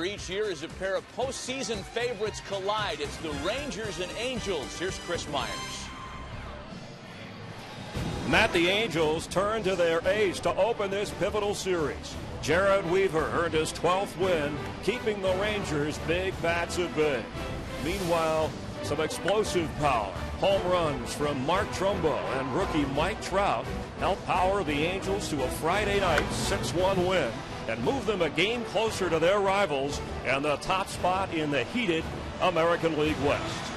Each year as a pair of postseason favorites collide. It's the Rangers and Angels. Here's Chris Myers. Matt, the Angels turn to their ace to open this pivotal series. Jared Weaver earned his 12th win, keeping the Rangers' big bats at bay. Meanwhile, some explosive power. Home runs from Mark Trumbo and rookie Mike Trout helped power the Angels to a Friday night 6-1 win and move them a game closer to their rivals and the top spot in the heated American League West.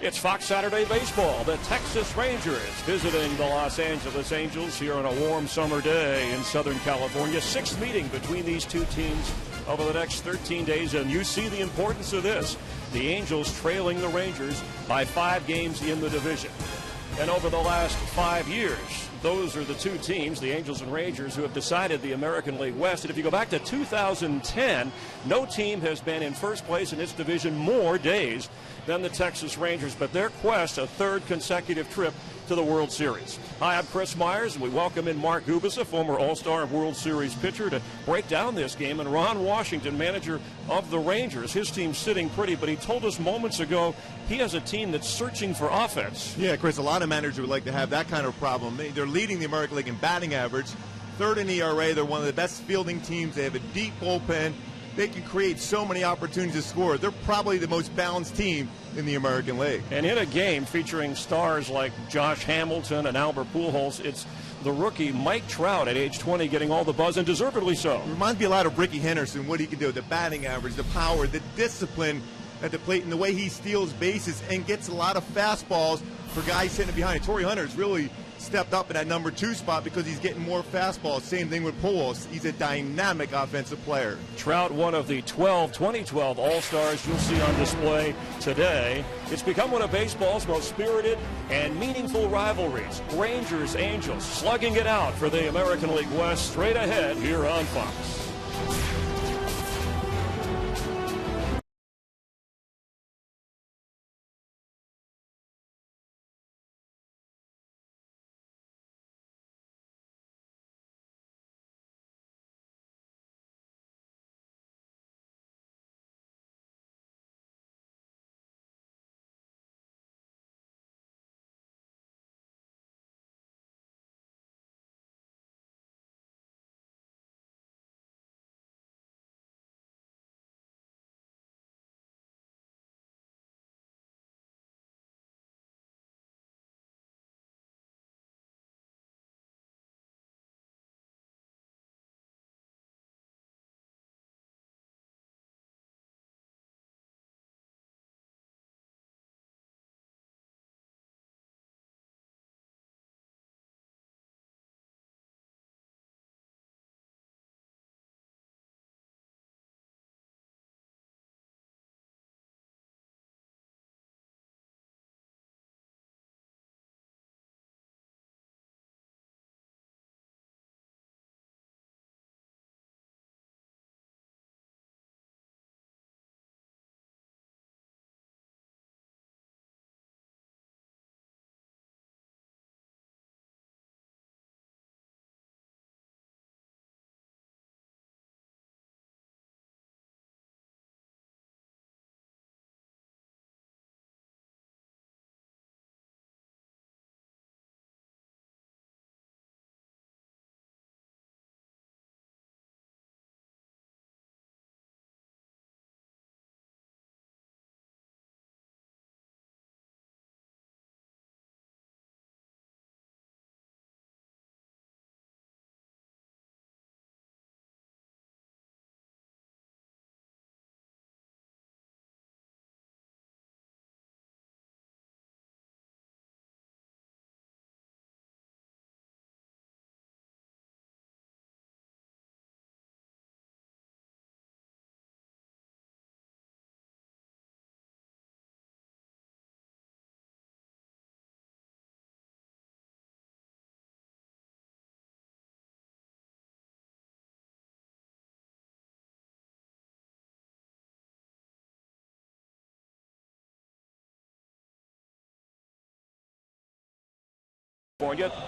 It's Fox Saturday Baseball. The Texas Rangers visiting the Los Angeles Angels here on a warm summer day in Southern California. Sixth meeting between these two teams over the next 13 days, and you see the importance of this. The Angels trailing the Rangers by 5 games in the division. And over the last 5 years, those are the two teams, the Angels and Rangers, who have decided the American League West. And if you go back to 2010, no team has been in first place in its division more days than the Texas Rangers. But their quest, a third consecutive trip to the World Series. Hi, I'm Chris Myers, and we welcome in Mark Gubis, a former All-Star and World Series pitcher, to break down this game. And Ron Washington, manager of the Rangers, his team's sitting pretty, but he told us moments ago he has a team that's searching for offense. Yeah, Chris, a lot of managers would like to have that kind of problem. They're leading the American League in batting average, third in ERA. They're one of the best fielding teams. They have a deep bullpen. They can create so many opportunities to score. They're probably the most balanced team in the American League. And in a game featuring stars like Josh Hamilton and Albert Pujols, it's the rookie Mike Trout at age 20 getting all the buzz, and deservedly so. It reminds me a lot of Ricky Henderson, what he can do, the batting average, the power, the discipline at the plate, and the way he steals bases and gets a lot of fastballs for guys sitting behind. Torrey Hunter's really stepped up in that number 2 spot because he's getting more fastballs. Same thing with Pujols. He's a dynamic offensive player. Trout, one of the 2012 All-Stars you'll see on display today. It's become one of baseball's most spirited and meaningful rivalries. Rangers, Angels, slugging it out for the American League West straight ahead here on Fox.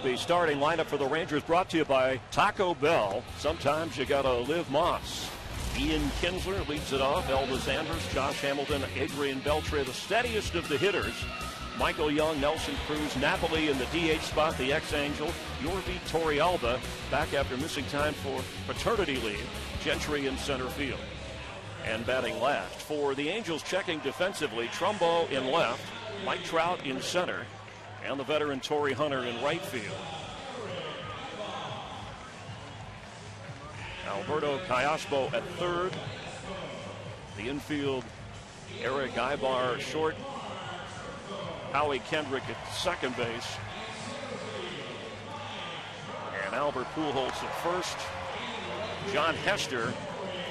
The starting lineup for the Rangers brought to you by Taco Bell. Sometimes you gotta live Moss. Ian Kinsler leads it off. Elvis Andrus, Josh Hamilton, Adrian Beltre, the steadiest of the hitters. Michael Young, Nelson Cruz, Napoli in the DH spot, the ex-Angel. Yorvi Torrealba back after missing time for paternity leave. Gentry in center field. And batting last for the Angels, checking defensively, Trumbo in left, Mike Trout in center, and the veteran Torrey Hunter in right field. Alberto Callaspo at third. The infield, Eric Ibar short. Howie Kendrick at second base. And Albert Pujols at first. John Hester,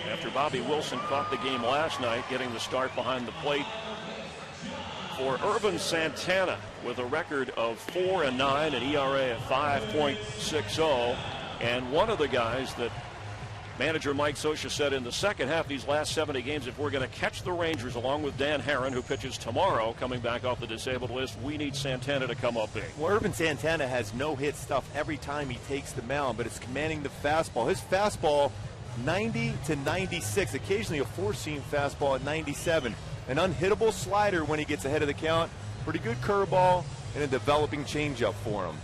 after Bobby Wilson caught the game last night, getting the start behind the plate for Urban Santana with a record of 4-9, an ERA of 5.60. And one of the guys that manager Mike Scioscia said in the second half, these last 70 games, if we're going to catch the Rangers along with Dan Herron, who pitches tomorrow, coming back off the disabled list, we need Santana to come up big. Well, Urban Santana has no-hit stuff every time he takes the mound, but it's commanding the fastball. His fastball, 90 to 96, occasionally a four-seam fastball at 97. An unhittable slider when he gets ahead of the count, pretty good curveball, and a developing changeup for him.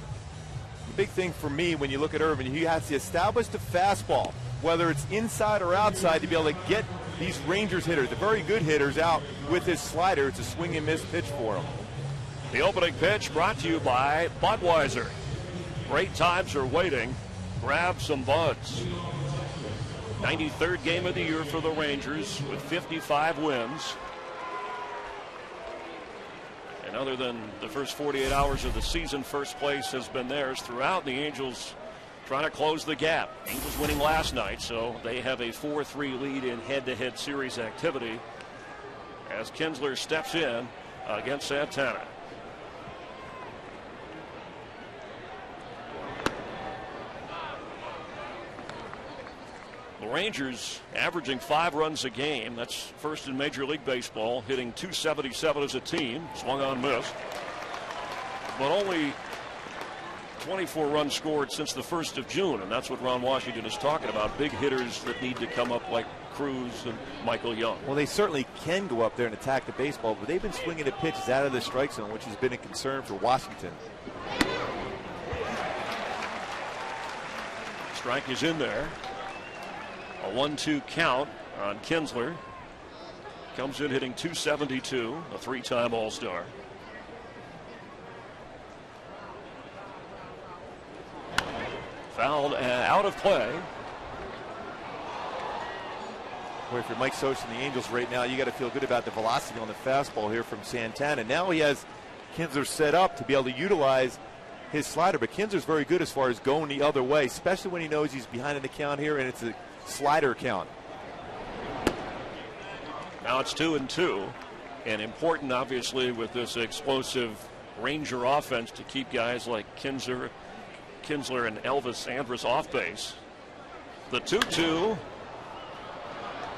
The big thing for me when you look at Urban, he has to establish the fastball, whether it's inside or outside, to be able to get these Rangers hitters, the very good hitters, out with his slider. It's a swing and miss pitch for him. The opening pitch brought to you by Budweiser. Great times are waiting. Grab some Buds. 93rd game of the year for the Rangers with 55 wins. And other than the first 48 hours of the season, first place has been theirs throughout. The Angels trying to close the gap. Angels winning last night, so they have a 4-3 lead in head-to-head series activity as Kinsler steps in against Santana. The Rangers averaging 5 runs a game. That's first in Major League Baseball, hitting .277 as a team. Swung on, missed. But only 24 runs scored since the 1st of June, and that's what Ron Washington is talking about. Big hitters that need to come up like Cruz and Michael Young. Well, they certainly can go up there and attack the baseball, but they've been swinging at pitches out of the strike zone, which has been a concern for Washington. Strike is in there. A 1-2 count on Kinsler. Comes in hitting .272, a 3-time All-Star. Fouled out of play. Boy, if you're Mike Scioscia and the Angels right now, you got to feel good about the velocity on the fastball here from Santana. Now he has Kinsler set up to be able to utilize his slider, but Kinsler's very good as far as going the other way, especially when he knows he's behind in the count here and it's a slider count. Now it's 2-2, and important obviously with this explosive Ranger offense to keep guys like Kinsler and Elvis Andrus off base. The 2-2,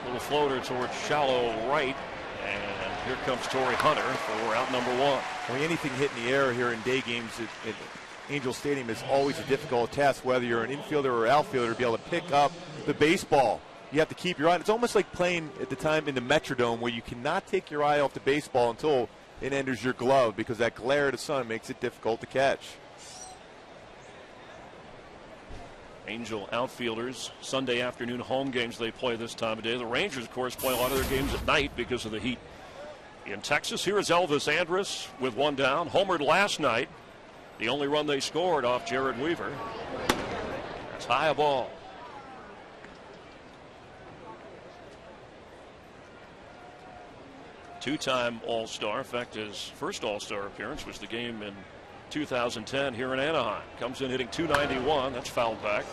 little floater towards shallow right, and here comes Torrey Hunter for out number 1. Well, anything hit in the air here in day games at Angel Stadium is always a difficult task, whether you're an infielder or outfielder, to be able to pick up the baseball. You have to keep your eye. It's almost like playing at the time in the Metrodome, where you cannot take your eye off the baseball until it enters your glove, because that glare of the sun makes it difficult to catch. Angel outfielders, Sunday afternoon home games they play this time of day. The Rangers, of course, play a lot of their games at night because of the heat in Texas. Here is Elvis Andrus with 1 down. Homered last night. The only run they scored off Jared Weaver. That's high a ball. Two-time All-Star. In fact, his first All-Star appearance was the game in 2010 here in Anaheim. Comes in hitting .291. That's fouled back.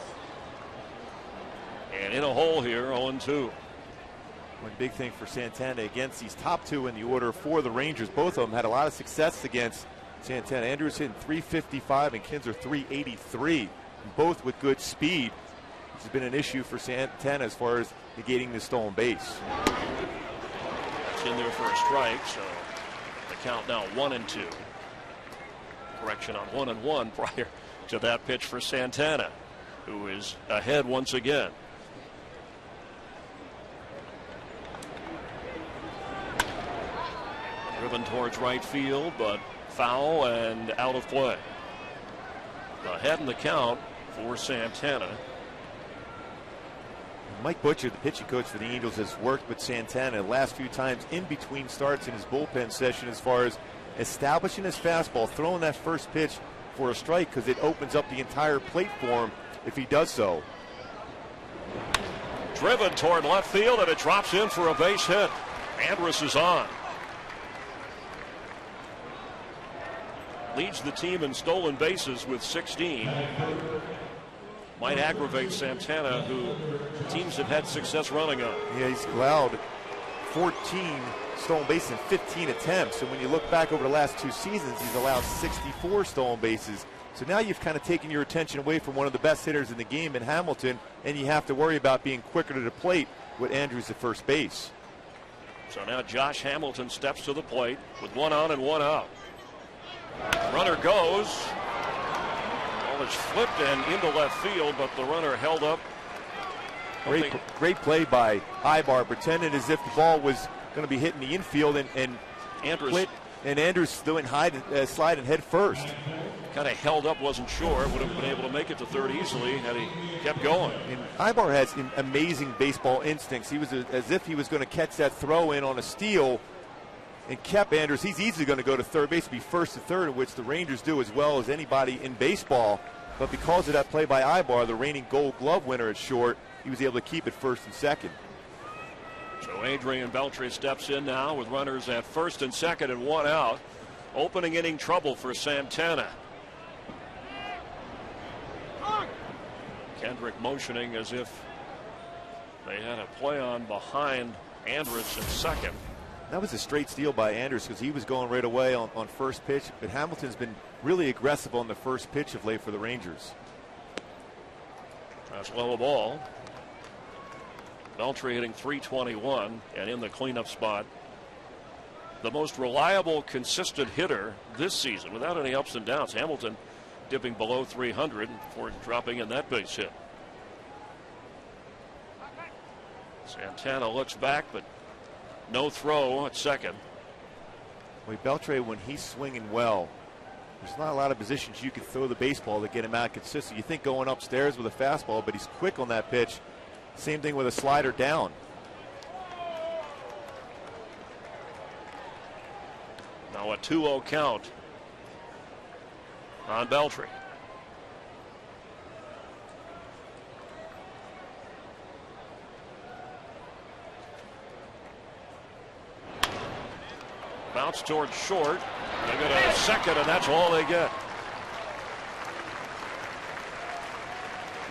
And in a hole here, 0-2. One big thing for Santana against these top 2 in the order for the Rangers. Both of them had a lot of success against Santana. Andrews hitting .355 and Kinsler .383. Both with good speed. This has been an issue for Santana as far as negating the stolen base. That's in there for a strike, so the count now 1-2. Correction on 1-1 prior to that pitch for Santana, who is ahead once again. driven towards right field, but foul and out of play. Ahead in the count for Santana. Mike Butcher, the pitching coach for the Angels, has worked with Santana the last few times in between starts in his bullpen session as far as establishing his fastball, throwing that first pitch for a strike, because it opens up the entire plate for him if he does so. Driven toward left field, and it drops in for a base hit. Andrus is on. Leads the team in stolen bases with 16. Might aggravate Santana, who teams have had success running on. Yeah, he's allowed 14 stolen bases in 15 attempts. And when you look back over the last 2 seasons, he's allowed 64 stolen bases. So now you've kind of taken your attention away from one of the best hitters in the game in Hamilton, and you have to worry about being quicker to the plate with Andrews at first base. So now Josh Hamilton steps to the plate with 1 on and 1 out. Runner goes. Ball is flipped and into left field, but the runner held up. Great play by Ibar, pretending as if the ball was going to be hitting the infield, and Andrews doing slide and head first. Kind of held up, wasn't sure. Would have been able to make it to third easily had he kept going. And Ibar has amazing baseball instincts. He was as if he was going to catch that throw in on a steal and kept Andrews. He's easily going to go to third base, be first to third, which the Rangers do as well as anybody in baseball. But because of that play by Ibar, the reigning Gold Glove winner at short, he was able to keep it first and second. So Adrian Beltre steps in now with runners at first and second and 1 out. Opening inning trouble for Santana. Kendrick motioning as if they had a play on behind Andrus at second. That was a straight steal by Andrus because he was going right away on first pitch. But Hamilton's been really aggressive on the first pitch of late for the Rangers. That's low a ball. Beltre hitting .321 and in the cleanup spot. The most reliable, consistent hitter this season without any ups and downs. Hamilton dipping below 300 before dropping in that base hit. Santana looks back, but no throw at second. Beltre, when he's swinging well, there's not a lot of positions you can throw the baseball to get him out consistent. You think going upstairs with a fastball, but he's quick on that pitch. Same thing with a slider down. Now a 2-0 count on Beltre. Bounce towards short. They get a second, and that's all they get.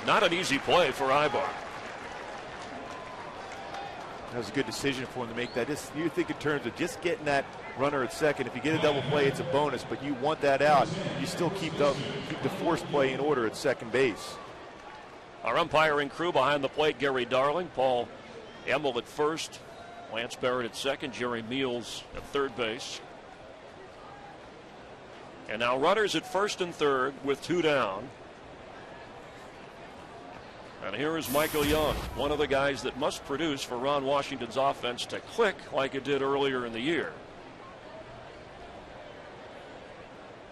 Not an easy play for Ibar. That was a good decision for him to make that. You think in terms of just getting that runner at second. If you get a double play, it's a bonus, but you want that out. You still keep the force play in order at second base. Our umpiring crew behind the plate: Gary Darling, Paul Emmel at first, Lance Barrett at second, Jerry Meals at third base. And now runners at first and third with 2 down. And here is Michael Young, one of the guys that must produce for Ron Washington's offense to click like it did earlier in the year.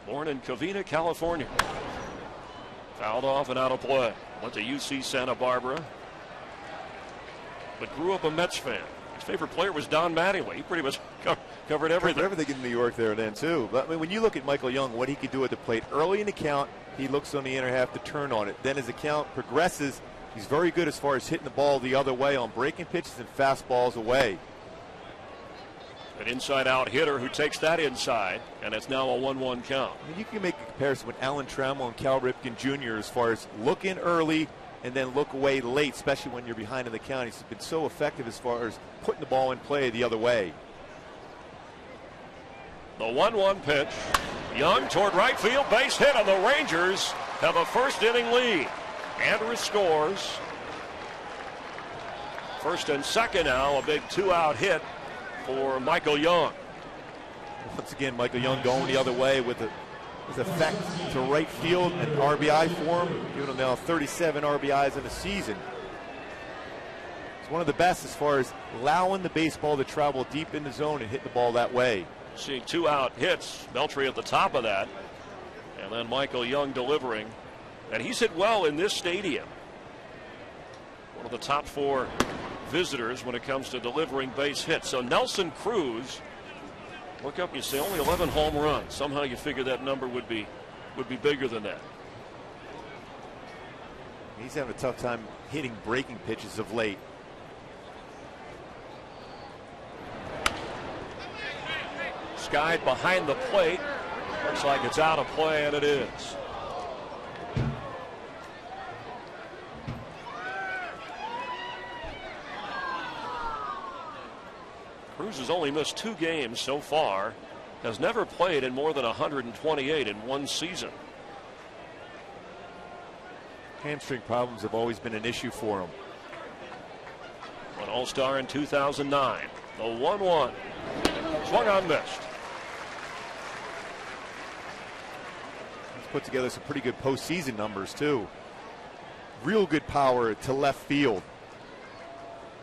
Born in Covina, California. Fouled off and out of play. Went to UC Santa Barbara, but grew up a Mets fan. His favorite player was Don Mattingly. He pretty much covered everything. Everything in New York there then, too. But I mean, when you look at Michael Young, what he could do at the plate early in the count, he looks on the inner half to turn on it. Then as the count progresses, he's very good as far as hitting the ball the other way on breaking pitches and fastballs away. An inside-out hitter who takes that inside, and it's now a 1-1 count. I mean, you can make a comparison with Alan Trammell and Cal Ripken Jr. as far as look in early and then look away late, especially when you're behind in the count. He's been so effective as far as putting the ball in play the other way. The 1-1 pitch. Young toward right field, base hit, and the Rangers have a first inning lead. Andrus scores. First and second now, a big 2-out hit for Michael Young. Once again, Michael Young going the other way with his effect to right field and RBI for him, giving him now 37 RBIs in the season. It's one of the best as far as allowing the baseball to travel deep in the zone and hit the ball that way. Seeing 2 out hits, Beltry at the top of that, and then Michael Young delivering. And he's hit well in this stadium. One of the top 4 visitors when it comes to delivering base hits. So Nelson Cruz, look up, you say only 11 home runs. Somehow you figure that number would be bigger than that. He's having a tough time hitting breaking pitches of late. Skied behind the plate. Looks like it's out of play, and it is. Cruz has only missed 2 games so far. Has never played in more than 128 in one season. Hamstring problems have always been an issue for him. An All-Star in 2009. The 1-1. Swung on, missed. He's put together some pretty good postseason numbers, too. Real good power to left field.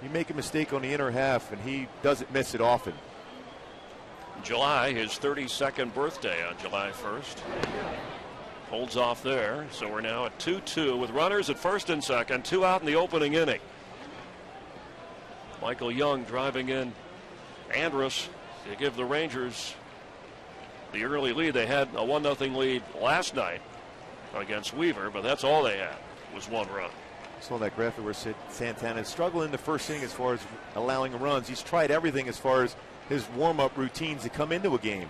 You make a mistake on the inner half, and he doesn't miss it often. July, his 32nd birthday on July 1st. Holds off there, so we're now at 2-2 with runners at first and second, 2 out in the opening inning. Michael Young driving in Andrus to give the Rangers the early lead. They had a 1-0 lead last night against Weaver, but that's all they had was 1 run. Saw that graphic where Santana is struggling in the first inning as far as allowing runs. He's tried everything as far as his warm-up routines to come into a game.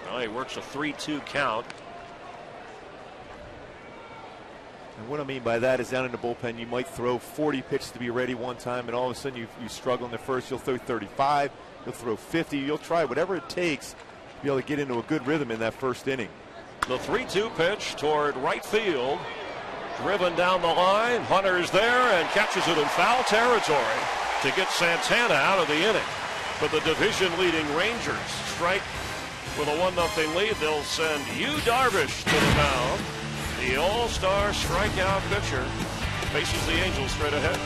Well, he works a 3-2 count. And what I mean by that is down in the bullpen, you might throw 40 pitches to be ready one time, and all of a sudden you struggle in the first. You'll throw 35, you'll throw 50, you'll try whatever it takes to be able to get into a good rhythm in that first inning. The 3-2 pitch toward right field. Driven down the line. Hunter's there and catches it in foul territory to get Santana out of the inning. But the division-leading Rangers strike with a 1-0 lead. They'll send Darvish to the mound. The all-star strikeout pitcher faces the Angels straight ahead.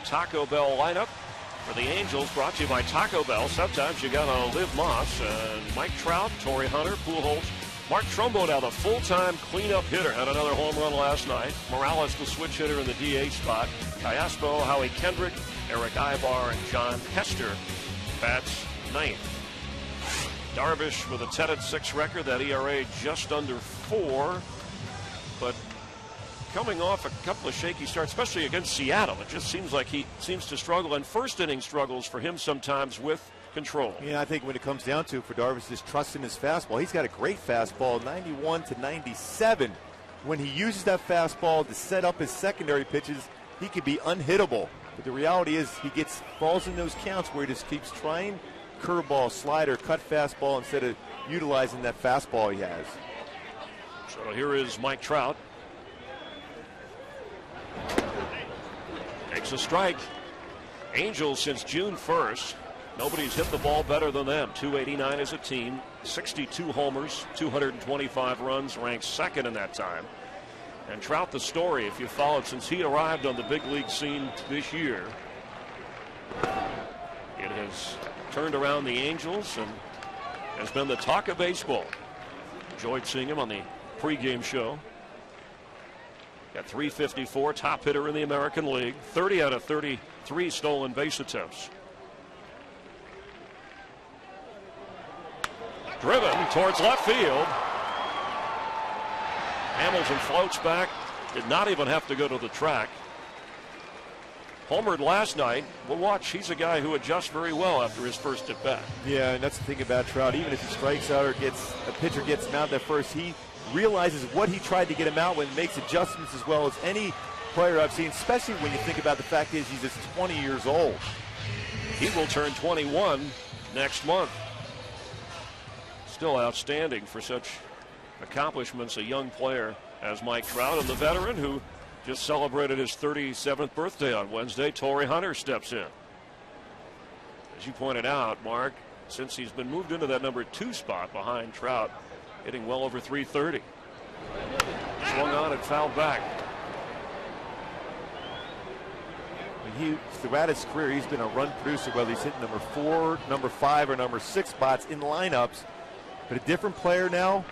Taco Bell lineup for the Angels, brought to you by Taco Bell. Sometimes you gotta live Moss and Mike Trout, Torrey Hunter, Pujols. Mark Trumbo now the full-time cleanup hitter, had another home run last night. Morales the switch hitter in the DH spot. Callaspo, Howie Kendrick, Eric Ibar, and John Hester bats ninth. Darvish with a 10-6 record, that ERA just under 4, but coming off a couple of shaky starts, especially against Seattle. It just seems like he seems to struggle, and first inning struggles for him sometimes with control. Yeah, I think when it comes down to for Darvish, just trusting his fastball. He's got a great fastball, 91 to 97 when he uses that fastball to set up his secondary pitches, he could be unhittable. But the reality is he falls in those counts where he just keeps trying curveball, slider, cut fastball instead of utilizing that fastball he has. So here is Mike Trout. Takes a strike. Angels since June 1st. Nobody's hit the ball better than them. 289 as a team, 62 homers, 225 runs, ranked second in that time. And Trout, the story, if you followed since he arrived on the big league scene this year, it has turned around the Angels and has been the talk of baseball. Enjoyed seeing him on the pregame show. Got 354, top hitter in the American League, 30 out of 33 stolen base attempts. Driven towards left field. Hamilton floats back, did not even have to go to the track. Homered last night. We'll watch. He's a guy who adjusts very well after his first at bat. Yeah, and that's the thing about Trout. Even if he strikes out or a pitcher gets him out at first, he realizes what he tried to get him out with, makes adjustments as well as any player I've seen, especially when you think about the fact is he's just 20 years old. He will turn 21 next month. Still outstanding for such accomplishments, a young player as Mike Trout, and the veteran who just celebrated his 37th birthday on Wednesday, Torrey Hunter, steps in. As you pointed out, Mark, since he's been moved into that number 2 spot behind Trout, hitting well over 330. Swung on and fouled back. Throughout his career, he's been a run producer, whether he's hitting number 4, number 5, or number 6 spots in lineups. But a different player now,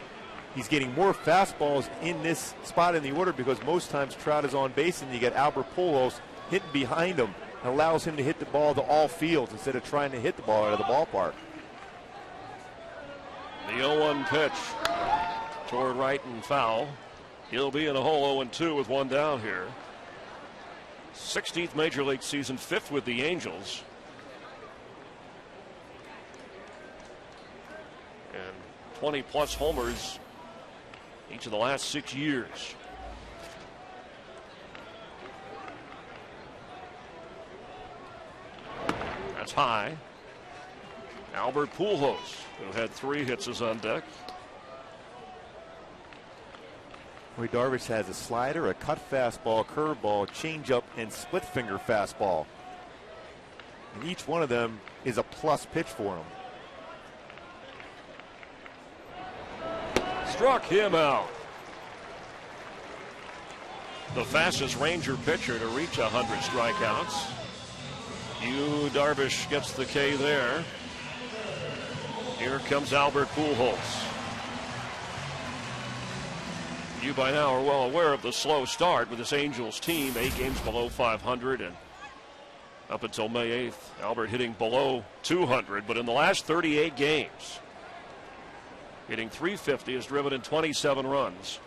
he's getting more fastballs in this spot in the order because most times Trout is on base and you get Albert Pujols hitting behind him. It allows him to hit the ball to all fields instead of trying to hit the ball out of the ballpark. The 0-1 pitch toward right and foul. He'll be in a hole 0-2 with one down here. 16th Major League season, 5th with the Angels. And 20-plus homers each of the last 6 years. That's high. Albert Pujols, who had 3 hits, is on deck. Darvish has a slider, a cut fastball, curveball, changeup, and split finger fastball. And each one of them is a plus pitch for him. Struck him out. The fastest Ranger pitcher to reach 100 strikeouts. Darvish gets the K there. Here comes Albert Pujols. You by now are well aware of the slow start with this Angels team, 8 games below 500, and up until May 8th, Albert hitting below 200, but in the last 38 games, hitting .350, has driven in 27 runs.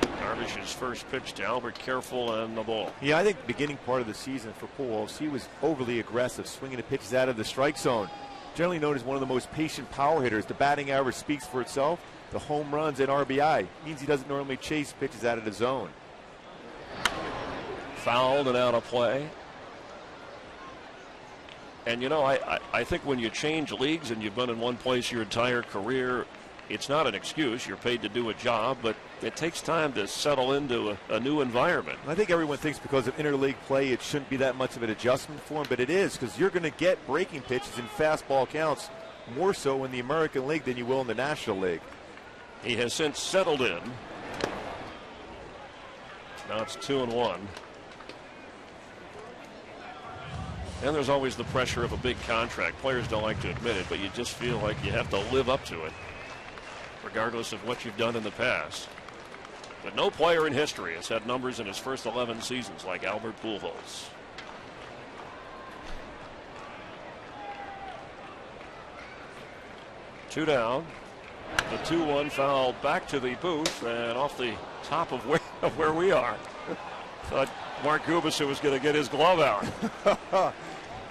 Darvish's first pitch to Albert, careful, and the ball. Yeah, I think the beginning part of the season for Pujols, he was overly aggressive, swinging the pitches out of the strike zone. Generally known as one of the most patient power hitters. The batting average speaks for itself. The home runs and RBI means he doesn't normally chase pitches out of the zone. Fouled and out of play. And you know, I think when you change leagues and you've been in one place your entire career, it's not an excuse. You're paid to do a job, but it takes time to settle into a new environment. I think everyone thinks because of interleague play it shouldn't be that much of an adjustment for him, but it is, because you're going to get breaking pitches and fastball counts more so in the American League than you will in the National League. He has since settled in. Now it's 2-1. And there's always the pressure of a big contract. Players don't like to admit it, but you just feel like you have to live up to it, regardless of what you've done in the past. But no player in history has had numbers in his first 11 seasons like Albert Pujols. Two down. The 2-1 foul back to the booth and off the top of where we are. Thought Mark Gubicza was going to get his glove out.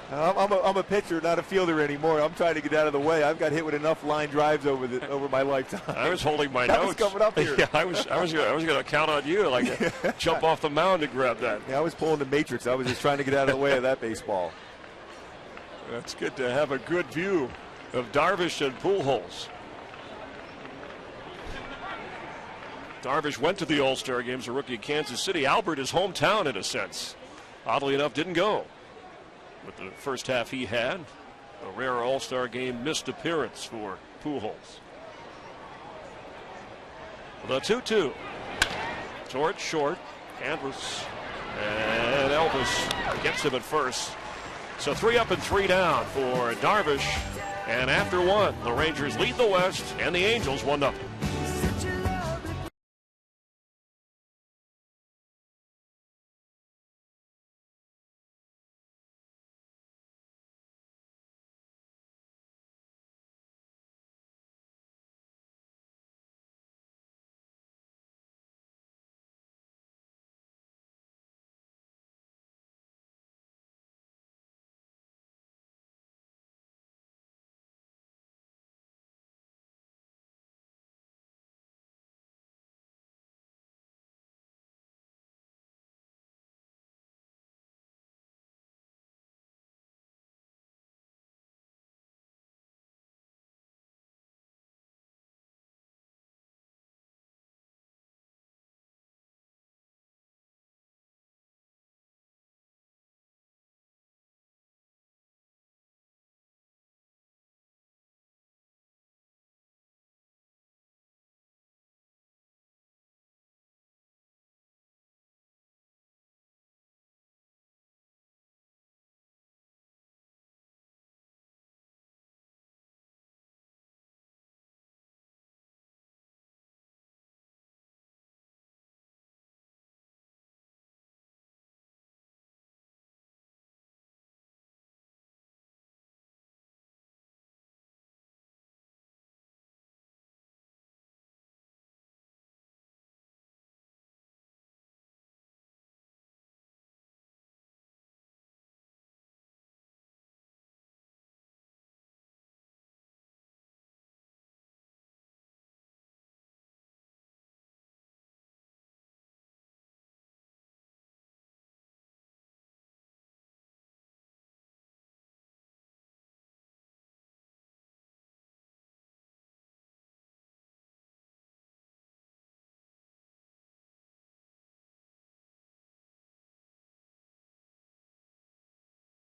I'm a pitcher, not a fielder anymore. I'm trying to get out of the way. I've got hit with enough line drives over my lifetime. I was holding my that notes. Was coming up here. Yeah, I was going to count on you, like jump off the mound to grab that. Yeah, I was pulling the Matrix. I was just trying to get out of the way of that baseball. That's good to have a good view of Darvish and Pujols. Darvish went to the All-Star games, a rookie of Kansas City. Albert, his hometown in a sense. Oddly enough, didn't go. But the first half he had, a rare All-Star game missed appearance for Pujols. The 2-2. Towards short. Andrus and Elvis gets him at first. So 3 up and 3 down for Darvish. And after one, the Rangers lead the West and the Angels 1-0.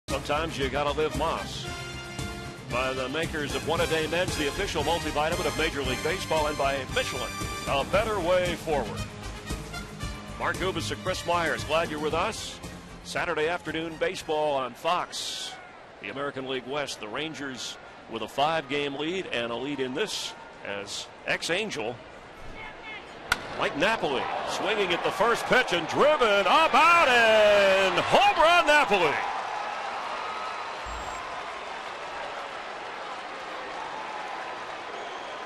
Sometimes you gotta live Moss. By the makers of One A Day Men's, the official multivitamin of Major League Baseball, and by Michelin, a better way forward. Mark Gubas and Chris Myers, glad you're with us. Saturday afternoon baseball on Fox. The American League West, the Rangers with a 5-game lead, and a lead in this as ex-Angel Mike Napoli swinging at the first pitch and driven up out and home run Napoli.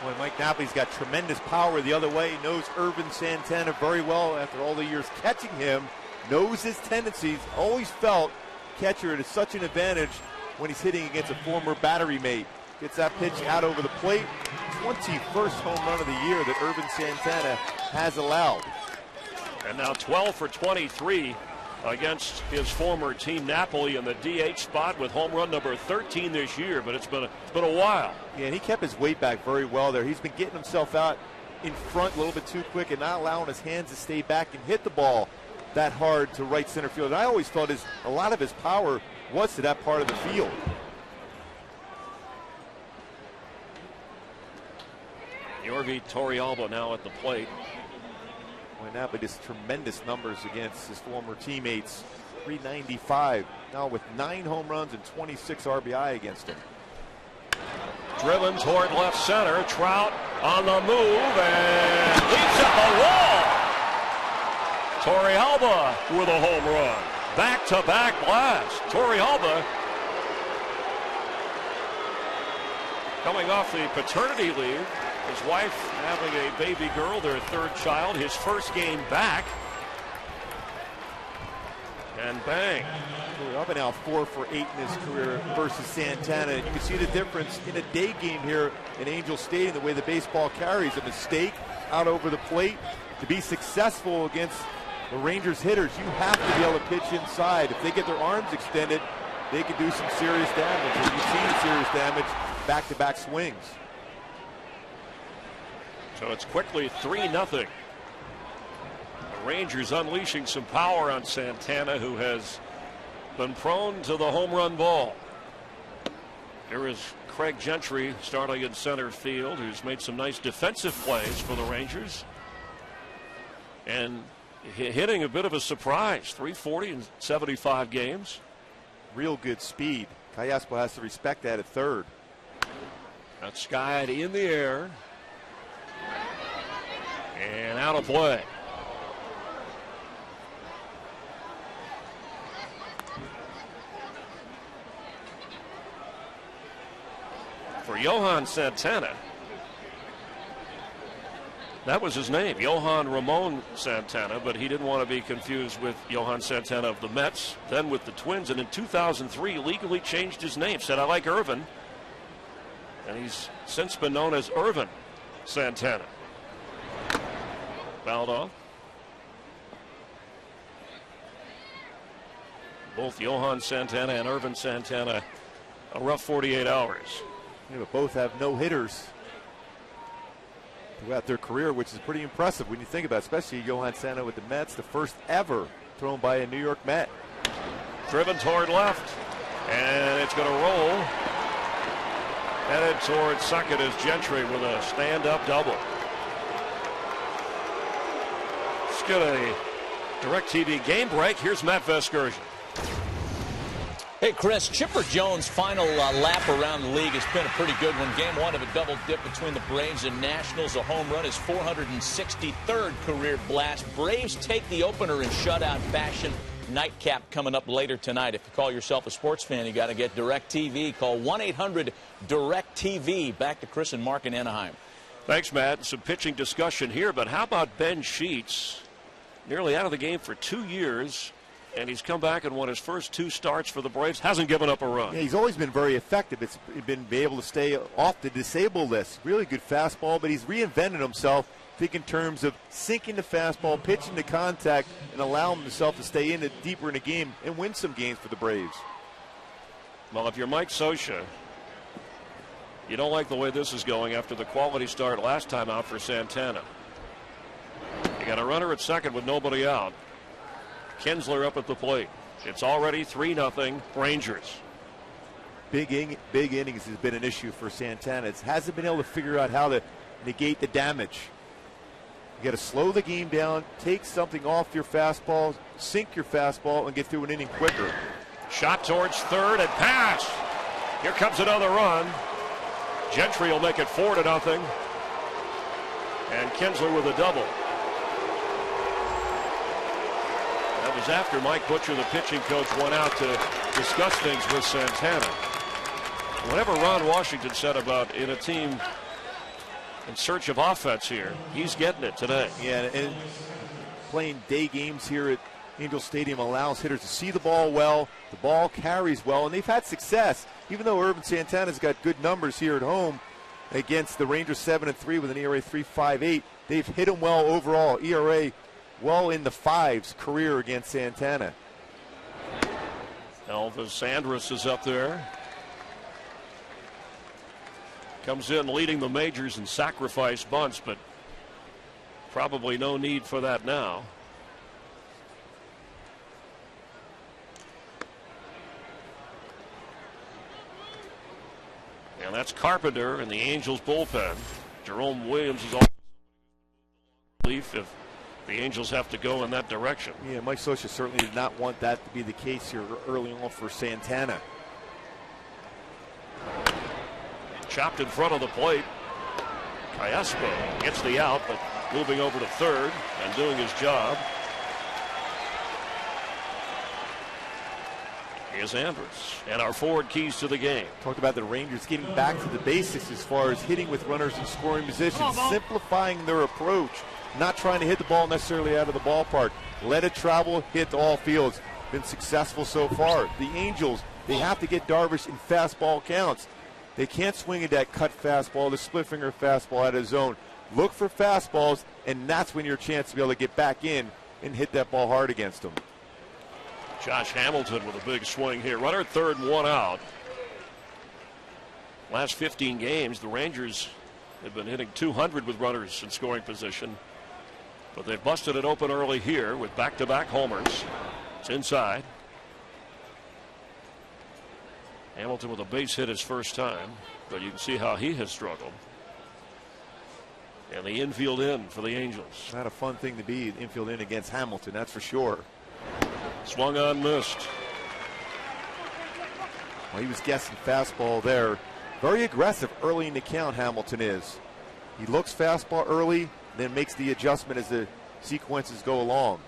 Boy, Mike Napoli's got tremendous power the other way. He knows Irvin Santana very well after all the years catching him. Knows his tendencies. Always felt catcher is such an advantage when he's hitting against a former battery mate. Gets that pitch out over the plate. 21st home run of the year that Irvin Santana has allowed. And now 12 for 23 against his former team Napoli in the DH spot with home run number 13 this year, but it's been a while. Yeah, and he kept his weight back very well there. He's been getting himself out in front a little bit too quick and not allowing his hands to stay back and hit the ball that hard to right center field. And I always thought a lot of his power was to that part of the field. Yorvi Torrealba now at the plate. Napoli just tremendous numbers against his former teammates. 395 now with 9 home runs and 26 RBI against him. Driven toward left center. Trout on the move and leaps at the wall. Torrealba with a home run. Back-to-back blast. Torrealba coming off the paternity leave. His wife having a baby girl, their 3rd child, his first game back. And bang. Up and out 4 for 8 in his career versus Santana. You can see the difference in a day game here in Angel Stadium, the way the baseball carries. A mistake out over the plate. To be successful against the Rangers hitters, you have to be able to pitch inside. If they get their arms extended, they can do some serious damage. And you've seen serious damage, back-to-back swings. So it's quickly 3-0. The Rangers unleashing some power on Santana, who has been prone to the home run ball. Here is Craig Gentry starting in center field, who's made some nice defensive plays for the Rangers. And hitting a bit of a surprise, 340 in 75 games. Real good speed. Callaspo has to respect that at third. That's skied in the air. And out of play. For Johan Santana, that was his name, Johan Ramon Santana, but he didn't want to be confused with Johan Santana of the Mets, then with the Twins, and in 2003 legally changed his name, said, I like Irvin, and he's since been known as Irvin Santana. Fouled off. Both Johan Santana and Irvin Santana, a rough 48 hours. Yeah, but both have no hitters throughout their career, which is pretty impressive when you think about it, especially Johan Santana with the Mets, the first ever thrown by a New York Met. Driven toward left, and it's going to roll. Headed toward second is Gentry with a stand-up double. Let's get a DirecTV game break. Here's Matt Vescursion. Hey, Chris, Chipper Jones' final lap around the league has been a pretty good one. Game one of a double dip between the Braves and Nationals. A home run, his 463rd career blast. Braves take the opener in shutout fashion. Nightcap coming up later tonight. If you call yourself a sports fan, you got to get DirecTV. Call 1-800-DirecTV. Back to Chris and Mark in Anaheim. Thanks, Matt. Some pitching discussion here, but how about Ben Sheets? Nearly out of the game for 2 years. And he's come back and won his first 2 starts for the Braves. Hasn't given up a run. Yeah, he's always been very effective. It's been able to stay off the disabled list. Really good fastball, but he's reinvented himself. Think in terms of sinking the fastball, pitching to contact, and allowing himself to stay in it deeper in the game and win some games for the Braves. Well, if you're Mike Scioscia, you don't like the way this is going after the quality start last time out for Santana. You got a runner at second with nobody out. Kinsler up at the plate. It's already 3-0 Rangers. Big innings has been an issue for Santana. It hasn't been able to figure out how to negate the damage. You got to slow the game down, take something off your fastball, sink your fastball, and get through an inning quicker. Shot towards third and pass. Here comes another run. Gentry will make it 4-0. And Kinsler with a double. That was after Mike Butcher, the pitching coach, went out to discuss things with Santana. Whatever Ron Washington said about in a team in search of offense here, he's getting it today. Yeah, and playing day games here at Angel Stadium allows hitters to see the ball well, the ball carries well, and they've had success. Even though Irvin Santana's got good numbers here at home against the Rangers 7-3 with an ERA 3.58, they've hit him well overall. ERA well in the 5s career against Santana. Elvis Andrus is up there. Comes in leading the majors in sacrifice bunts, but probably no need for that now. And that's Carpenter in the Angels bullpen. Jerome Williams is also relief if the Angels have to go in that direction. Yeah, Mike Scioscia certainly did not want that to be the case here early on for Santana. Chopped in front of the plate. Callaspo gets the out, but moving over to third and doing his job is Andrus. And our forward keys to the game. Talked about the Rangers getting back to the basics as far as hitting with runners in scoring positions, simplifying their approach, not trying to hit the ball necessarily out of the ballpark. Let it travel, hit all fields. been successful so far. The Angels, they have to get Darvish in fastball counts. They can't swing at that cut fastball, the split finger fastball out of zone. Look for fastballs, and that's when your chance to be able to get back in and hit that ball hard against them. Josh Hamilton with a big swing here. Runner at third and one out. Last 15 games, the Rangers have been hitting .200 with runners in scoring position. But they've busted it open early here with back-to-back homers. It's inside. Hamilton with a base hit his first time, but you can see how he has struggled. And the infield in for the Angels. Not a fun thing to be infield in against Hamilton, that's for sure. Swung on, missed. Well, he was guessing fastball there. Very aggressive early in the count, Hamilton is. He looks fastball early, then makes the adjustment as the sequences go along.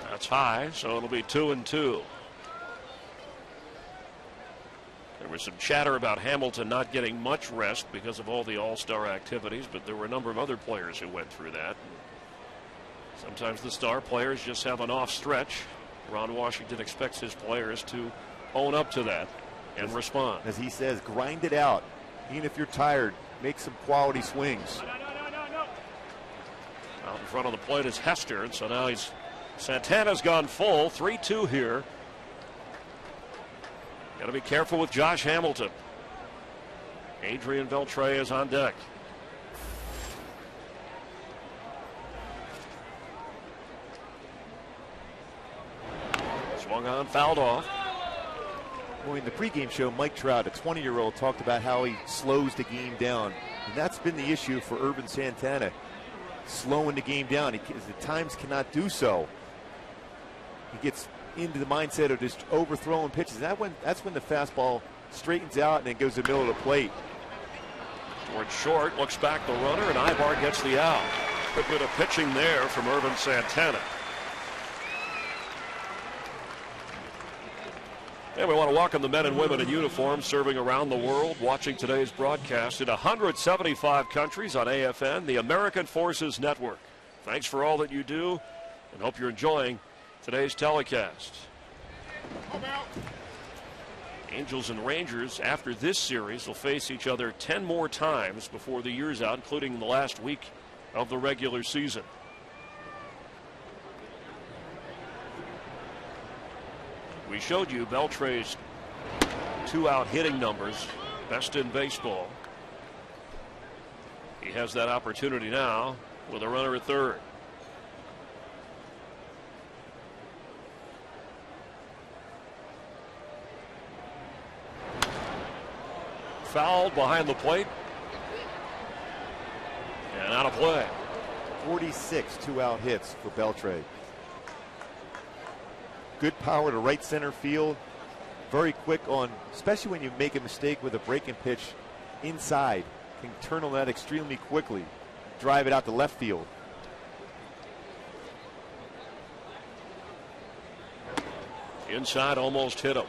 That's high, so it'll be 2-2. There was some chatter about Hamilton not getting much rest because of all the all-star activities, but there were a number of other players who went through that. Sometimes the star players just have an off stretch. Ron Washington expects his players to own up to that and respond. As he says, grind it out. Even if you're tired, make some quality swings. Out in front of the plate is Hester, and so now Santana's gone full. 3-2 here. Got to be careful with Josh Hamilton. Adrian Beltre is on deck. Swung on, fouled off. Well, in the pregame show, Mike Trout, a 20-year-old, talked about how he slows the game down. And that's been the issue for Urban Santana, slowing the game down. He at times cannot do so. He gets into the mindset of just overthrowing pitches. That's when the fastball straightens out and then goes to the middle of the plate. Towards short, looks back the runner, and Ibar gets the out. Good bit of pitching there from Urban Santana. And we want to welcome the men and women in uniform serving around the world, watching today's broadcast in 175 countries on AFN, the American Forces Network. Thanks for all that you do, and hope you're enjoying today's telecast. Angels and Rangers, after this series, will face each other 10 more times before the year's out, including the last week of the regular season. We showed you Beltre's 2-out hitting numbers, best in baseball. He has that opportunity now with a runner at third. Fouled behind the plate and out of play. 46 2-out hits for Beltre. Good power to right center field. Very quick on, especially when you make a mistake with a breaking pitch inside. Can turn on that extremely quickly. Drive it out to left field. Inside, almost hit him.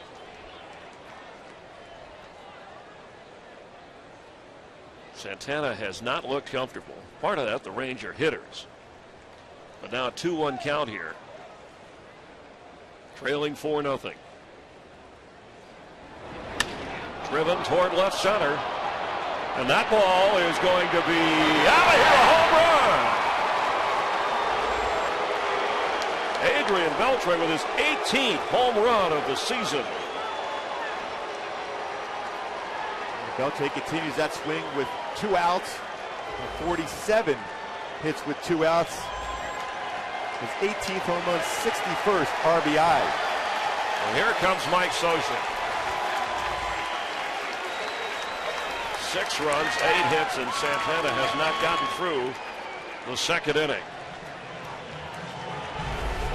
Santana has not looked comfortable. Part of that, the Ranger hitters. But now a 2-1 count here. Trailing 4-0. Driven toward left center. And that ball is going to be out of here, a home run. Adrian Beltre with his 18th home run of the season. Beltre continues that swing with 2 outs. 47 hits with 2 outs. His 18th home run, 61st RBI. And here comes Mike Scioscia. 6 runs, 8 hits, and Santana has not gotten through the second inning.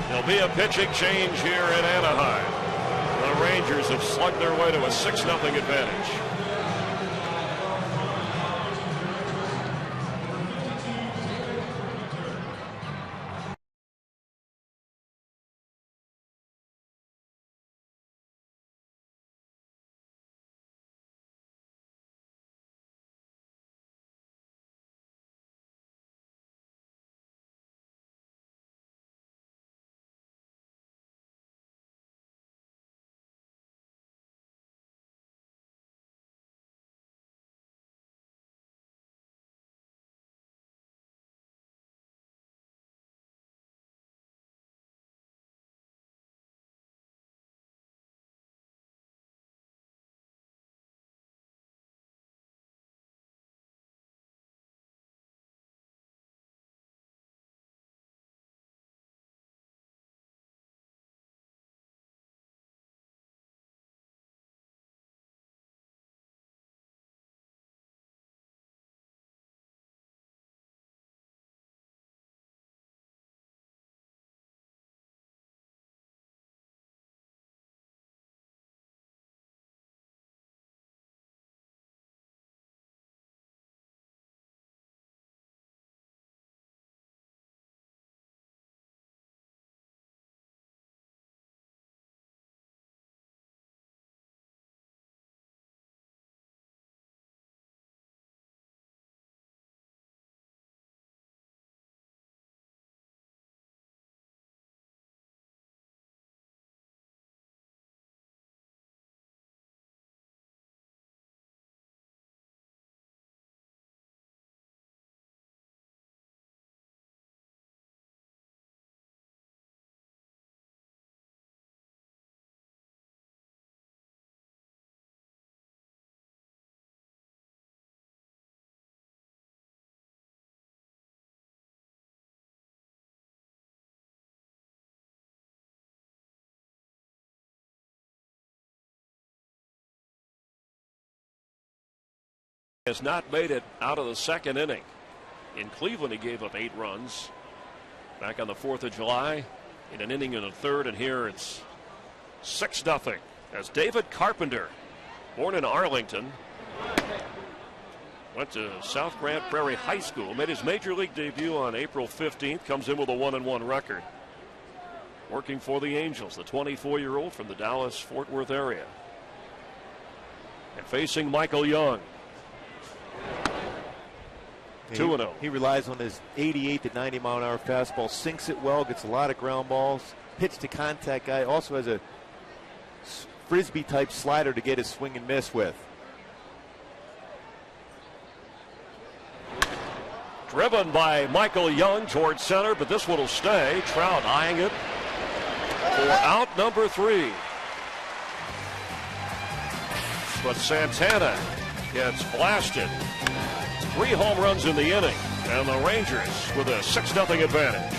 There'll be a pitching change here in Anaheim. The Rangers have slugged their way to a 6-0 advantage. Has not made it out of the second inning. In Cleveland, he gave up 8 runs back on the 4th of July in an inning and a third, and here it's 6-0 as David Carpenter, born in Arlington, went to South Grand Prairie High School, made his major league debut on April 15th, comes in with a 1-1 record. Working for the Angels, the 24-year-old from the Dallas-Fort Worth area. And facing Michael Young. 2-0. He relies on his 88 to 90 mile an hour fastball, sinks it well, gets a lot of ground balls, hits to contact guy, also has a frisbee type slider to get his swing and miss with. Driven by Michael Young towards center, but this one will stay. Trout eyeing it for out number 3. But Santana gets blasted. 3 home runs in the inning, and the Rangers with a 6-0 advantage.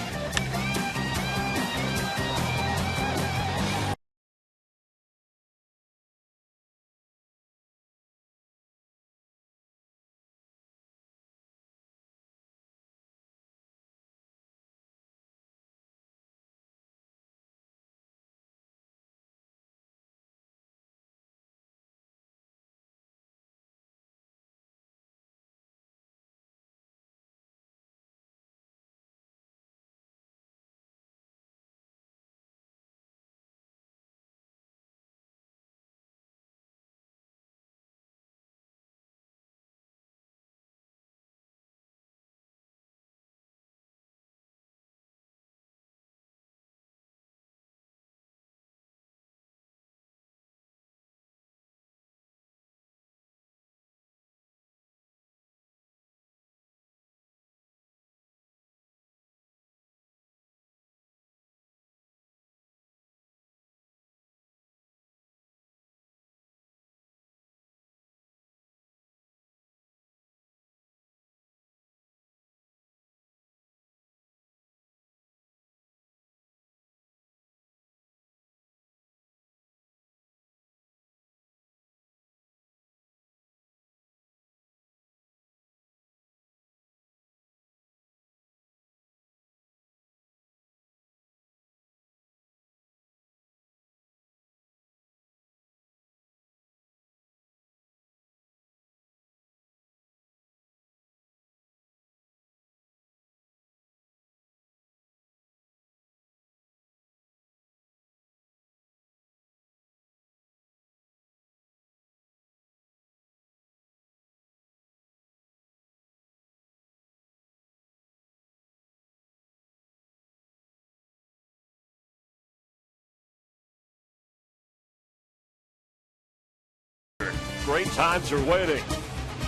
Great times are waiting.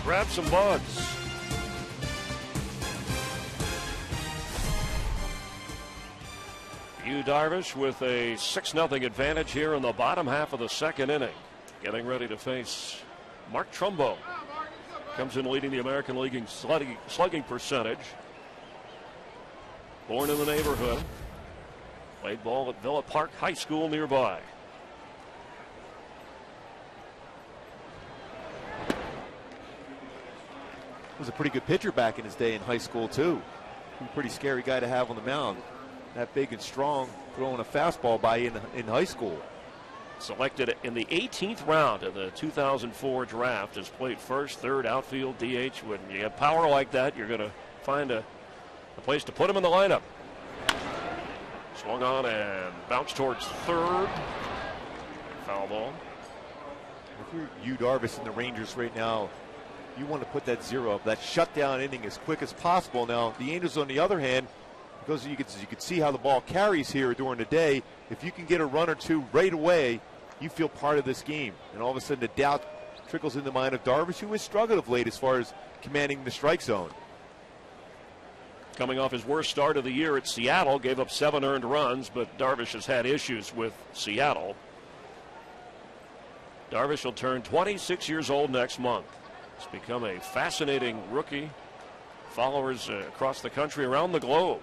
Grab some buds. Darvish with a 6-0 advantage here in the bottom half of the second inning. Getting ready to face Mark Trumbo. Comes in leading the American League in slugging percentage. Born in the neighborhood. Played ball at Villa Park High School nearby. Was a pretty good pitcher back in his day in high school too. A pretty scary guy to have on the mound. That big and strong, throwing a fastball by you in high school. Selected in the 18th round of the 2004 draft. Has played first, third, outfield, DH. When you have power like that, you're going to find a place to put him in the lineup. Swung on and bounced towards third. Foul ball. If you're Yu Darvish and the Rangers right now, you want to put that 0 up, that shutdown inning as quick as possible. Now, the Angels, on the other hand, because you could see how the ball carries here during the day, if you can get a run or two right away, you feel part of this game. And all of a sudden, the doubt trickles in the mind of Darvish, who has struggled of late as far as commanding the strike zone. Coming off his worst start of the year at Seattle, gave up 7 earned runs, but Darvish has had issues with Seattle. Darvish will turn 26 years old next month. He's become a fascinating rookie. Followers across the country, around the globe.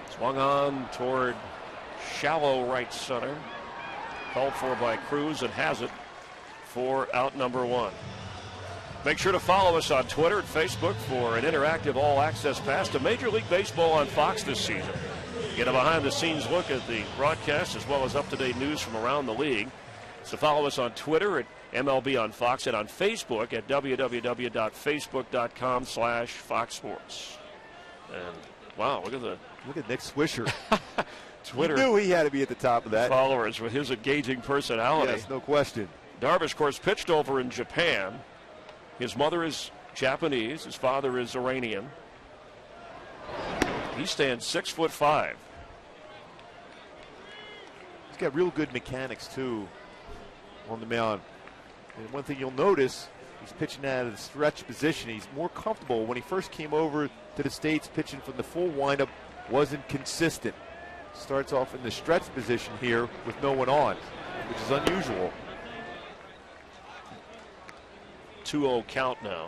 Swung on toward shallow right center. Called for by Cruz and has it for out number 1. Make sure to follow us on Twitter and Facebook for an interactive all-access pass to Major League Baseball on Fox this season. Get a behind-the-scenes look at the broadcast as well as up-to-date news from around the league. So follow us on Twitter at MLB on Fox and on Facebook at www.facebook.com/Fox Sports. And wow, look at Nick Swisher. Twitter. You knew he had to be at the top of that. Followers with his engaging personality. Yes, no question. Darvish, of course, pitched over in Japan. His mother is Japanese. His father is Iranian. He stands 6'5". He's got real good mechanics, too, on the mound. And one thing you'll notice, he's pitching out of the stretch position. He's more comfortable. When he first came over to the States, pitching from the full windup wasn't consistent. Starts off in the stretch position here with no one on, which is unusual. 2-0 count now.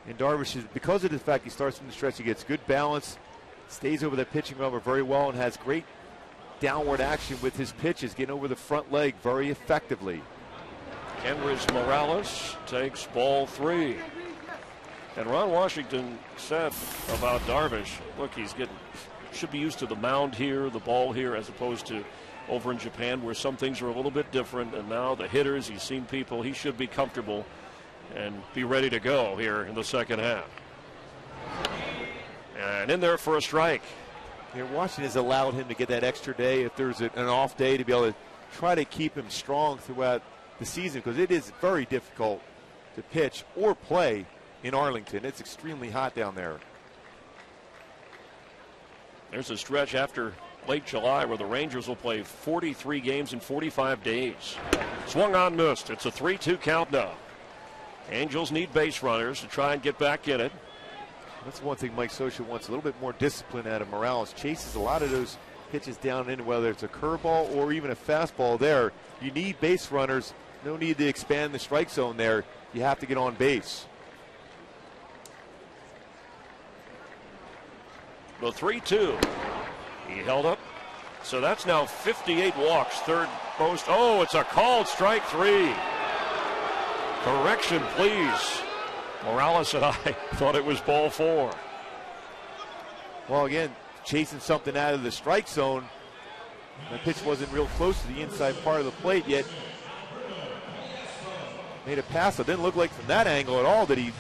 And Darvish, because of the fact he starts from the stretch, he gets good balance, stays over the pitching rubber very well, and has great downward action with his pitches, getting over the front leg very effectively. Henrys Morales takes ball 3. And Ron Washington said about Darvish, look, should be used to the mound here, the ball here, as opposed to over in Japan where some things are a little bit different. And now the hitters, he's seen people, he should be comfortable and be ready to go here in the second half. And in there for a strike. Washington has allowed him to get that extra day if there's an off day to be able to try to keep him strong throughout the season, because it is very difficult to pitch or play in Arlington. It's extremely hot down there. There's a stretch after late July where the Rangers will play 43 games in 45 days. Swung on, missed. It's a 3-2 count now. Angels need base runners to try and get back in it. That's one thing Mike Scioscia wants, a little bit more discipline out of Morales. Chases a lot of those pitches down in, whether it's a curveball or even a fastball there. You need base runners. No need to expand the strike zone there. You have to get on base. The 3-2. He held up. So that's now 58 walks. Third most. Oh, it's a called strike 3. Correction, please. Morales and I thought it was ball 4. Well, again, chasing something out of the strike zone. The pitch wasn't real close to the inside part of the plate yet. Made a pass. It didn't look like from that angle at all that he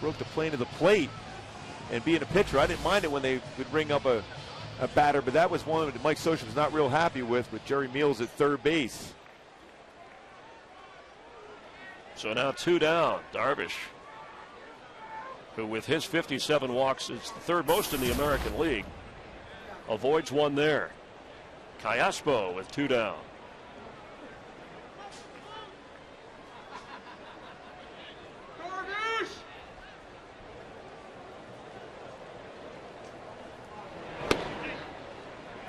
broke the plane of the plate. And being a pitcher, I didn't mind it when they would bring up a batter, but that was one that Mike Scioscia was not real happy with Jerry Meals at third base. So now 2 down. Darvish, who with his 57 walks is the third most in the American League, avoids one there. Callaspo with 2 down.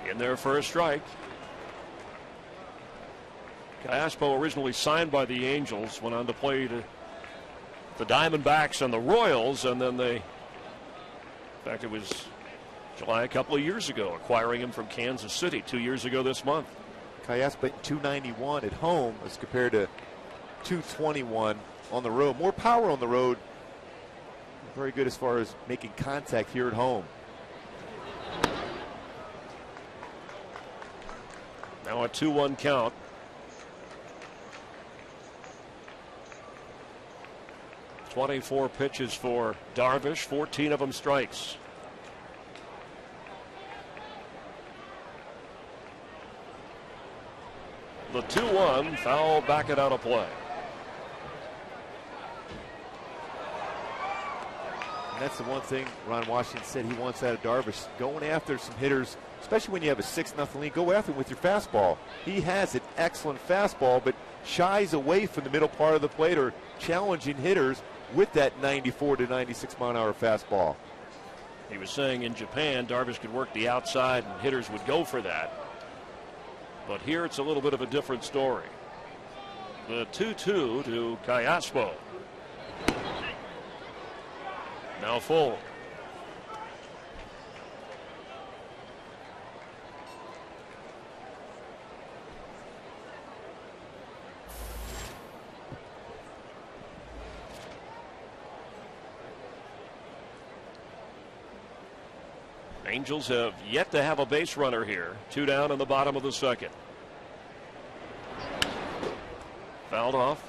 In there for a strike. Callaspo, originally signed by the Angels, went on to play the Diamondbacks and the Royals, and then in fact, it was July a couple of years ago, acquiring him from Kansas City 2 years ago this month. Callaspo 291 at home as compared to 221 on the road. More power on the road. Very good as far as making contact here at home. Now a 2-1 count. .24 pitches for Darvish, 14 of them strikes. The 2-1 foul, back it out of play. And that's the one thing Ron Washington said he wants out of Darvish, going after some hitters, especially when you have a 6-0 lead. Go after him with your fastball. He has an excellent fastball, but shies away from the middle part of the plate or challenging hitters with that 94 to 96 mile an hour fastball. He was saying in Japan, Darvish could work the outside and hitters would go for that. But here it's a little bit of a different story. The 2-2 to Callaspo. Now full. Angels have yet to have a base runner here. 2 down in the bottom of the second. Fouled off.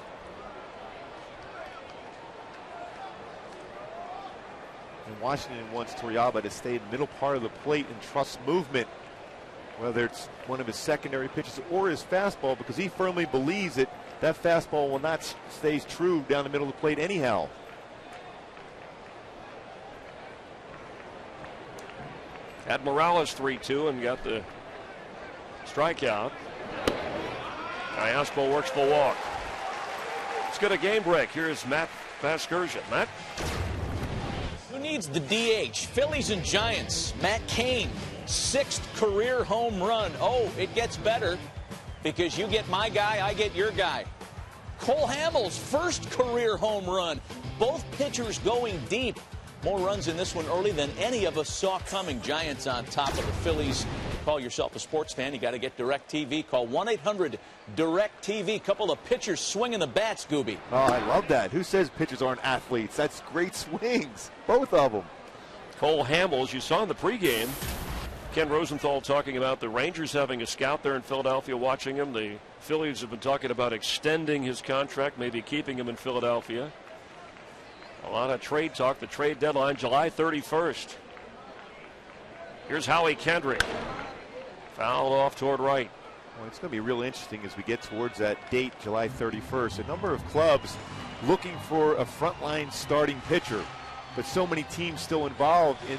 And Washington wants Torrealba to stay in the middle part of the plate and trust movement, whether it's one of his secondary pitches or his fastball, because he firmly believes that that fastball will not stay true down the middle of the plate anyhow. Had Morales 3-2 and got the strikeout. Iaspo works the walk. Let's get a game break. Here's Matt Vasgersian. Matt? Who needs the DH? Phillies and Giants. Matt Cain, 6th career home run. Oh, it gets better because you get my guy, I get your guy. Cole Hamels, 1st career home run. Both pitchers going deep. More runs in this one early than any of us saw coming. Giants on top of the Phillies. Call yourself a sports fan. You got to get DirecTV. Call 1-800-DIRECTV. Couple of pitchers swinging the bats, Gooby. Oh, I love that. Who says pitchers aren't athletes? That's great swings. Both of them. Cole Hamels, you saw in the pregame, Ken Rosenthal talking about the Rangers having a scout there in Philadelphia watching him. The Phillies have been talking about extending his contract, maybe keeping him in Philadelphia. A lot of trade talk. The trade deadline, July 31st. Here's Howie Kendrick. Fouled off toward right. Well, it's going to be real interesting as we get towards that date, July 31st. A number of clubs looking for a frontline starting pitcher, but so many teams still involved in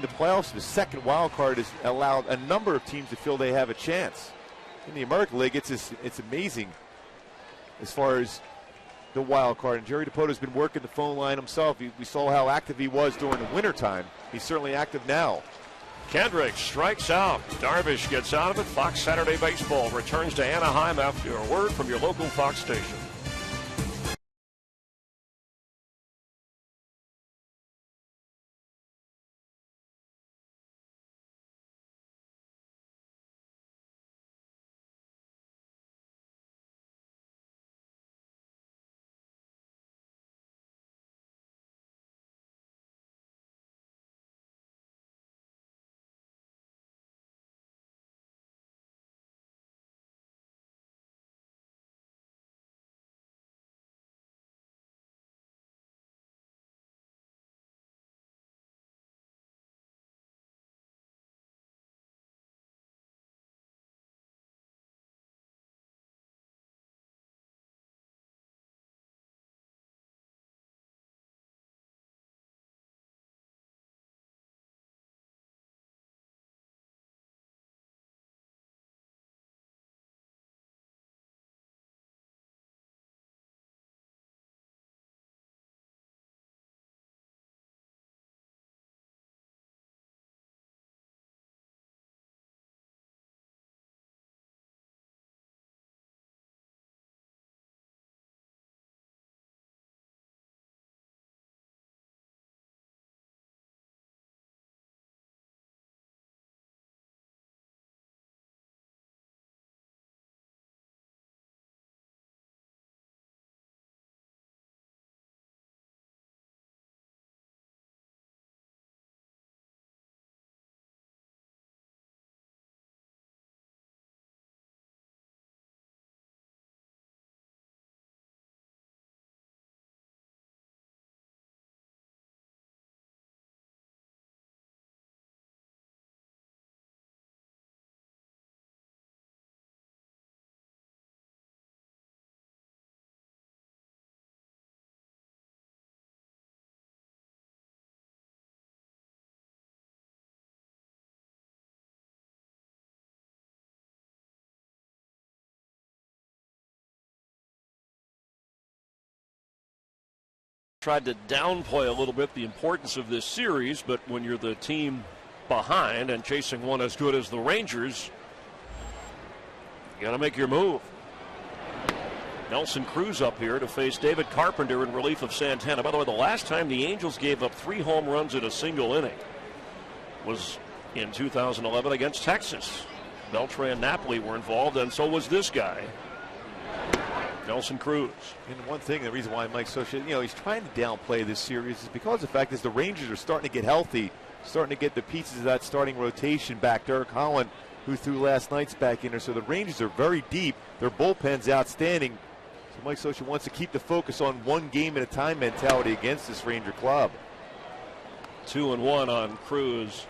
the playoffs. The second wild card has allowed a number of teams to feel they have a chance. In the American League, it's amazing as far as the wild card. And Jerry DiPoto's been working the phone line himself. We saw how active he was during the wintertime. He's certainly active now. Kendrick strikes out. Darvish gets out of it. Fox Saturday Baseball returns to Anaheim after a word from your local Fox station. Tried to downplay a little bit the importance of this series, but when you're the team behind and chasing one as good as the Rangers, you got to make your move. Nelson Cruz up here to face David Carpenter in relief of Santana. By the way, the last time the Angels gave up 3 home runs in a single inning was in 2011 against Texas. Beltran and Napoli were involved, and so was this guy, Nelson Cruz. And one thing, the reason why Mike Scioscia, he's trying to downplay this series is because the fact is the Rangers are starting to get healthy starting to get the pieces of that starting rotation back. Derek Holland, who threw last night's back in there. So the Rangers are very deep. Their bullpen's outstanding. So Mike Scioscia wants to keep the focus on one game at a time mentality against this Ranger club. 2-1 on Cruz.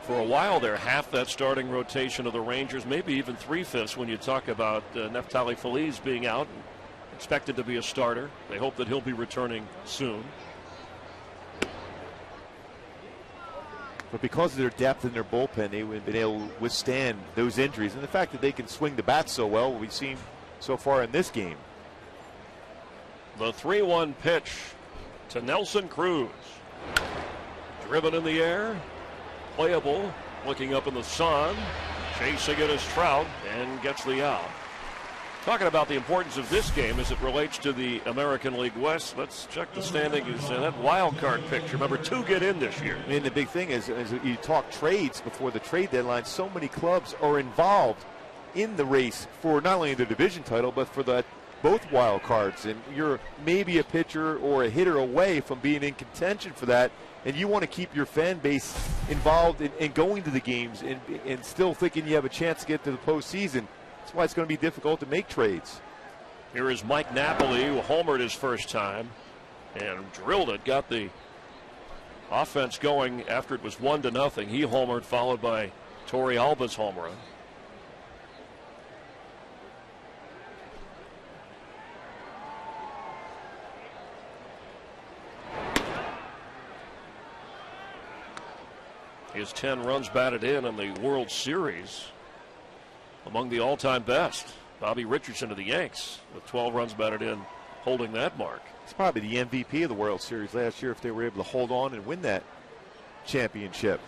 For a while there, half that starting rotation of the Rangers, maybe even 3/5 when you talk about Neftali Feliz being out, expected to be a starter. They hope that he'll be returning soon. But because of their depth in their bullpen, they would have been able to withstand those injuries. And the fact that they can swing the bat so well, we've seen so far in this game. The 3-1 pitch to Nelson Cruz. Driven in the air. Playable. Looking up in the sun. Chasing it is Trout and gets the out. Talking about the importance of this game as it relates to the American League West, let's check the standings. That wild card picture. Remember, 2 get in this year. I mean, the big thing is, as you talk trades before the trade deadline, so many clubs are involved in the race for not only the division title, but for both wild cards. And you're maybe a pitcher or a hitter away from being in contention for that. And you want to keep your fan base involved in going to the games and still thinking you have a chance to get to the postseason. That's why it's going to be difficult to make trades. Here is Mike Napoli, who homered his first time and drilled it. Got the offense going after it was 1-0. He homered, followed by Torey Alba's home run. His 10 runs batted in the World Series. Among the all-time best. Bobby Richardson of the Yanks with 12 runs batted in, holding that mark. He's probably the MVP of the World Series last year if they were able to hold on and win that championship.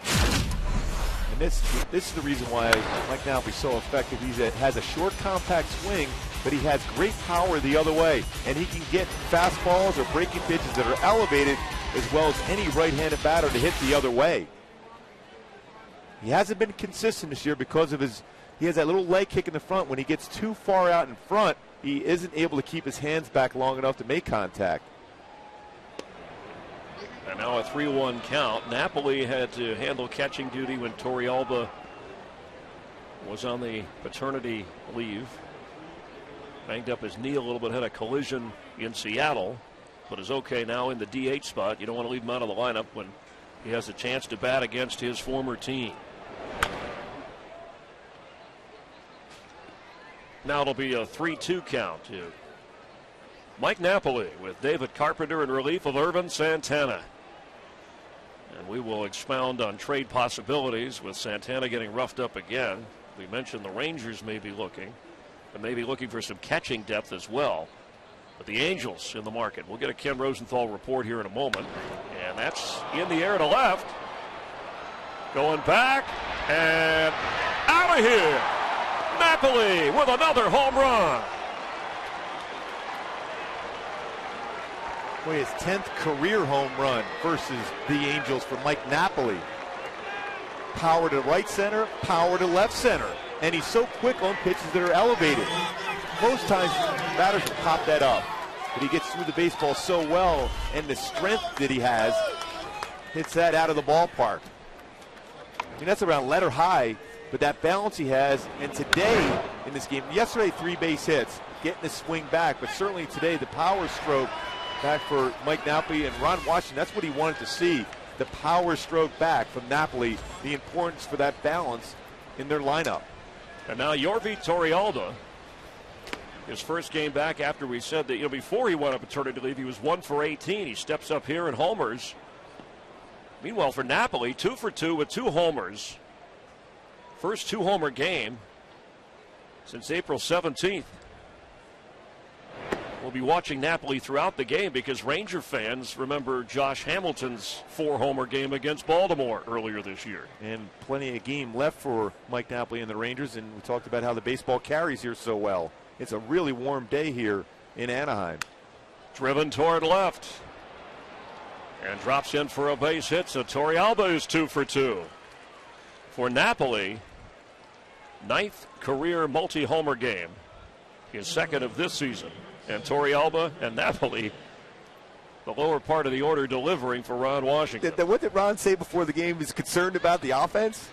And this is the reason why Mike Napoli is so effective. He has a short, compact swing, but he has great power the other way. And he can get fastballs or breaking pitches that are elevated as well as any right-handed batter to hit the other way. He hasn't been consistent this year because of he has that little leg kick in the front. When he gets too far out in front, he isn't able to keep his hands back long enough to make contact. And now a 3-1 count. Napoli had to handle catching duty when Torey Alba was on the paternity leave. Banged up his knee a little bit, had a collision in Seattle, but is okay now in the DH spot. You don't want to leave him out of the lineup when he has a chance to bat against his former team. Now it'll be a 3-2 count to Mike Napoli with David Carpenter in relief of Irvin Santana. And we will expound on trade possibilities with Santana getting roughed up again. We mentioned the Rangers may be looking, and maybe looking for some catching depth as well. But the Angels in the market. We'll get a Ken Rosenthal report here in a moment. And that's in the air to left. Going back and out of here. Napoli with another home run. Boy, his 10th career home run versus the Angels for Mike Napoli. Power to right center, power to left center. And he's so quick on pitches that are elevated. Most times batters will pop that up. But he gets through the baseball so well, and the strength that he has hits that out of the ballpark. I mean, that's around letter high, but that balance he has, and today in this game, yesterday 3 base hits, getting the swing back, but certainly today the power stroke back for Mike Napoli and Ron Washington. That's what he wanted to see, the power stroke back from Napoli, the importance for that balance in their lineup. And now Yorvi Torrealba, his first game back after we said that, before he went on paternity leave, he was 1 for 18. He steps up here and homers. Meanwhile, for Napoli, 2 for 2 with 2 homers. First 2-homer game since April 17th. We'll be watching Napoli throughout the game because Ranger fans remember Josh Hamilton's 4-homer game against Baltimore earlier this year. And plenty of game left for Mike Napoli and the Rangers, and we talked about how the baseball carries here so well. It's a really warm day here in Anaheim. Driven toward left and drops in for a base hit, so Torrealba is 2 for 2. For Napoli, 9th career multi-homer game, his second of this season. And Torrealba and Napoli the lower part of the order delivering for Ron Washington. What did Ron say before the game? He's concerned about the offense?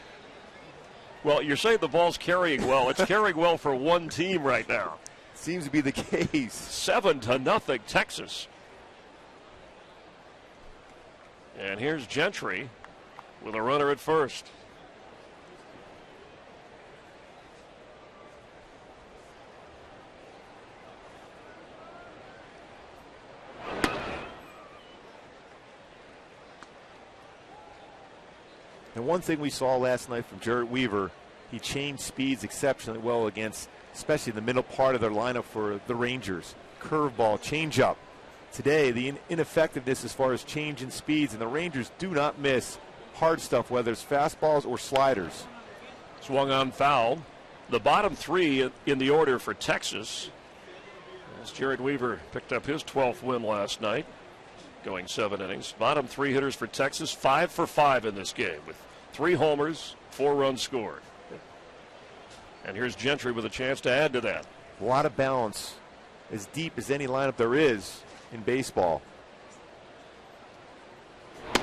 Well, you're saying the ball's carrying well. It's carrying well for one team right now. Seems to be the case. 7-0 Texas. And here's Gentry with a runner at first. And one thing we saw last night from Jarrett Weaver, he changed speeds exceptionally well against, especially the middle part of their lineup for the Rangers. Curveball, changeup. Today, the ineffectiveness as far as change in speeds, and the Rangers do not miss hard stuff, whether it's fastballs or sliders. Swung on foul. The bottom three in the order for Texas, as Jarrett Weaver picked up his 12th win last night, going 7 innings. Bottom three hitters for Texas, 5 for 5 in this game, with 3 homers, 4 runs scored. And here's Gentry with a chance to add to that. A lot of balance, as deep as any lineup there is in baseball.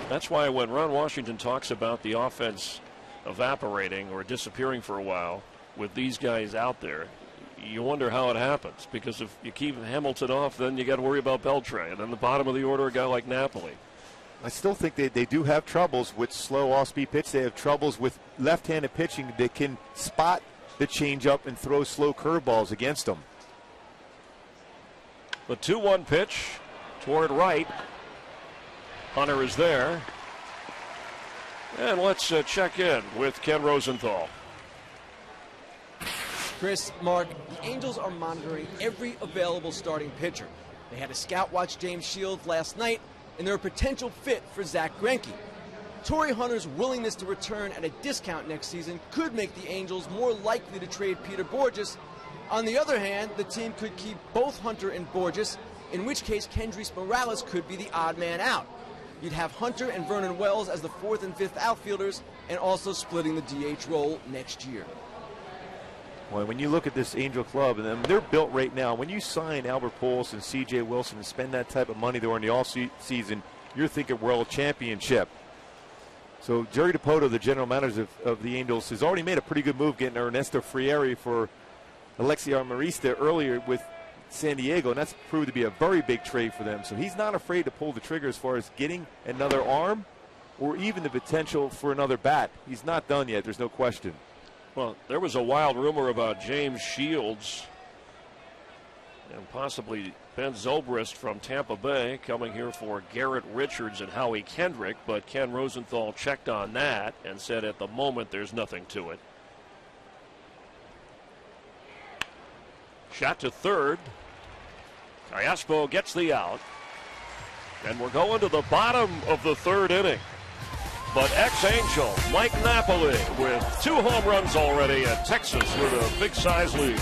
That's why when Ron Washington talks about the offense evaporating or disappearing for a while with these guys out there, you wonder how it happens, because if you keep Hamilton off, then you got to worry about Beltre, and then the bottom of the order, a guy like Napoli. I still think they do have troubles with slow off-speed pitch. They have troubles with left-handed pitching that can spot the changeup and throw slow curveballs against them. The 2-1 pitch toward right. Hunter is there. And let's check in with Ken Rosenthal. Chris, Mark, the Angels are monitoring every available starting pitcher. They had a scout watch James Shields last night, and they're a potential fit for Zach Greinke. Torrey Hunter's willingness to return at a discount next season could make the Angels more likely to trade Peter Borges. On the other hand, the team could keep both Hunter and Borges, in which case Kendrys Morales could be the odd man out. You'd have Hunter and Vernon Wells as the 4th and 5th outfielders, and also splitting the DH role next year. Well, when you look at this Angel club, and they're built right now, when you sign Albert Pujols and C.J. Wilson and spend that type of money during the off-season, you're thinking World Championship. So Jerry DiPoto, the general manager of the Angels, has already made a pretty good move getting Ernesto Frieri for Alexi Armarista earlier with San Diego, and that's proved to be a very big trade for them. So he's not afraid to pull the trigger as far as getting another arm or even the potential for another bat. He's not done yet, there's no question. Well, there was a wild rumor about James Shields and possibly Ben Zobrist from Tampa Bay coming here for Garrett Richards and Howie Kendrick, but Ken Rosenthal checked on that and said at the moment there's nothing to it. Shot to third. Callaspo gets the out. And we're going to the bottom of the 3rd inning. But ex-Angel Mike Napoli with 2 home runs already at Texas with a big size lead.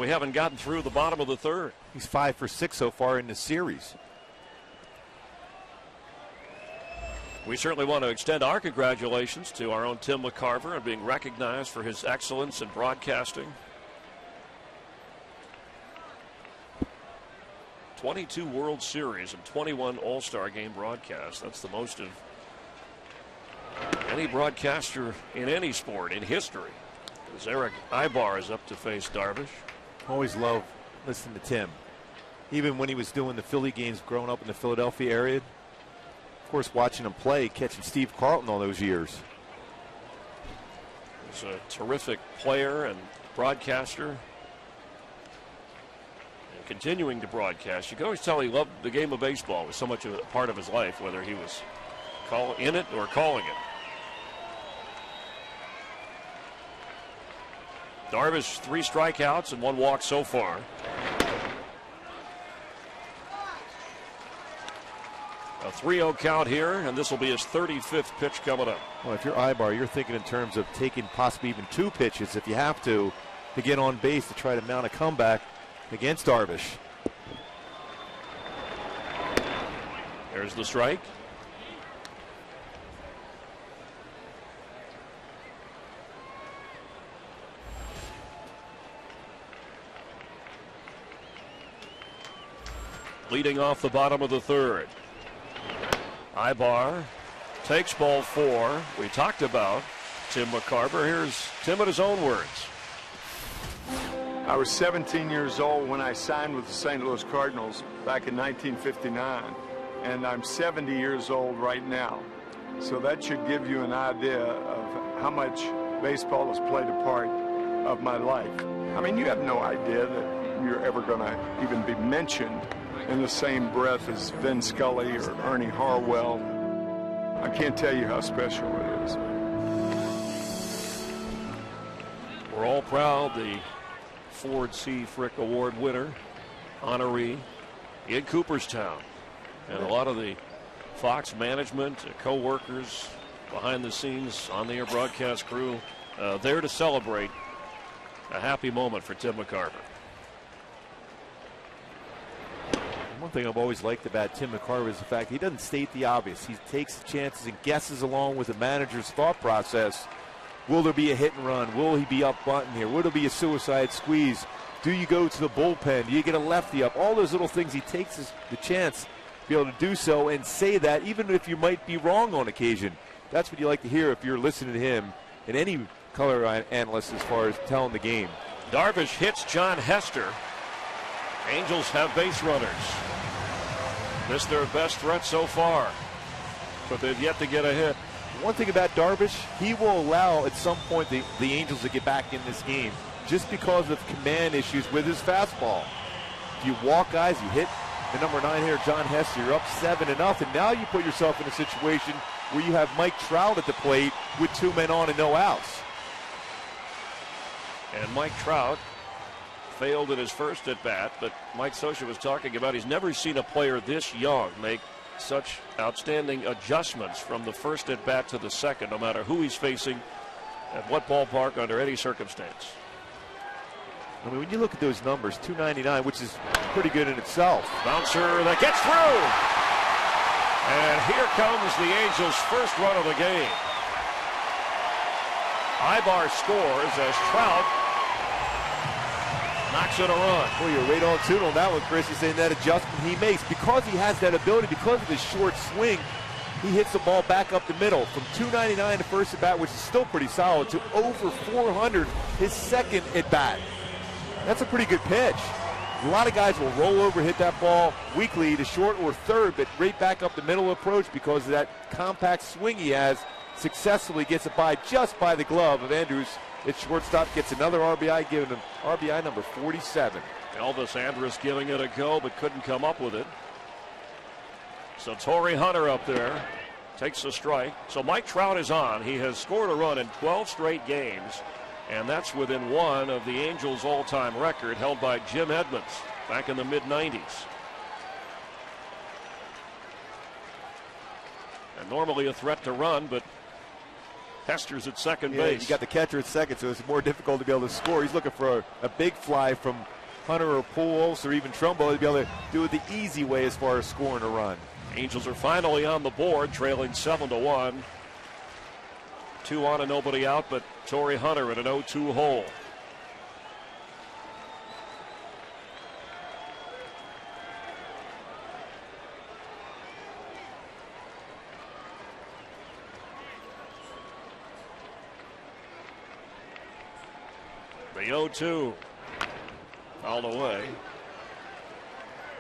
We haven't gotten through the bottom of the third. He's 5 for 6 so far in the series. We certainly want to extend our congratulations to our own Tim McCarver on being recognized for his excellence in broadcasting. 22 World Series and 21 All-Star Game broadcasts. That's the most of any broadcaster in any sport in history. As Eric Ibar is up to face Darvish. Always love listening to Tim. Even when he was doing the Philly games growing up in the Philadelphia area. Of course, watching him play, catching Steve Carlton all those years. He's a terrific player and broadcaster. And continuing to broadcast. You can always tell he loved the game of baseball. It was so much a part of his life, whether he was in it or calling it. Darvish, 3 strikeouts and 1 walk so far. A 3-0 count here, and this will be his 35th pitch coming up. Well, if you're Ibar, you're thinking in terms of taking possibly even 2 pitches if you have to get on base to try to mount a comeback against Darvish. There's the strike. Leading off the bottom of the third. Ibar takes ball 4. We talked about Tim McCarver. Here's Tim in his own words. I was 17 years old when I signed with the St. Louis Cardinals back in 1959, and I'm 70 years old right now. So that should give you an idea of how much baseball has played a part of my life. I mean, you have no idea that you're ever going to even be mentioned in the same breath as Vin Scully or Ernie Harwell. I can't tell you how special it is. We're all proud the Ford C. Frick Award winner, honoree in Cooperstown. And a lot of the Fox management, co-workers, behind the scenes, on the air broadcast crew, there to celebrate a happy moment for Tim McCarver. One thing I've always liked about Tim McCarver is the fact he doesn't state the obvious. He takes the chances and guesses along with the manager's thought process. Will there be a hit and run? Will he be up bunting here? Will there be a suicide squeeze? Do you go to the bullpen? Do you get a lefty up? All those little things, he takes the chance to be able to do so and say that even if you might be wrong on occasion. That's what you like to hear if you're listening to him and any color analyst as far as telling the game. Darvish hits John Hester. Angels have base runners. This their best threat so far, but they've yet to get a hit. One thing about Darvish, he will allow at some point the Angels to get back in this game just because of command issues with his fastball. If you walk guys, you hit the number 9 here, John Hester, you're up 7-0. Now you put yourself in a situation where you have Mike Trout at the plate with 2 men on and no outs. And Mike Trout failed at his first at bat, but Mike Scioscia was talking about he's never seen a player this young make such outstanding adjustments from the first at bat to the second, no matter who he's facing, at what ballpark, under any circumstance. I mean, when you look at those numbers, 299, which is pretty good in itself. Bouncer that gets through. And here comes the Angels' first run of the game. Ibar scores as Trout knocks in a run. Well, you're right on tune on that one, Chris. He's saying that adjustment he makes because he has that ability, because of his short swing. He hits the ball back up the middle from 299 to first at bat, which is still pretty solid, to over 400 his second at bat. That's a pretty good pitch. A lot of guys will roll over, hit that ball weakly to short or third, but right back up the middle approach because of that compact swing he has. Successfully gets it by just by the glove of Andrews. Its shortstop gets another RBI, giving him RBI number 47. Elvis Andrus giving it a go, but couldn't come up with it. So Torrey Hunter up there takes a strike. So Mike Trout is on. He has scored a run in 12 straight games, and that's within one of the Angels' all-time record held by Jim Edmonds back in the mid-90s. And normally a threat to run, but Hester's at second Yeah, base. you got the catcher at second, so it's more difficult to be able to score. He's looking for a big fly from Hunter or Pujols or even Trumbo to be able to do it the easy way as far as scoring a run. Angels are finally on the board, trailing 7-1. 2 on and nobody out, but Torrey Hunter at an 0-2 hole. The 0-2. Fouled away.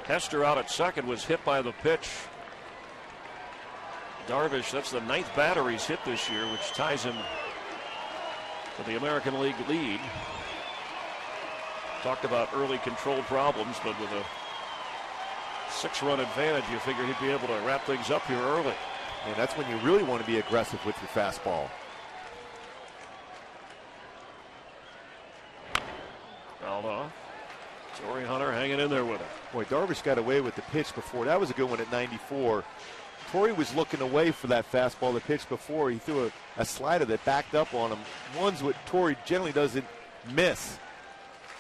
Hester out at second was hit by the pitch. Darvish, that's the 9th batter he's hit this year, which ties him to the American League lead. Talked about early control problems, but with a 6-run advantage, you figure he'd be able to wrap things up here early. And that's when you really want to be aggressive with your fastball. Fouled off. Torrey Hunter hanging in there with it. Boy, Darvish got away with the pitch before. That was a good one at 94. Torrey was looking away for that fastball, the pitch before. He threw a slider that backed up on him. One's what Torrey generally doesn't miss.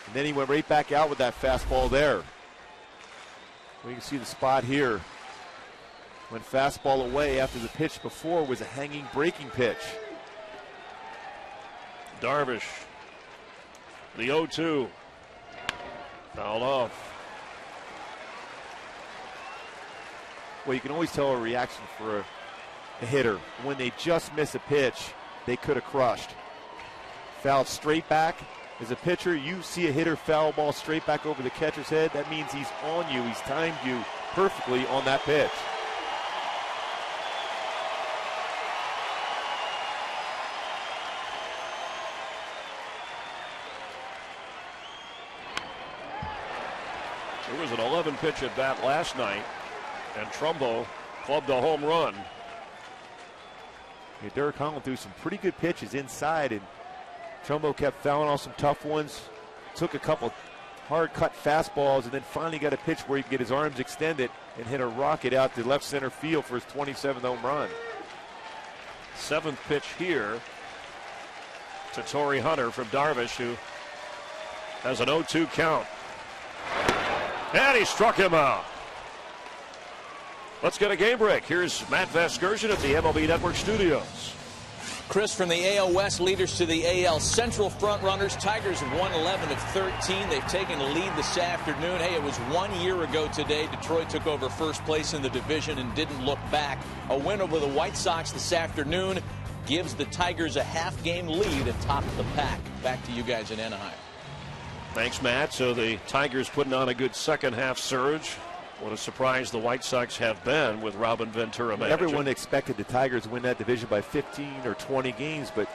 And then he went right back out with that fastball there. We can see the spot here. Went fastball away after the pitch before was a hanging breaking pitch. Darvish, the 0-2. Fouled off. Well, you can always tell a reaction for a hitter. When they just miss a pitch, they could have crushed. Fouled straight back. As a pitcher, you see a hitter foul ball straight back over the catcher's head. That means he's on you. He's timed you perfectly on that pitch. There was an 11-pitch at bat last night, and Trumbo clubbed a home run. Yeah, Derek Holland threw some pretty good pitches inside, and Trumbo kept fouling off some tough ones. Took a couple hard-cut fastballs, and then finally got a pitch where he could get his arms extended and hit a rocket out to left center field for his 27th home run. 7th pitch here to Torrey Hunter from Darvish, who has an 0-2 count. And he struck him out. Let's get a game break. Here's Matt Vasgersian at the MLB Network studios. Chris, from the AL West leaders to the AL Central frontrunners, Tigers have won 11 of 13. They've taken the lead this afternoon. Hey, it was 1 year ago today. Detroit took over first place in the division and didn't look back. A win over the White Sox this afternoon gives the Tigers a half-game lead atop the pack. Back to you guys in Anaheim. Thanks, Matt. So the Tigers putting on a good second-half surge. What a surprise the White Sox have been with Robin Ventura managing. Everyone expected the Tigers to win that division by 15 or 20 games, but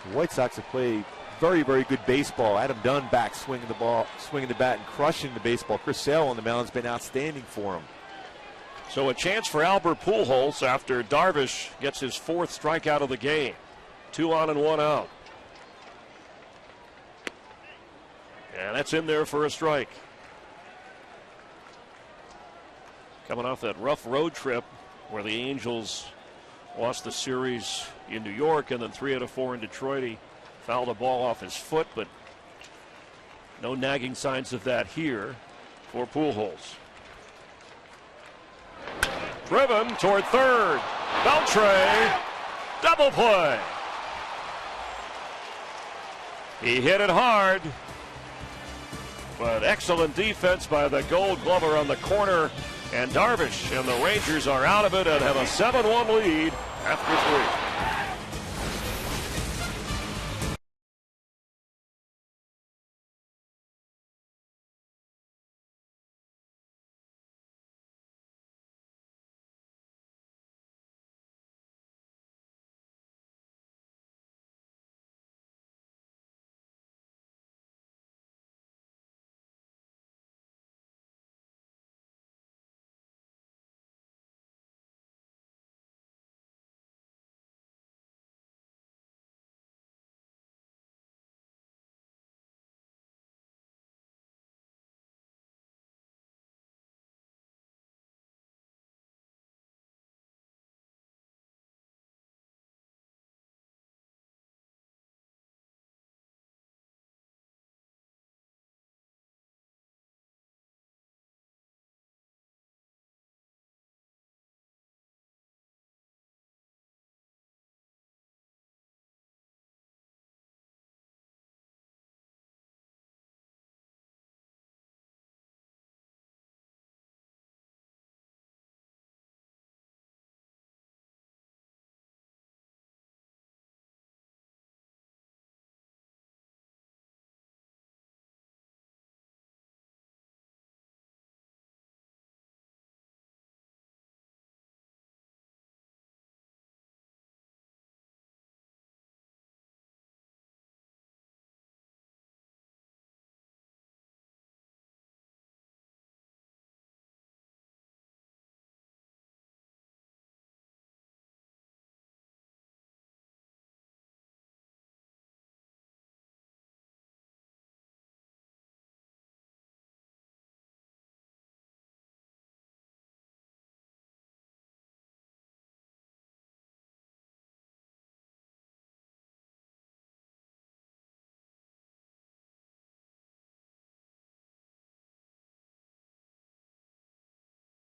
the White Sox have played very, very good baseball. Adam Dunn back swinging the ball, swinging the bat and crushing the baseball. Chris Sale on the mound has been outstanding for him. So a chance for Albert Pujols after Darvish gets his 4th strikeout of the game. 2 on and 1 out. And that's in there for a strike. Coming off that rough road trip where the Angels lost the series in New York and then 3 out of 4 in Detroit. He fouled a ball off his foot, but no nagging signs of that here for Pujols. Driven toward third. Beltre, double play. He hit it hard, but excellent defense by the Gold Glover on the corner. And Darvish and the Rangers are out of it and have a 7-1 lead after 3.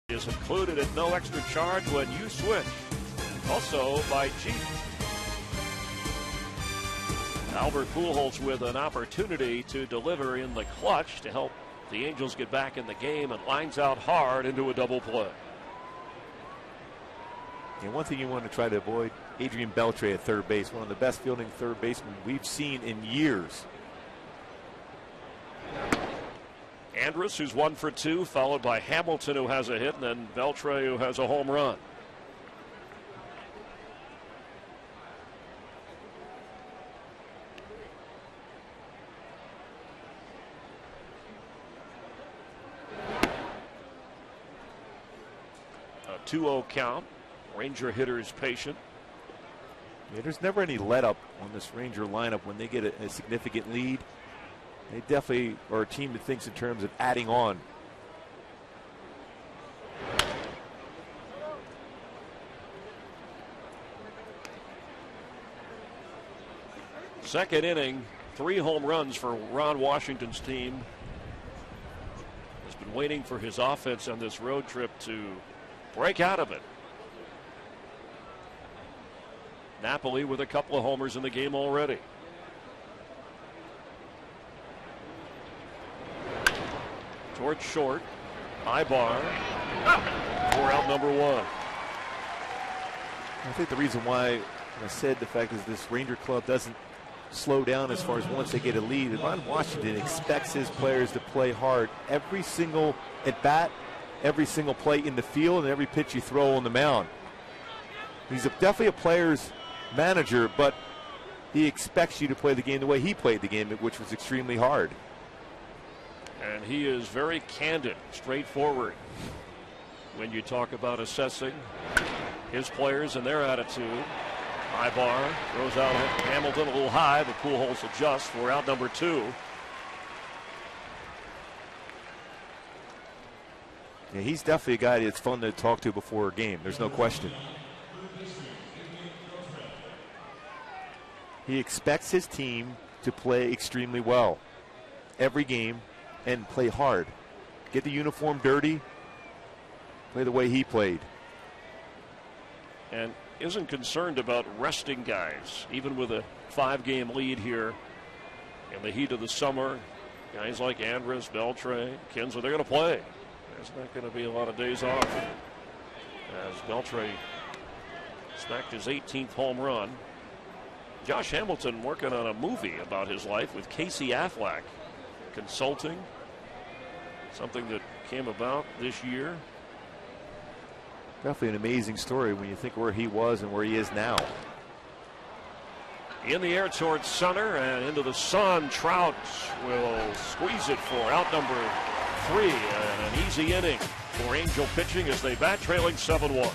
is included at no extra charge when you switch. Also by Jeep. Albert Pujols with an opportunity to deliver in the clutch to help the Angels get back in the game, and lines out hard into a double play. And one thing you want to try to avoid, Adrian Beltre at third base, one of the best fielding third basemen we've seen in years. Andrus, who's 1 for 2, followed by Hamilton, who has a hit, and then Beltre, who has a home run. A 2-0 count. Ranger hitter is patient. Yeah, there's never any let up on this Ranger lineup when they get a significant lead. They definitely are a team that thinks in terms of adding on. Second inning, 3 home runs for Ron Washington's team. Has been waiting for his offense on this road trip to break out of it. Napoli with a couple of homers in the game already. Towards short. Ibar for out number 1. I think the reason why I said the fact is this Ranger club doesn't slow down as far as once they get a lead. Ron Washington expects his players to play hard every single at bat, every single play in the field, and every pitch you throw on the mound. He's definitely a player's manager, but he expects you to play the game the way he played the game, which was extremely hard. And he is very candid, straightforward when you talk about assessing his players and their attitude. Ibar throws out Hamilton a little high, but Pujols adjusts for out number 2. Yeah, he's definitely a guy that's fun to talk to before a game. There's no question. He expects his team to play extremely well every game and play hard. Get the uniform dirty, play the way he played. And isn't concerned about resting guys, even with a 5-game lead here in the heat of the summer. Guys like Andrus, Beltre, Kinsler, they're going to play. There's not going to be a lot of days off. As Beltre smacked his 18th home run. Josh Hamilton working on a movie about his life with Casey Affleck, consulting, something that came about this year. Definitely an amazing story when you think where he was and where he is now. In the air towards center and into the sun. Trout will squeeze it for out number 3. And an easy inning for Angel pitching as they bat trailing 7-1.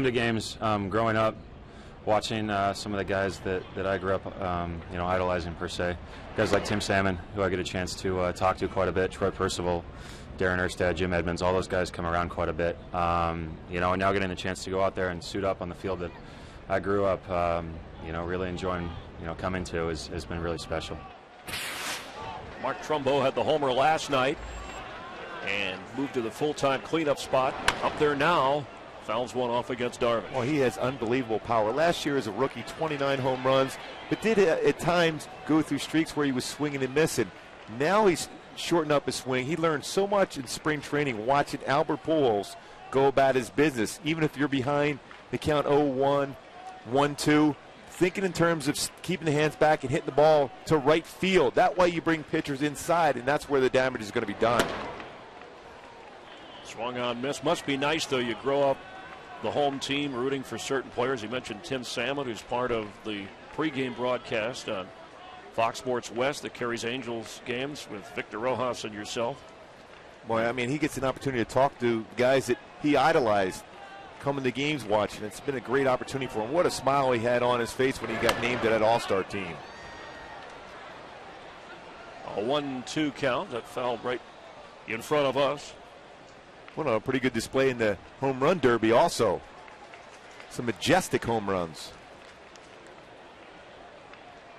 To games growing up, watching some of the guys that I grew up idolizing per se, guys like Tim Salmon, who I get a chance to talk to quite a bit, Troy Percival, Darren Erstad, Jim Edmonds, all those guys come around quite a bit. And now getting the chance to go out there and suit up on the field that I grew up really enjoying coming to has been really special. Mark Trumbo had the homer last night and moved to the full-time cleanup spot. Up there now, fouls one off against Darvish. Well, he has unbelievable power. Last year as a rookie, 29 home runs, but did at times go through streaks where he was swinging and missing. Now he's shortened up his swing. He learned so much in spring training watching Albert Pujols go about his business. Even if you're behind the count 0-1, 1-2, thinking in terms of keeping the hands back and hitting the ball to right field. That way you bring pitchers inside, and that's where the damage is going to be done. Swung on, miss. Must be nice, though. You grow up the home team rooting for certain players. You mentioned Tim Salmon, who's part of the pregame broadcast on Fox Sports West that carries Angels games with Victor Rojas and yourself. Boy, I mean, he gets an opportunity to talk to guys that he idolized coming to games watching. It's been a great opportunity for him. What a smile he had on his face when he got named to that All-Star team. A 1-2 count that fell right in front of us. Well, a pretty good display in the home run derby also. Some majestic home runs.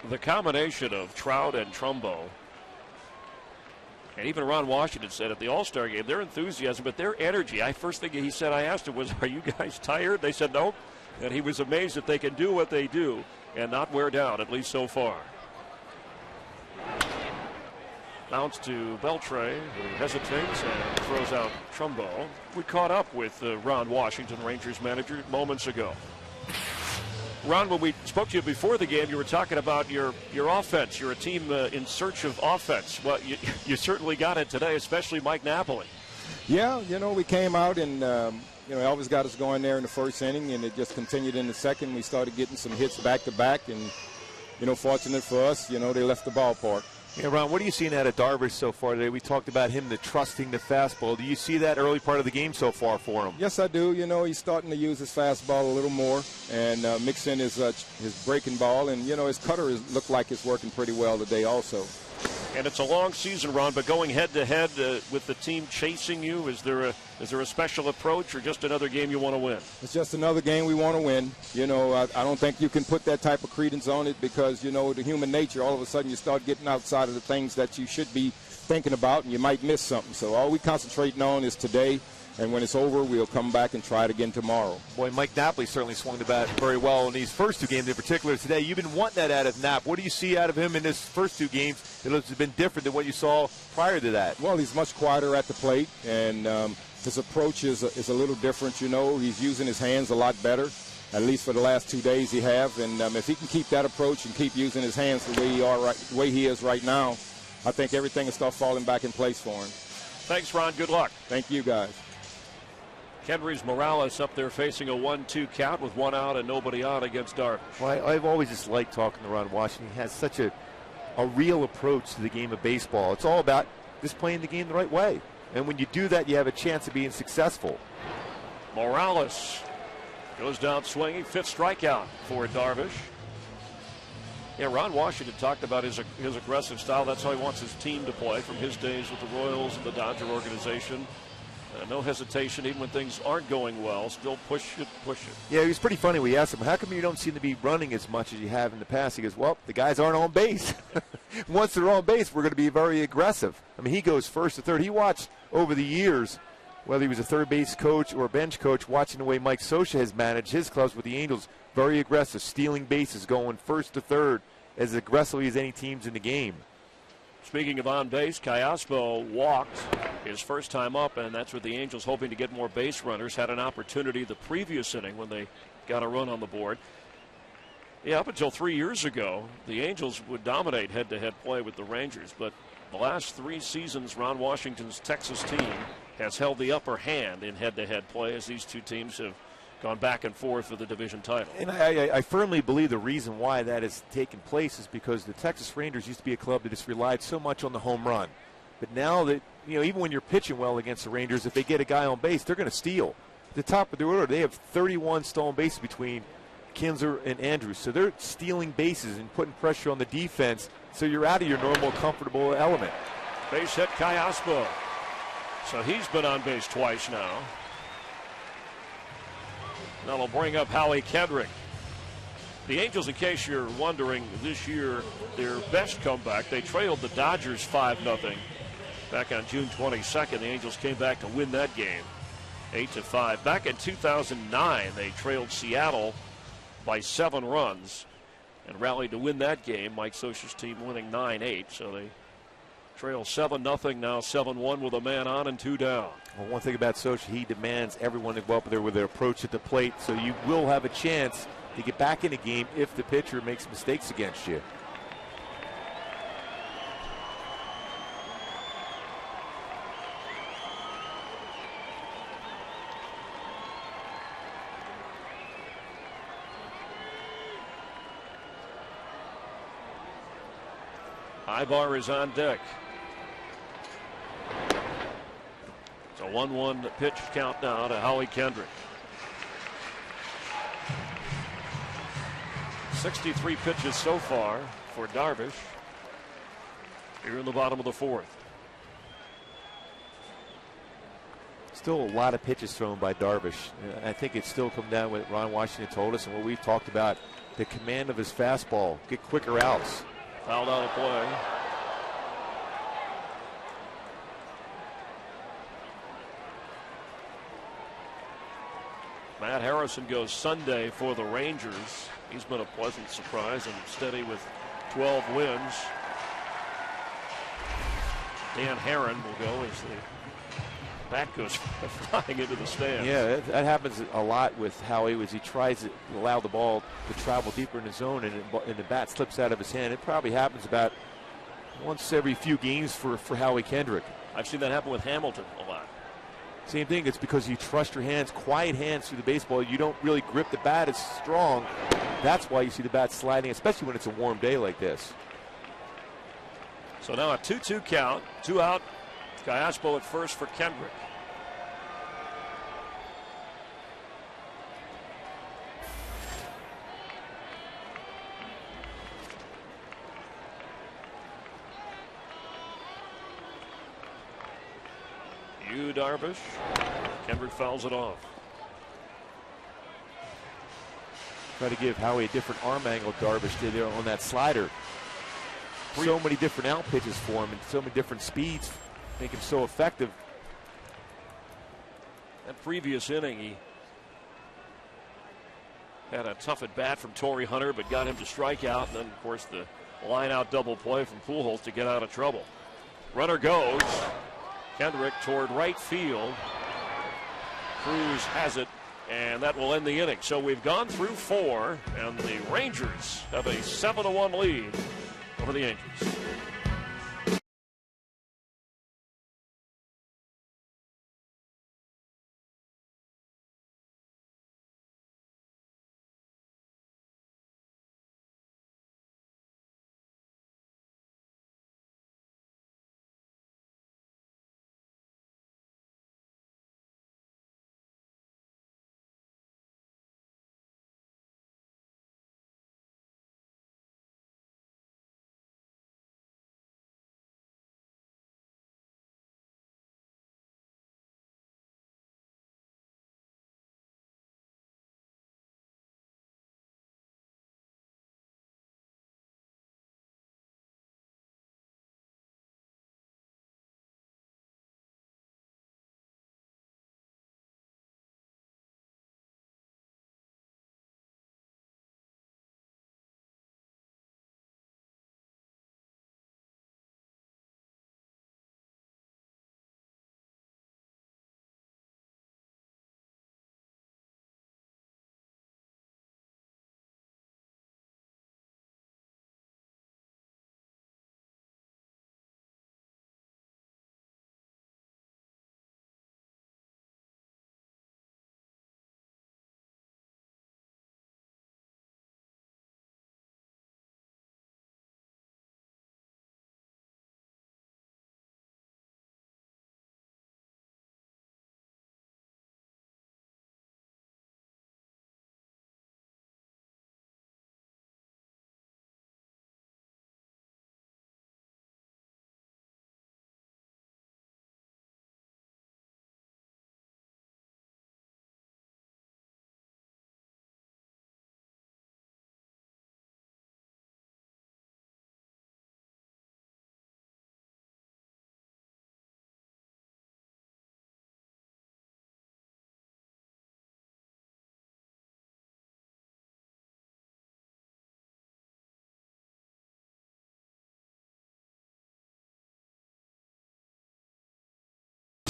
The combination of Trout and Trumbo, and even Ron Washington said at the All-Star game, their enthusiasm, but their energy. First thing he said, I asked him was, are you guys tired? They said no. And he was amazed that they can do what they do and not wear down, at least so far. Bounce to Beltre, who hesitates and throws out Trumbo. We caught up with Ron Washington, Rangers manager, moments ago. Ron, when we spoke to you before the game, you were talking about your offense. You're a team in search of offense. Well, you certainly got it today, especially Mike Napoli. Yeah, we came out and, Elvis got us going there in the first inning, and it just continued in the second. We started getting some hits back-to-back, and, fortunate for us, they left the ballpark. Yeah, Ron, what are you seeing out of Darvish so far today? We talked about him trusting the fastball. Do you see that early part of the game so far for him? Yes, I do. He's starting to use his fastball a little more and mix in his breaking ball. And, his cutter looked like it's working pretty well today also. And it's a long season, Ron, but going head-to-head with the team chasing you, is there a special approach or just another game you want to win? It's just another game we want to win. I don't think you can put that type of credence on it because, the human nature, all of a sudden you start getting outside of the things that you should be thinking about and you might miss something. So all we're concentrating on is today. And when it's over, we'll come back and try it again tomorrow. Boy, Mike Napoli certainly swung the bat very well in these first two games in particular today. You've been wanting that out of Nap. What do you see out of him in this first two games that has been different than what you saw prior to that? Well, he's much quieter at the plate, and his approach is a little different. He's using his hands a lot better, at least for the last 2 days he have. And if he can keep that approach and keep using his hands the way he is right now, I think everything will start falling back in place for him. Thanks, Ron. Good luck. Thank you, guys. Kendrys Morales up there facing a 1-2 count with one out and nobody out against Darvish. Well, I've always just liked talking to Ron Washington. He has such a real approach to the game of baseball. It's all about just playing the game the right way. And when you do that, you have a chance of being successful. Morales goes down swinging, fifth strikeout for Darvish. Yeah, Ron Washington talked about his aggressive style. That's how he wants his team to play from his days with the Royals and the Dodger organization. No hesitation, even when things aren't going well. Still push it. Yeah, it was pretty funny. We asked him, how come you don't seem to be running as much as you have in the past? He goes, well, the guys aren't on base. Once they're on base, we're going to be very aggressive. I mean, he goes first to third. He watched over the years, whether he was a third base coach or a bench coach, watching the way Mike Scioscia has managed his clubs with the Angels. Very aggressive, stealing bases, going first to third as aggressively as any teams in the game. Speaking of on base, Callaspo walked his first time up, and that's with the Angels hoping to get more base runners. Had an opportunity the previous inning when they got a run on the board. Yeah, up until 3 years ago, the Angels would dominate head-to-head play with the Rangers, but the last 3 seasons, Ron Washington's Texas team has held the upper hand in head-to-head play as these two teams have gone back and forth for the division title. And I firmly believe the reason why that has taken place is because the Texas Rangers used to be a club that just relied so much on the home run. But now that, even when you're pitching well against the Rangers, if they get a guy on base, they're going to steal. the top of the order, they have 31 stolen bases between Kinsler and Andrews. So they're stealing bases and putting pressure on the defense. So you're out of your normal, comfortable element. Base hit Kayaspo. So he's been on base twice now. That'll bring up Howie Kendrick. The Angels, in case you're wondering, this year, their best comeback, they trailed the Dodgers 5-0 back on June 22nd. The Angels came back to win that game, 8-5. Back in 2009, they trailed Seattle by 7 runs and rallied to win that game. Mike Scioscia's team winning 9-8, so they trail 7-0, now 7-1 with a man on and 2 down. Well, one thing about Scioscia, he demands everyone to go up there with their approach at the plate, so you will have a chance to get back in the game if the pitcher makes mistakes against you. Ibar is on deck. It's a 1-1 pitch count now to Howie Kendrick. 63 pitches so far for Darvish here in the bottom of the 4th. Still a lot of pitches thrown by Darvish. I think it's still come down with what Ron Washington told us and what we've talked about, the command of his fastball, get quicker outs. Fouled out of play. Matt Harrison goes Sunday for the Rangers. He's been a pleasant surprise and steady with 12 wins. Dan Herron will go as the bat goes flying into the stands. Yeah, that happens a lot with Howie. He tries to allow the ball to travel deeper in the zone and the bat slips out of his hand. It probably happens about once every few games for Howie Kendrick. I've seen that happen with Hamilton a lot. Same thing. It's because you trust your hands, quiet hands through the baseball. You don't really grip the bat as strong. That's why you see the bat sliding, especially when it's a warm day like this. So now a 2-2 count, 2 out. Kayaspo at first for Kendrick. Darvish. Kendrick fouls it off. Try to give Howie a different arm angle Darvish did there on that slider. So many different out pitches for him and so many different speeds make him so effective. That previous inning, he had a tough at bat from Torrey Hunter, but got him to strike out. And then, of course, the line out double play from Pujols to get out of trouble. Runner goes. Kendrick toward right field. Cruz has it, and that will end the inning. So we've gone through 4, and the Rangers have a 7-1 lead over the Angels.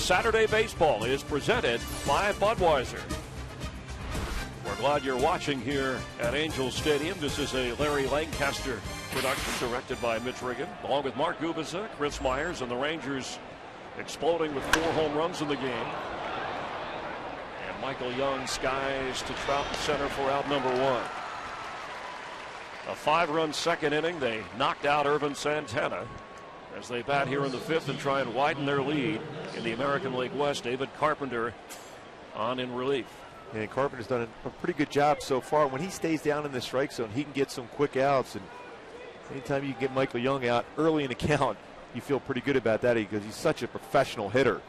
Saturday Baseball is presented by Budweiser. We're glad you're watching here at Angels Stadium. This is a Larry Lancaster production directed by Mitch Riggin, along with Mark Gubicza, Chris Myers, and the Rangers exploding with 4 home runs in the game. And Michael Young skies to Trout in center for out number 1. A 5-run second inning. They knocked out Irvin Santana as they bat here in the 5th and try and widen their lead in the American League West. David Carpenter on in relief. And Carpenter's done a pretty good job so far. When he stays down in the strike zone, he can get some quick outs. And anytime you can get Michael Young out early in the count, you feel pretty good about that because he's such a professional hitter.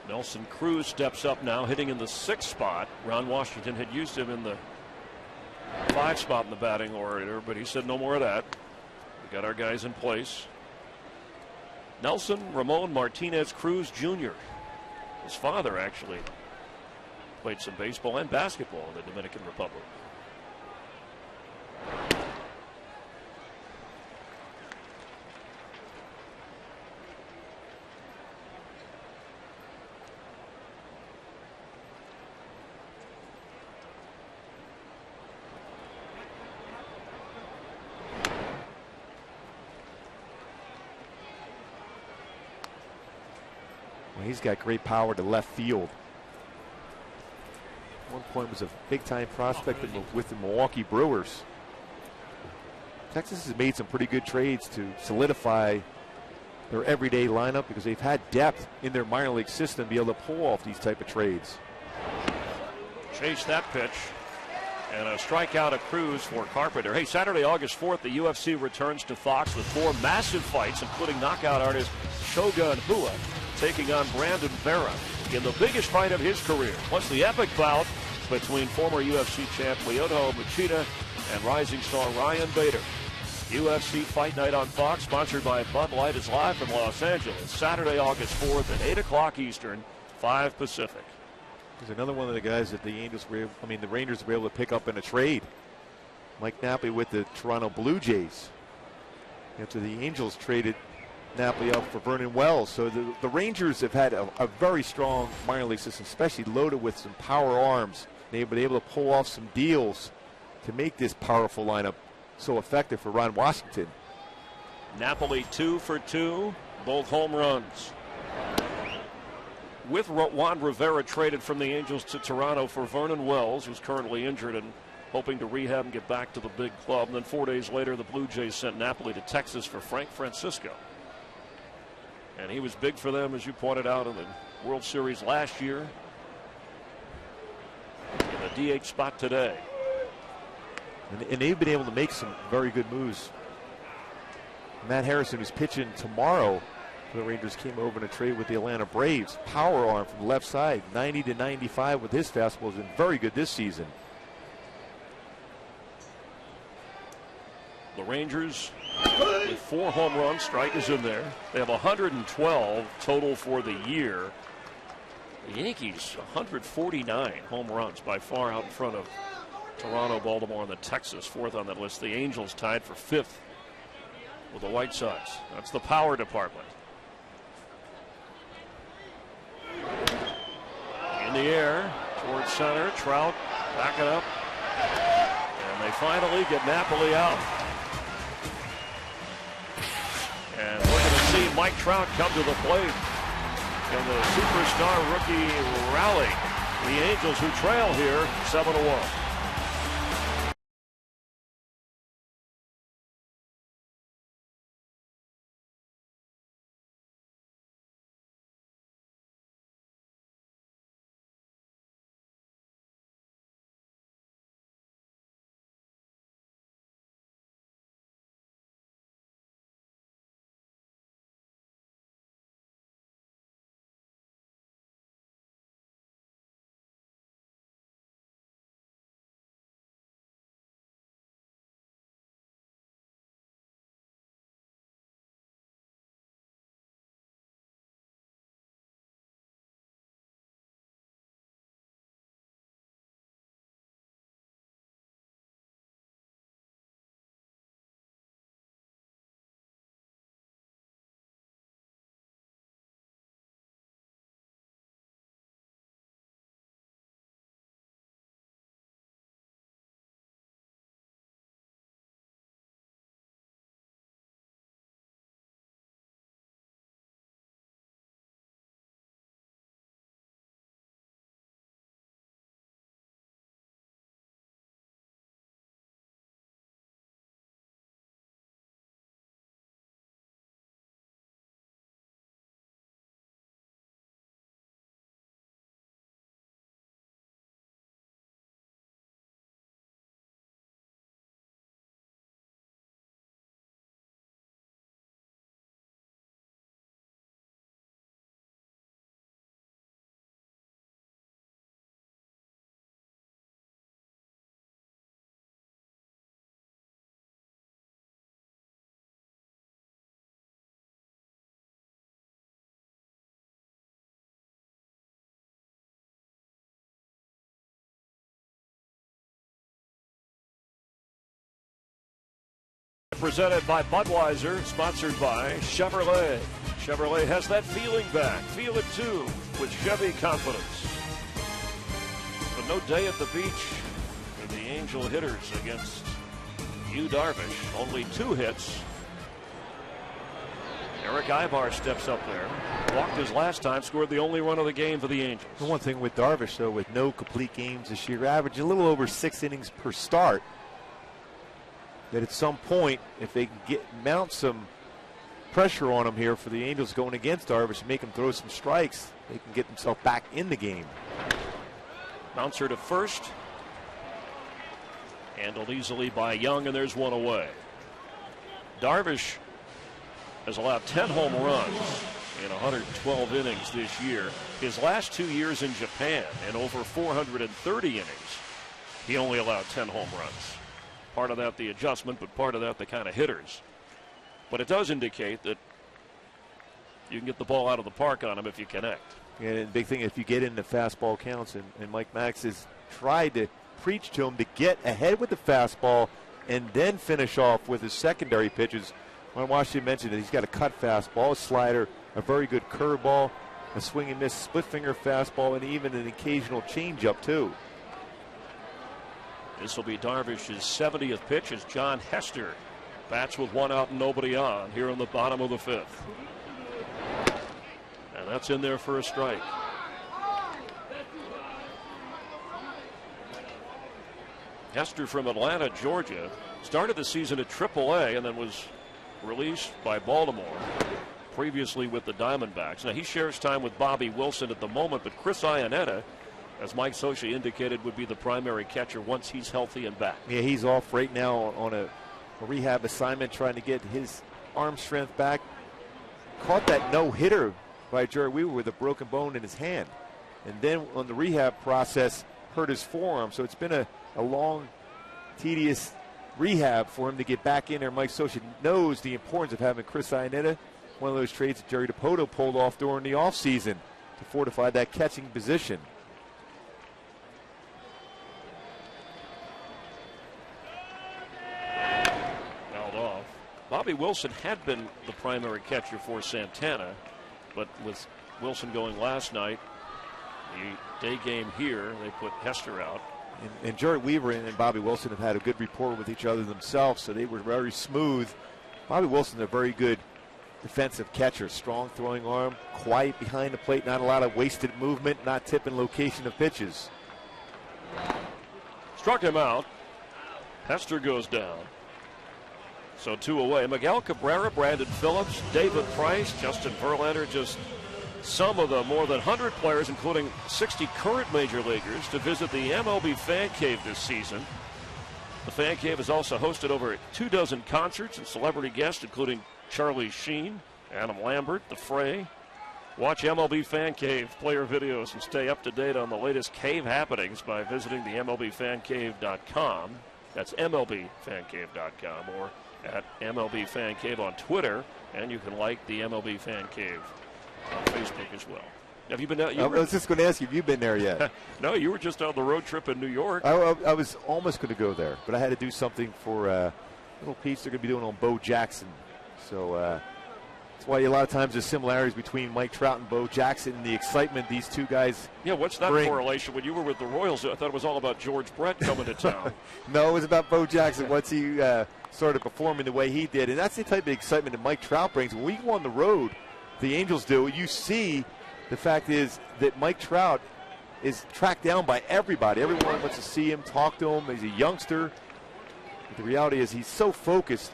Nelson Cruz steps up now, hitting in the 6th spot. Ron Washington had used him in the 5 spot in the batting order, but he said no more of that. We got our guys in place. Nelson Ramon Martinez Cruz Jr. His father actually played some baseball and basketball in the Dominican Republic. He's got great power to left field. At one point was a big-time prospect with the Milwaukee Brewers. Texas has made some pretty good trades to solidify their everyday lineup because they've had depth in their minor league system to be able to pull off these type of trades. Chase that pitch. And a strikeout of Cruz for Carpenter. Hey, Saturday, August 4th, the UFC returns to Fox with 4 massive fights, including knockout artist Shogun Rua taking on Brandon Vera in the biggest fight of his career. Plus the epic bout between former UFC champ Lyoto Machida and rising star Ryan Bader. UFC Fight Night on Fox, sponsored by Bud Light, is live from Los Angeles. Saturday, August 4th at 8 o'clock Eastern, 5 Pacific. There's another one of the guys that the Rangers were able to pick up in a trade. Mike Napoli with the Toronto Blue Jays. After the Angels traded Napoli out for Vernon Wells. So the Rangers have had a very strong minor league system, especially loaded with some power arms. They've been able to pull off some deals to make this powerful lineup so effective for Ron Washington. Napoli 2 for 2, both home runs. With Juan Rivera traded from the Angels to Toronto for Vernon Wells, who's currently injured and hoping to rehab and get back to the big club. And then 4 days later, the Blue Jays sent Napoli to Texas for Frank Francisco. And he was big for them, as you pointed out, in the World Series last year. In the DH spot today. And they've been able to make some very good moves. Matt Harrison, who's pitching tomorrow for the Rangers, came over in a trade with the Atlanta Braves. Power arm from the left side, 90 to 95 with his fastball, has been very good this season. The Rangers with 4 home runs, strike is in there. They have 112 total for the year. The Yankees, 149 home runs, by far out in front of Toronto, Baltimore, and the Texas, 4th on that list. The Angels tied for 5th with the White Sox. That's the power department. In the air, towards center, Trout backing up. And they finally get Napoli out. And we're going to see Mike Trout come to the plate in the superstar rookie rally. The Angels, who trail here 7-1. Presented by Budweiser, sponsored by Chevrolet. Chevrolet has that feeling back. Feel it too with Chevy confidence. But no day at the beach for the Angel hitters against Darvish. Only 2 hits. Eric Ivar steps up there. Walked his last time, scored the only run of the game for the Angels. The one thing with Darvish, though, with no complete games this year, average a little over 6 innings per start, that at some point, if they can mount some pressure on him here for the Angels going against Darvish and make him throw some strikes, they can get themselves back in the game. Bouncer to first. Handled easily by Young, and there's one away. Darvish has allowed 10 home runs in 112 innings this year. His last 2 years in Japan, in over 430 innings, he only allowed 10 home runs. Part of that the adjustment, but part of that the kind of hitters. But it does indicate that you can get the ball out of the park on him if you connect. And the big thing, if you get into fastball counts, and Mike Max has tried to preach to him to get ahead with the fastball and then finish off with his secondary pitches. When Washington mentioned that he's got a cut fastball, a slider, a very good curveball, a swing and miss split finger fastball, and even an occasional changeup too. This will be Darvish's 70th pitch as John Hester bats with 1 out and nobody on here in the bottom of the 5th. And that's in there for a strike. Hester from Atlanta, Georgia, started the season at AAA and then was released by Baltimore, previously with the Diamondbacks. Now he shares time with Bobby Wilson at the moment, but Chris Iannetta, as Mike Scioscia indicated, would be the primary catcher once he's healthy and back. Yeah, he's off right now on a rehab assignment, trying to get his arm strength back. Caught that no-hitter by Jerry Weaver with a broken bone in his hand. And then on the rehab process, hurt his forearm. So it's been a long, tedious rehab for him to get back in there. Mike Scioscia knows the importance of having Chris Iannetta, one of those trades that Jerry DiPoto pulled off during the offseason to fortify that catching position. Bobby Wilson had been the primary catcher for Santana, but with Wilson going last night, the day game here, they put Hester out. And Jerry Weaver and Bobby Wilson have had a good rapport with each other themselves, so they were very smooth. Bobby Wilson's a very good defensive catcher, strong throwing arm, quiet behind the plate, not a lot of wasted movement, not tipping location of pitches. Struck him out. Hester goes down. So 2 away. Miguel Cabrera, Brandon Phillips, David Price, Justin Verlander, just some of the more than 100 players, including 60 current major leaguers, to visit the MLB Fan Cave this season. The Fan Cave has also hosted over 24 concerts and celebrity guests, including Charlie Sheen, Adam Lambert, The Fray. Watch MLB Fan Cave player videos and stay up to date on the latest cave happenings by visiting the MLBFancave.com. That's MLBFancave.com, or at MLB Fan Cave on Twitter, and you can like the MLB Fan Cave on Facebook as well. Have you been out? I was just going to ask you, have you been there yet? No, you were just on the road trip in New York. I was almost going to go there, but I had to do something for a little piece they're going to be doing on Bo Jackson. So that's why a lot of times there's similarities between Mike Trout and Bo Jackson and the excitement these two guys what's that bring. Correlation? When you were with the Royals, I thought it was all about George Brett coming to town. No, it was about Bo Jackson once he started performing the way he did. And that's the type of excitement that Mike Trout brings. When we go on the road, the Angels do, you see the fact is that Mike Trout is tracked down by everybody. Everyone wants to see him, talk to him. He's a youngster. But the reality is he's so focused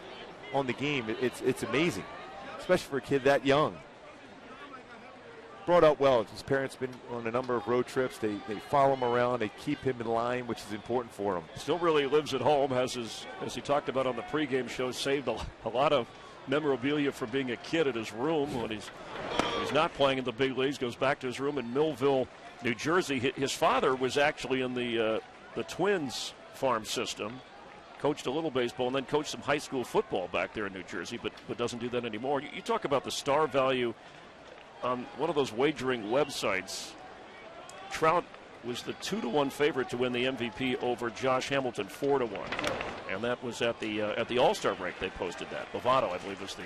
on the game. It's amazing, especially for a kid that young. Brought up well. His parents have been on a number of road trips. They follow him around. They keep him in line, which is important for him. Still really lives at home. Has his, as he talked about on the pregame show, saved a lot of memorabilia from being a kid at his room when he's not playing in the big leagues. Goes back to his room in Millville, New Jersey. His father was actually in the Twins farm system. Coached a little baseball and then coached some high school football back there in New Jersey, but doesn't do that anymore. You talk about the star value on one of those wagering websites. Trout was the 2-1 favorite to win the MVP over Josh Hamilton 4-1, and that was at the All-Star break. They posted that. Bovado, I believe, was the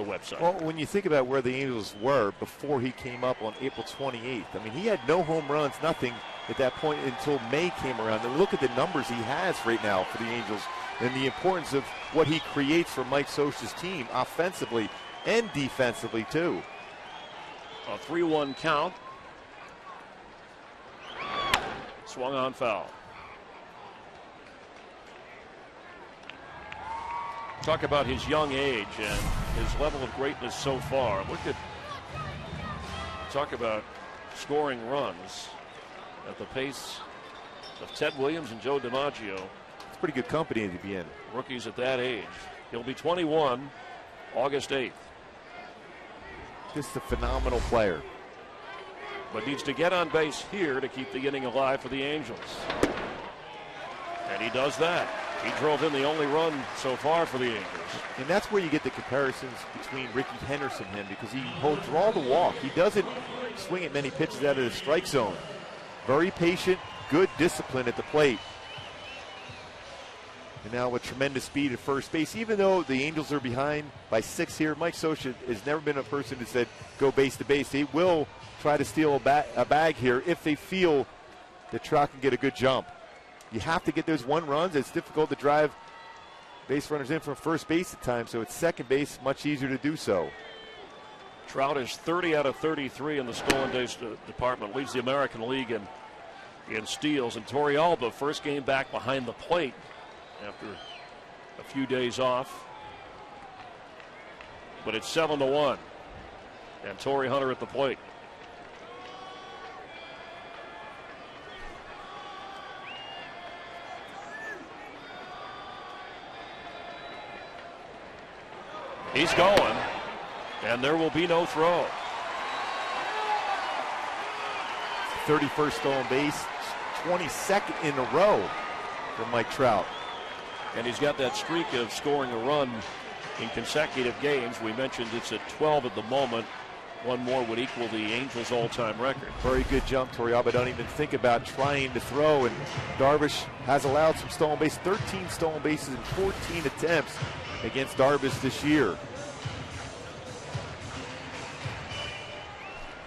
website. Well, when you think about where the Angels were before he came up on April 28th, I mean, he had no home runs, nothing at that point until May came around. And look at the numbers he has right now for the Angels and the importance of what he creates for Mike Scioscia's team offensively and defensively, too. A 3-1 count. Swung on foul. Talk about his young age and his level of greatness so far. Talk about scoring runs at the pace of Ted Williams and Joe DiMaggio. It's pretty good company to be in. Rookies at that age. He'll be 21 August 8th. Just a phenomenal player. But needs to get on base here to keep the inning alive for the Angels. And he does that. He drove in the only run so far for the Angels. And that's where you get the comparisons between Ricky Henderson and him, because he'll draw the walk. He doesn't swing at many pitches out of the strike zone. Very patient, good discipline at the plate. And now with tremendous speed at first base. Even though the Angels are behind by 6 here, Mike Scioscia has never been a person who said go base to base. They will try to steal a bag here if they feel that Trout can get a good jump. You have to get those 1 runs. It's difficult to drive base runners in from first base at times, so it's second base, much easier to do so. Trout is 30 out of 33 in the stolen base department, leads the American League in steals. And Torrealba, first game back behind the plate after a few days off. But it's 7-1. And Torrey Hunter at the plate. He's going, and there will be no throw. 31st stolen base, 22nd in a row for Mike Trout. And he's got that streak of scoring a run in consecutive games. We mentioned it's at 12 at the moment. One more would equal the Angels' all-time record. Very good jump, Torrealba. Don't even think about trying to throw. And Darvish has allowed some stolen bases, 13 stolen bases in 14 attempts against Darvish this year.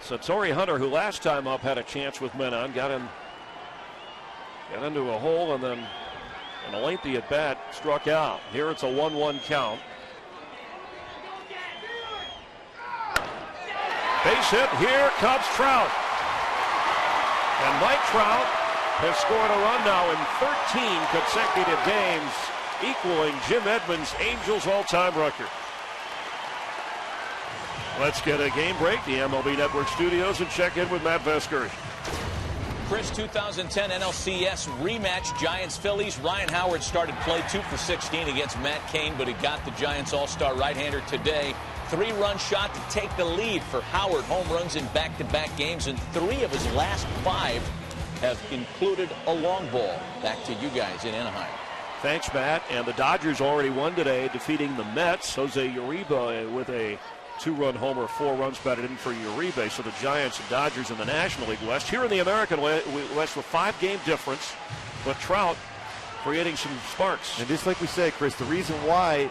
So Torrey Hunter, who last time up had a chance with men on, got into a hole and then in a lengthy at bat struck out. Here it's a 1-1 count. Base hit. Here comes Trout. And Mike Trout has scored a run now in 13 consecutive games, equaling Jim Edmonds' Angels all-time record. Let's get a game break, the MLB Network studios, and check in with Matt Vescurich. Chris, 2010 NLCS rematch, Giants-Phillies. Ryan Howard started play 2 for 16 against Matt Cain, but he got the Giants all-star right-hander today. 3-run shot to take the lead for Howard. Home runs in back-to-back games, and 3 of his last 5 have included a long ball. Back to you guys in Anaheim. Thanks, Matt. And the Dodgers already won today, defeating the Mets. Jose Uribe with a 2-run homer, 4 runs batted in for Uribe. So the Giants and Dodgers in the National League West. Here in the American West with 5-game difference, but Trout creating some sparks. And just like we said, Chris, the reason why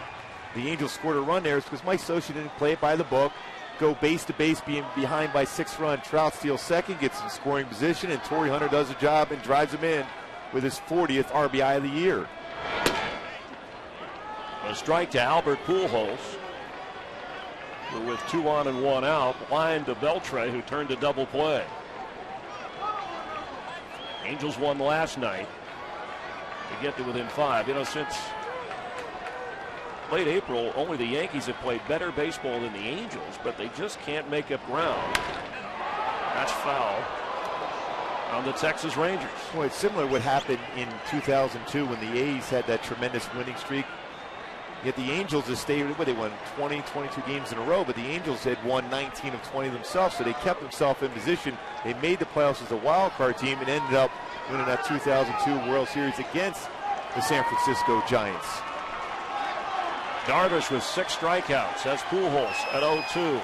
the Angels scored a run there is because Mike Scioscia didn't play it by the book, go base to base, being behind by 6 runs. Trout steals second, gets in scoring position, and Torrey Hunter does a job and drives him in with his 40th RBI of the year. A strike to Albert Pujols, who with 2 on and 1 out, line to Beltre, who turned to double play. Angels won last night to get to within 5. You know, since late April, only the Yankees have played better baseball than the Angels, but they just can't make up ground. That's foul on the Texas Rangers. Boy, it's similar to what happened in 2002 when the A's had that tremendous winning streak. Yet the Angels have stayed, they won 20, 22 games in a row, but the Angels had won 19 of 20 themselves, so they kept themselves in position. They made the playoffs as a wild card team and ended up winning that 2002 World Series against the San Francisco Giants. Darvish with 6 strikeouts. That's Pujols at 0-2.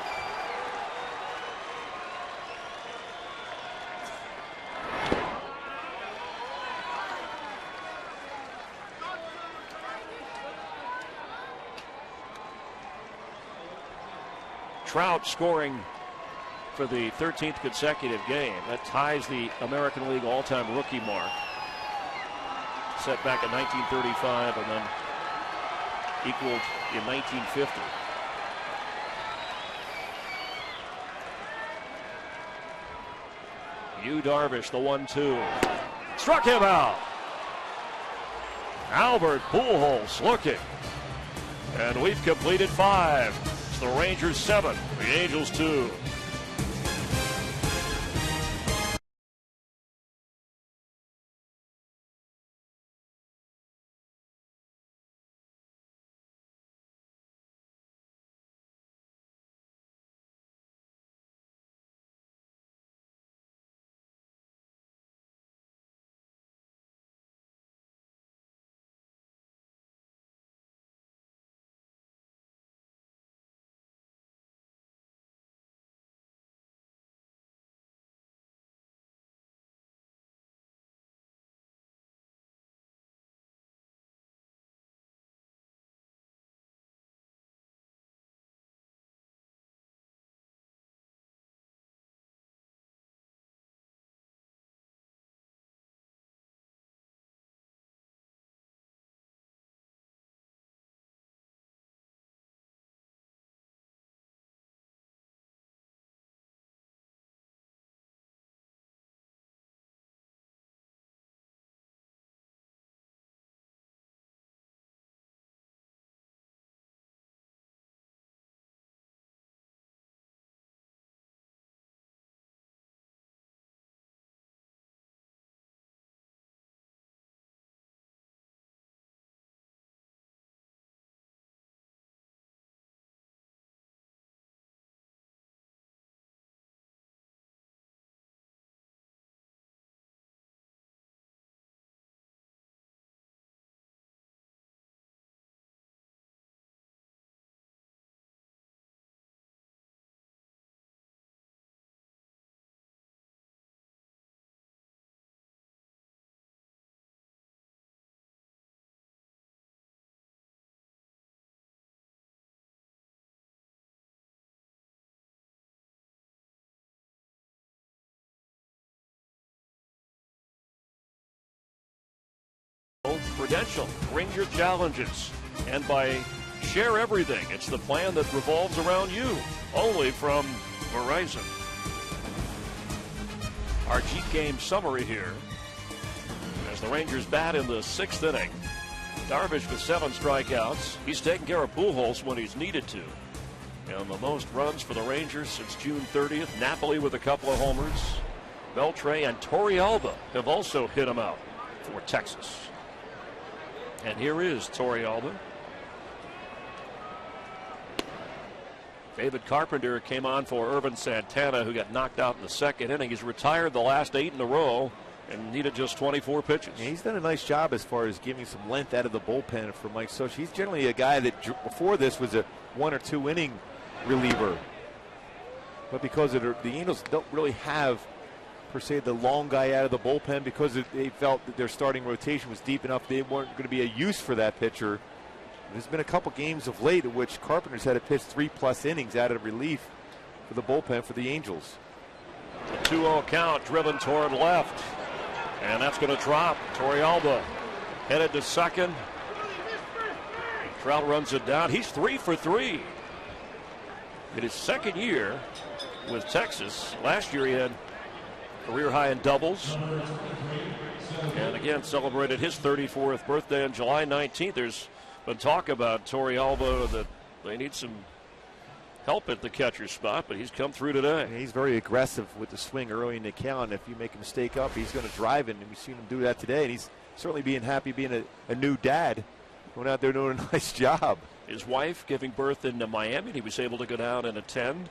Trout scoring for the 13th consecutive game. That ties the American League all-time rookie mark, set back in 1935 and then equaled in 1950. Darvish, the 1-2. Struck him out. Albert Pujols looking. And we've completed 5. It's the Rangers 7, the Angels 2. Prudential, bring your challenges, and by share everything. It's the plan that revolves around you, only from Verizon. Our G game summary here as the Rangers bat in the 6th inning. Darvish with 7 strikeouts. He's taken care of Pujols when he's needed to. And the most runs for the Rangers since June 30th. Napoli with a couple of homers. Beltre and Torrealba have also hit him out for Texas. And here is Torrealba. David Carpenter came on for Irvin Santana, who got knocked out in the 2nd inning. He's retired the last 8 in a row and needed just 24 pitches. Yeah, he's done a nice job as far as giving some length out of the bullpen for Mike Soch. He's generally a guy that before this was a 1 or 2 inning reliever. But because of the Angels don't really have per se the long guy out of the bullpen, because they felt that their starting rotation was deep enough, they weren't going to be a use for that pitcher. There's been a couple games of late in which Carpenter's had to pitch 3+ innings out of relief for the bullpen for the Angels. A 2-0 count driven toward left, and that's going to drop. Torrealba headed to second. Trout runs it down. He's 3 for 3 in his 2nd year with Texas. Last year he had career high in doubles, and again celebrated his 34th birthday on July 19th. There's been talk about Torrealba that they need some help at the catcher spot, but he's come through today. And he's very aggressive with the swing early in the count. If you make a mistake up, he's going to drive it, and we've seen him do that today. And he's certainly being happy being a new dad, going out there doing a nice job. His wife giving birth in Miami, and he was able to go down and attend.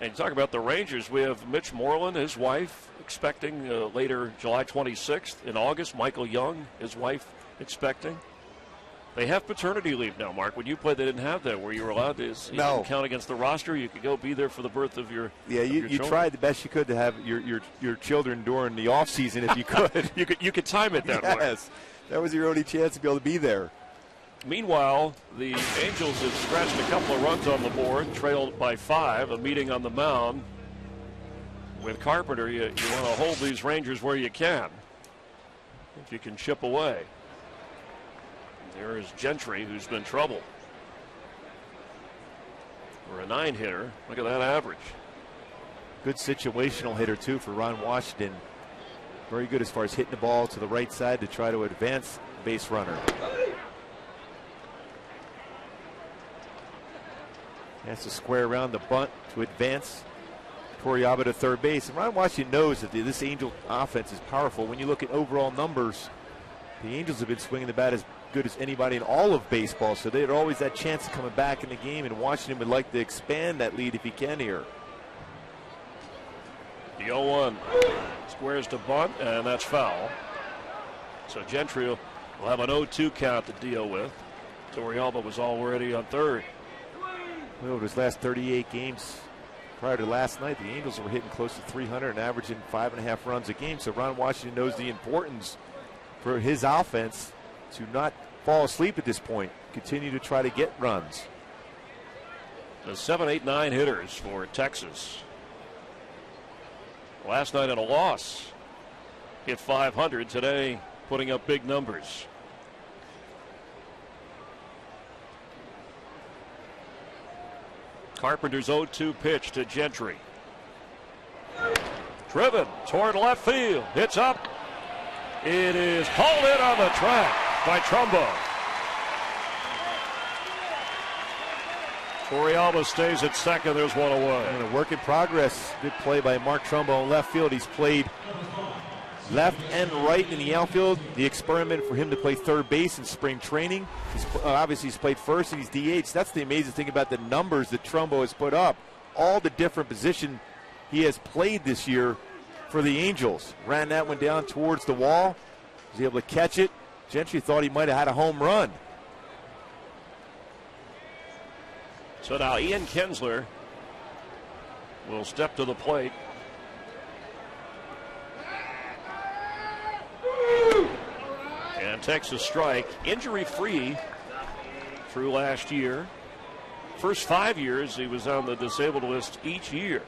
And you talk about the Rangers, we have Mitch Moreland, his wife, expecting later July 26th. In August, Michael Young, his wife, expecting. They have paternity leave now, Mark. When you played, they didn't have that, where you were allowed to count against the roster. You could go be there for the birth of your you tried the best you could to have your children during the off season if you could. you could time it that way. Yes, that was your only chance to be able to be there. Meanwhile, the Angels have scratched a couple of runs on the board, trailed by 5, a meeting on the mound. With Carpenter, you want to hold these Rangers where you can, if you can chip away. There is Gentry, who's been trouble. For a 9-hitter, look at that average. Good situational hitter, too, for Ron Washington. Very good as far as hitting the ball to the right side to try to advance base runner. Has to square around the bunt to advance Torrealba to third base. And Ron Washington knows that this Angel offense is powerful. When you look at overall numbers, the Angels have been swinging the bat as good as anybody in all of baseball. So they're always that chance of coming back in the game, and Washington would like to expand that lead if he can here. The 0-1 squares to bunt, and that's foul. So Gentry will have an 0-2 count to deal with. Torrealba was already on third. Well, his last 38 games prior to last night, the Angels were hitting close to 300 and averaging 5.5 runs a game. So Ron Washington knows the importance for his offense to not fall asleep at this point. Continue to try to get runs. The 7, 8, 9 hitters for Texas. Last night in a loss, hit 500. Today, putting up big numbers. Carpenter's 0-2 pitch to Gentry. Driven toward left field. It's up. It is hauled in on the track by Trumbo. Torrealba stays at second. There's one away. And a work in progress. Good play by Mark Trumbo in left field. He's played left and right in the outfield. The experiment for him to play third base in spring training. Obviously, he's played first and he's DH. That's the amazing thing about the numbers that Trumbo has put up. All the different position he has played this year for the Angels. Ran that one down towards the wall. Was able to catch it. Gentry thought he might have had a home run. So now Ian Kinsler will step to the plate. And takes a strike. Injury-free through last year. First 5 years he was on the disabled list each year.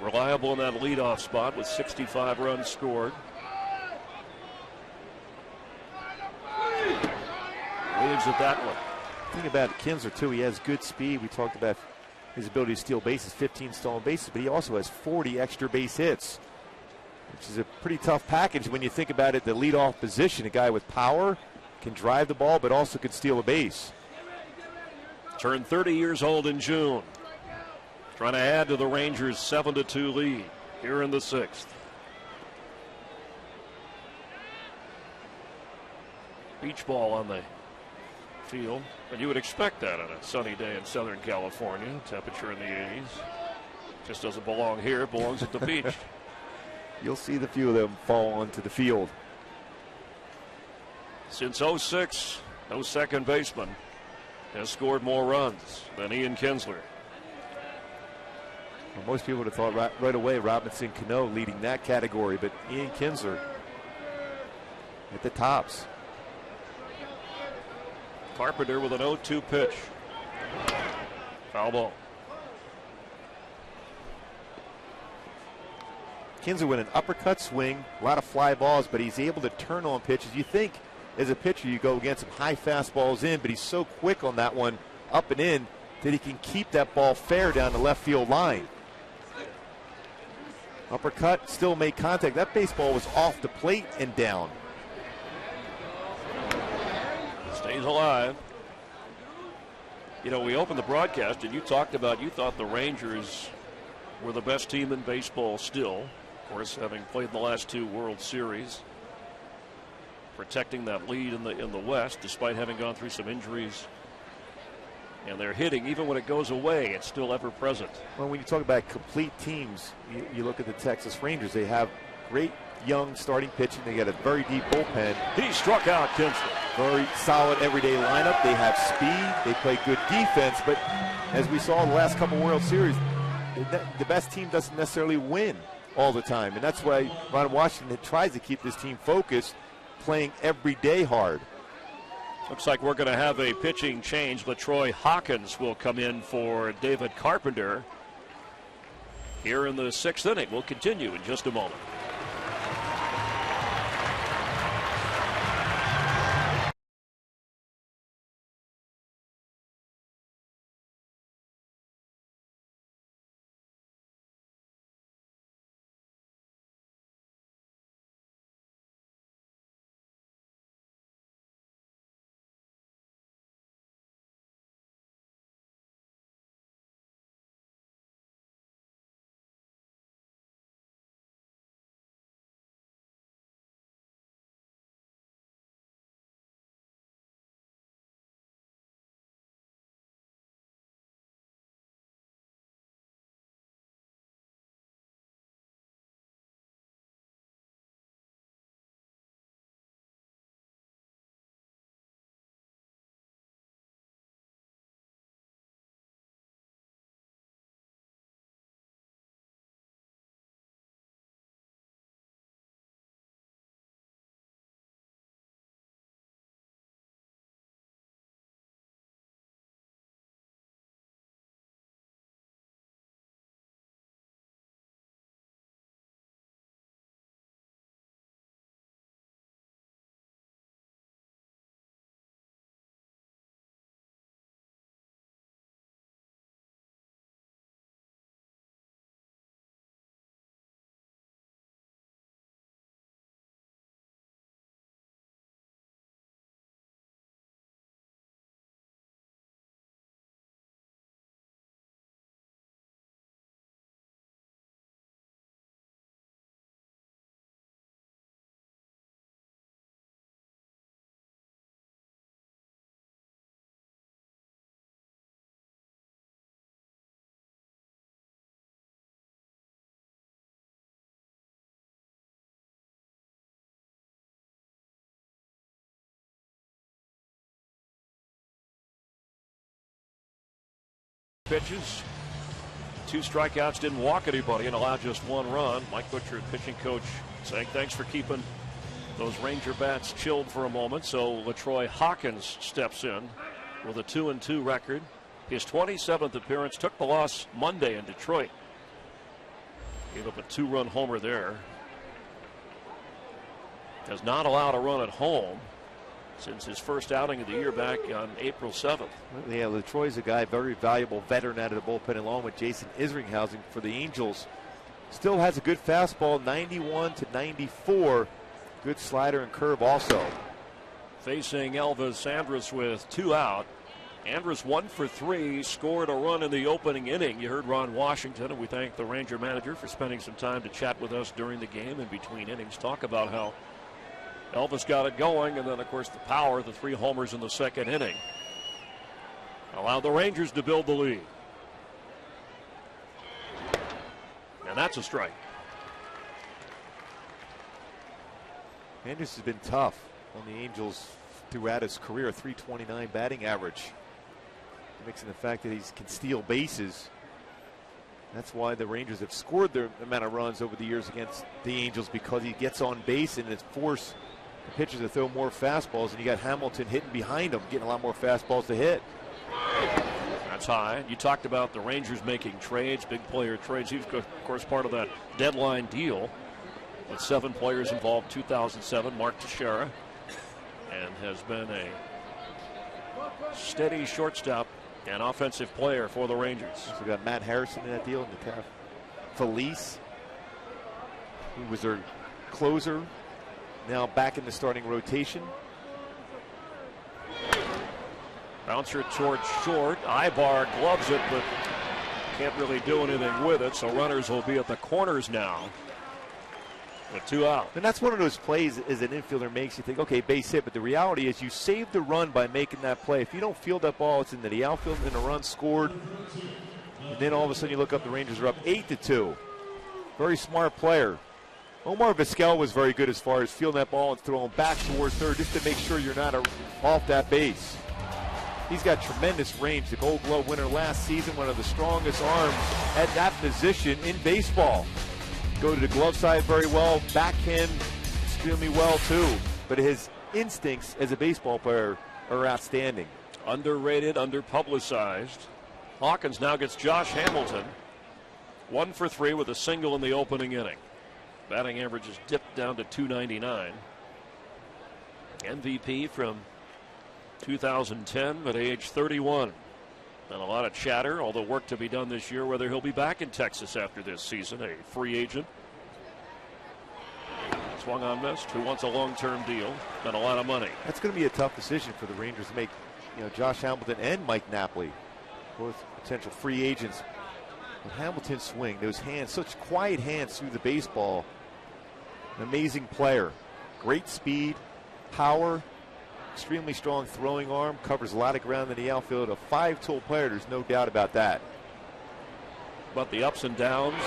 Reliable in that leadoff spot with 65 runs scored. Waves at that one. The thing about Kinsler, too, he has good speed. We talked about his ability to steal bases, 15 stolen bases, but he also has 40 extra base hits, which is a pretty tough package when you think about it. The leadoff position, a guy with power, can drive the ball, but also can steal a base. Turned 30 years old in June. Trying to add to the Rangers' 7-2 lead here in the 6th. Beach ball on the field, and you would expect that on a sunny day in Southern California. Temperature in the 80s. Just doesn't belong here, it belongs at the beach. You'll see the few of them fall onto the field. Since 06, no second baseman has scored more runs than Ian Kinsler. Well, most people would have thought right away Robinson Cano leading that category, but Ian Kinsler at the tops. Carpenter with an 0-2 pitch. Foul ball. Kinsler with an uppercut swing, a lot of fly balls, but he's able to turn on pitches. You think as a pitcher you go against some high fastballs in, but he's so quick on that one up and in that he can keep that ball fair down the left field line. Uppercut, still made contact. That baseball was off the plate and down. Stays alive. You know, we opened the broadcast and you talked about you thought the Rangers were the best team in baseball still. Of course, having played the last 2 World Series, protecting that lead in the West despite having gone through some injuries. And they're hitting, even when it goes away, it's still ever present. Well, when you talk about complete teams, you look at the Texas Rangers. They have great young starting pitching. They got a very deep bullpen. He struck out Kinsler. Very solid everyday lineup. They have speed. They play good defense. But as we saw in the last couple World Series, the best team doesn't necessarily win. all the time. And that's why Ron Washington tries to keep this team focused, playing every day hard. Looks like we're going to have a pitching change. LaTroy Hawkins will come in for David Carpenter here in the 6th inning. We'll continue in just a moment. Pitches, 2 strikeouts, didn't walk anybody and allowed just 1 run. Mike Butcher, pitching coach, saying thanks for keeping those Ranger bats chilled for a moment. So LaTroy Hawkins steps in with a 2-2 record. His 27th appearance, took the loss Monday in Detroit. Gave up a 2-run homer there. Has not allowed a run at home since his first outing of the year back on April 7th. Yeah, LaTroy's a guy, very valuable veteran out of the bullpen, along with Jason Isringhausen for the Angels. Still has a good fastball, 91 to 94. Good slider and curve also. Facing Elvis Andrus with 2 out. Andrus 1 for 3, scored a run in the opening inning. You heard Ron Washington, and we thank the Ranger manager for spending some time to chat with us during the game and between innings, talk about how Elvis got it going, and then, of course, the power, the 3 homers in the 2nd inning allowed the Rangers to build the lead. And that's a strike. Andrus has been tough on the Angels throughout his career, 329 batting average. Mixing the fact that he can steal bases. That's why the Rangers have scored their amount of runs over the years against the Angels, because he gets on base and it's forced the pitchers to throw more fastballs, and you got Hamilton hitting behind him, getting a lot more fastballs to hit. That's high. You talked about the Rangers making trades, big player trades. He was, of course, part of that deadline deal with 7 players involved. 2007, Mark Teixeira, and has been a steady shortstop and offensive player for the Rangers. So we got Matt Harrison in that deal, and Felice, who was their closer, now back in the starting rotation. Bouncer towards short. Ibar gloves it, but can't really do anything with it. So runners will be at the corners now with 2 out. And that's one of those plays as an infielder makes you think, okay, base hit. But the reality is you saved the run by making that play. If you don't field that ball, it's into the outfield and a run scored. And then all of a sudden you look up, the Rangers are up 8-2. Very smart player. Omar Vizquel was very good as far as fielding that ball and throwing back towards third just to make sure you're not off that base. He's got tremendous range. The Gold Glove winner last season, one of the strongest arms at that position in baseball. go to the glove side very well, backhand extremely well too. But his instincts as a baseball player are outstanding. Underrated, underpublicized. Hawkins now gets Josh Hamilton 1 for 3 with a single in the opening inning. Batting average is dipped down to .299. MVP from 2010 at age 31. And a lot of chatter, all the work to be done this year, whether he'll be back in Texas after this season, a free agent. Swung on missed. Who wants a long-term deal and a lot of money? That's going to be a tough decision for the Rangers to make. Josh Hamilton and Mike Napoli, both potential free agents. But Hamilton's swing, those hands, such quiet hands through the baseball. An amazing player. Great speed, power, extremely strong throwing arm, covers a lot of ground in the outfield. A 5-tool player, there's no doubt about that. But the ups and downs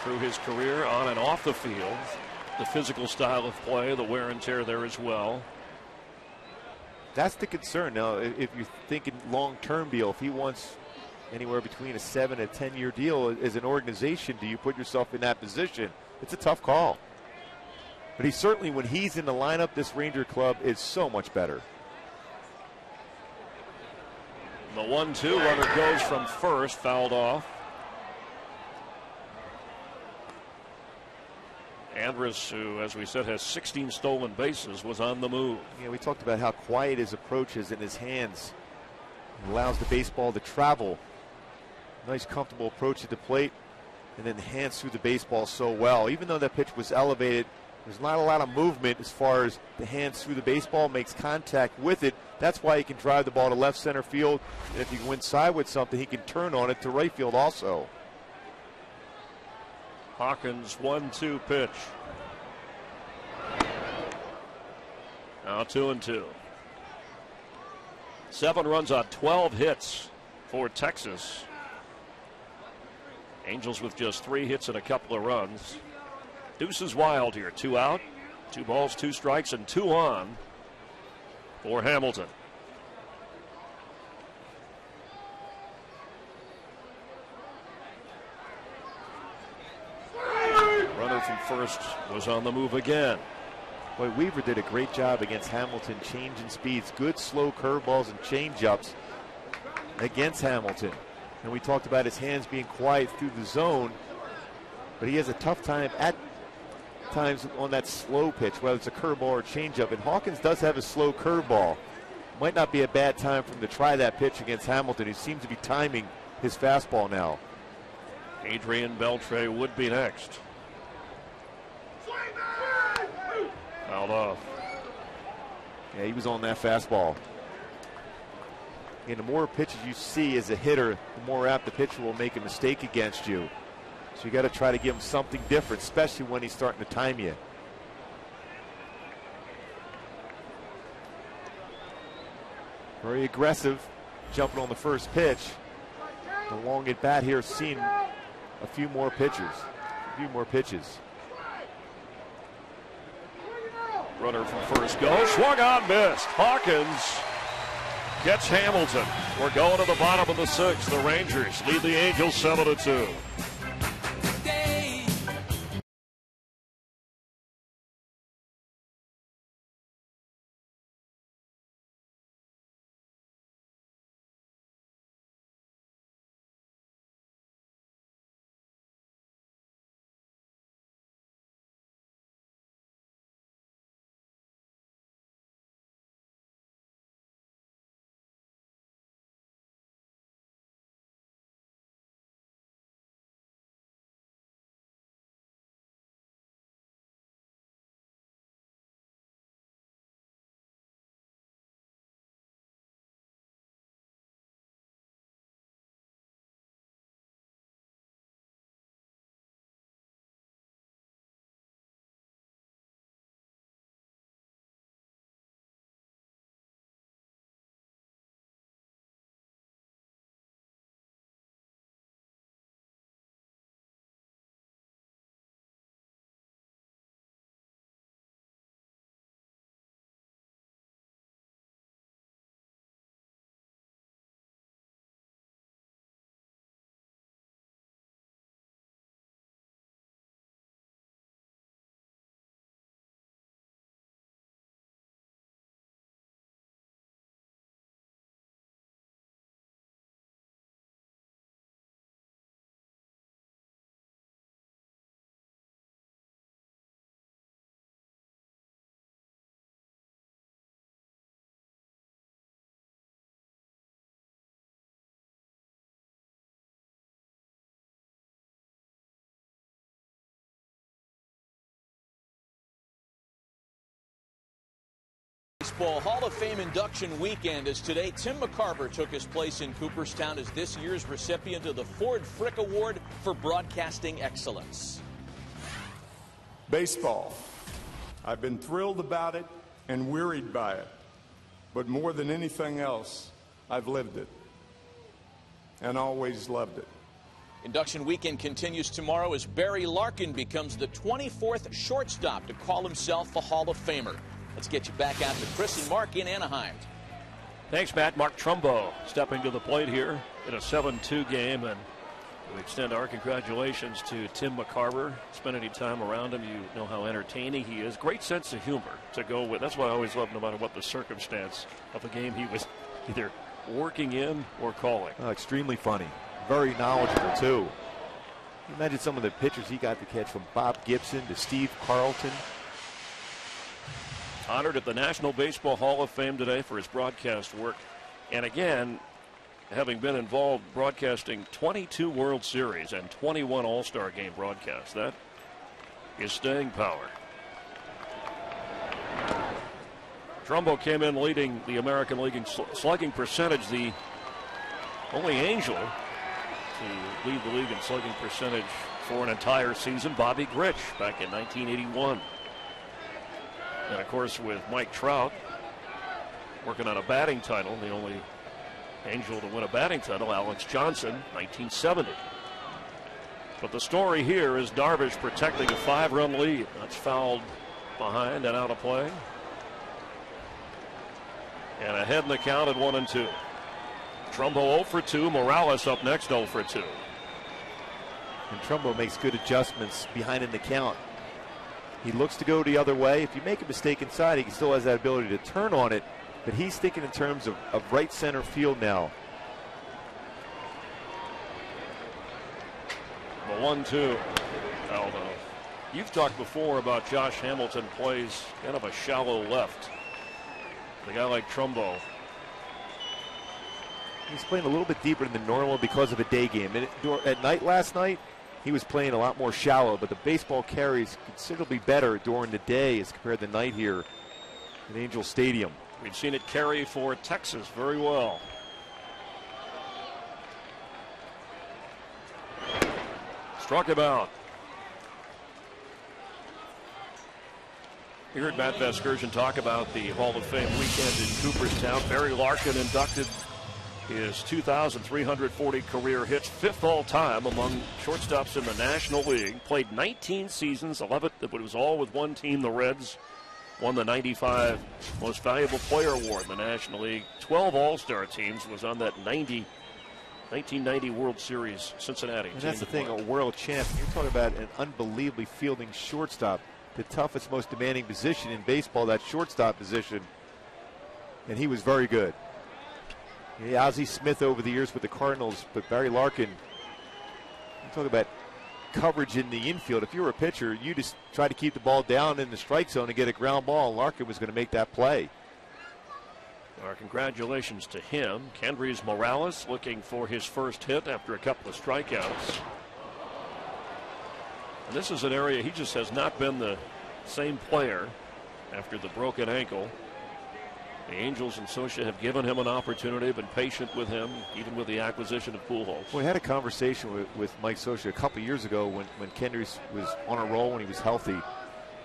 through his career on and off the field, the physical style of play, the wear and tear there as well. That's the concern. Now, if you're thinking long-term deal, if he wants anywhere between a 7 and 10-year deal as an organization, do you put yourself in that position? It's a tough call. But he certainly, when he's in the lineup, this Ranger club is so much better. The 1-2 runner goes from first, fouled off. Andrus, who, as we said, has 16 stolen bases, was on the move. Yeah, we talked about how quiet his approach is in his hands. It allows the baseball to travel. Nice, comfortable approach at the plate, and then hands through the baseball so well. Even though that pitch was elevated, there's not a lot of movement as far as the hands through the baseball, makes contact with it. That's why he can drive the ball to left center field. And if he go inside with something, he can turn on it to right field also. Hawkins 1-2 pitch. Now 2-2. 7 runs on 12 hits for Texas. Angels with just 3 hits and a couple of runs. Deuce is wild here. 2 out, 2 balls, 2 strikes, and 2 on for Hamilton. Runner from first was on the move again. Boy, Weaver did a great job against Hamilton, changing speeds, good slow curveballs and changeups against Hamilton. And we talked about his hands being quiet through the zone, but he has a tough time at times on that slow pitch, whether it's a curveball or a changeup. And Hawkins does have a slow curveball. Might not be a bad time for him to try that pitch against Hamilton. He seems to be timing his fastball now. Adrian Beltre would be next. Fouled off. Yeah, he was on that fastball. And the more pitches you see as a hitter, the more apt the pitcher will make a mistake against you. So you got to try to give him something different, especially when he's starting to time you. Very aggressive, jumping on the first pitch. The long at bat here, seeing a few more pitches. Runner from first goes, swung on, missed. Hawkins gets Hamilton. We're going to the bottom of the 6th. The Rangers lead the Angels 7-2. Baseball Hall of Fame induction weekend is today. Tim McCarver took his place in Cooperstown as this year's recipient of the Ford Frick Award for Broadcasting Excellence. Baseball. I've been thrilled about it and wearied by it. But more than anything else, I've lived it and always loved it. Induction weekend continues tomorrow as Barry Larkin becomes the 24th shortstop to call himself a Hall of Famer. Let's get you back out to Chris and Mark in Anaheim. Thanks, Matt. Mark Trumbo stepping to the plate here in a 7-2 game, and we extend our congratulations to Tim McCarver. Spend any time around him, you know how entertaining he is. Great sense of humor to go with. That's what I always loved, no matter what the circumstance of the game he was either working in or calling. Extremely funny. Very knowledgeable, too. Imagine some of the pitchers he got to catch, from Bob Gibson to Steve Carlton. Honored at the National Baseball Hall of Fame today for his broadcast work. And again, having been involved broadcasting 22 World Series and 21 All-Star Game broadcasts. That is staying power. Trumbo came in leading the American League in slugging percentage, the only Angel to lead the league in slugging percentage for an entire season. Bobby Grich back in 1981. And, of course, with Mike Trout working on a batting title, the only Angel to win a batting title, Alex Johnson, 1970. But the story here is Darvish protecting a 5-run lead. That's fouled behind and out of play. And ahead in the count at 1-2. Trumbo 0 for 2. Morales up next, 0 for 2. And Trumbo makes good adjustments behind in the count. He looks to go the other way. If you make a mistake inside, he still has that ability to turn on it. But he's thinking in terms of right center field now. The 1-2. Aldo. You've talked before about Josh Hamilton plays kind of a shallow left. The guy like Trumbo. He's playing a little bit deeper than normal because of a day game. And at night last night, he was playing a lot more shallow, but the baseball carries considerably better during the day as compared to night here at Angel Stadium. We've seen it carry for Texas very well. Struck him out. You heard Matt Vasgersian talk about the Hall of Fame weekend in Cooperstown. Barry Larkin inducted his 2,340 career hits, 5th all-time among shortstops in the National League. Played 19 seasons, 11, but it was all with one team, the Reds. Won the 95 Most Valuable Player Award in the National League. 12 All-Star teams, was on that 1990 World Series Cincinnati. And that's the thing, a world champion. You're talking about an unbelievably fielding shortstop. The toughest, most demanding position in baseball, that shortstop position. And he was very good. Yeah, Ozzie Smith over the years with the Cardinals, but Barry Larkin, you talk about coverage in the infield. If you were a pitcher, you just try to keep the ball down in the strike zone and get a ground ball. Larkin was going to make that play. Our congratulations to him. Kendrys Morales looking for his first hit after a couple of strikeouts. And this is an area he just has not been the same player after the broken ankle. The Angels and Socia have given him an opportunity, been patient with him, even with the acquisition of Pujols. Well, we had a conversation with Mike Socia a couple years ago when Kendrys was on a roll, when he was healthy.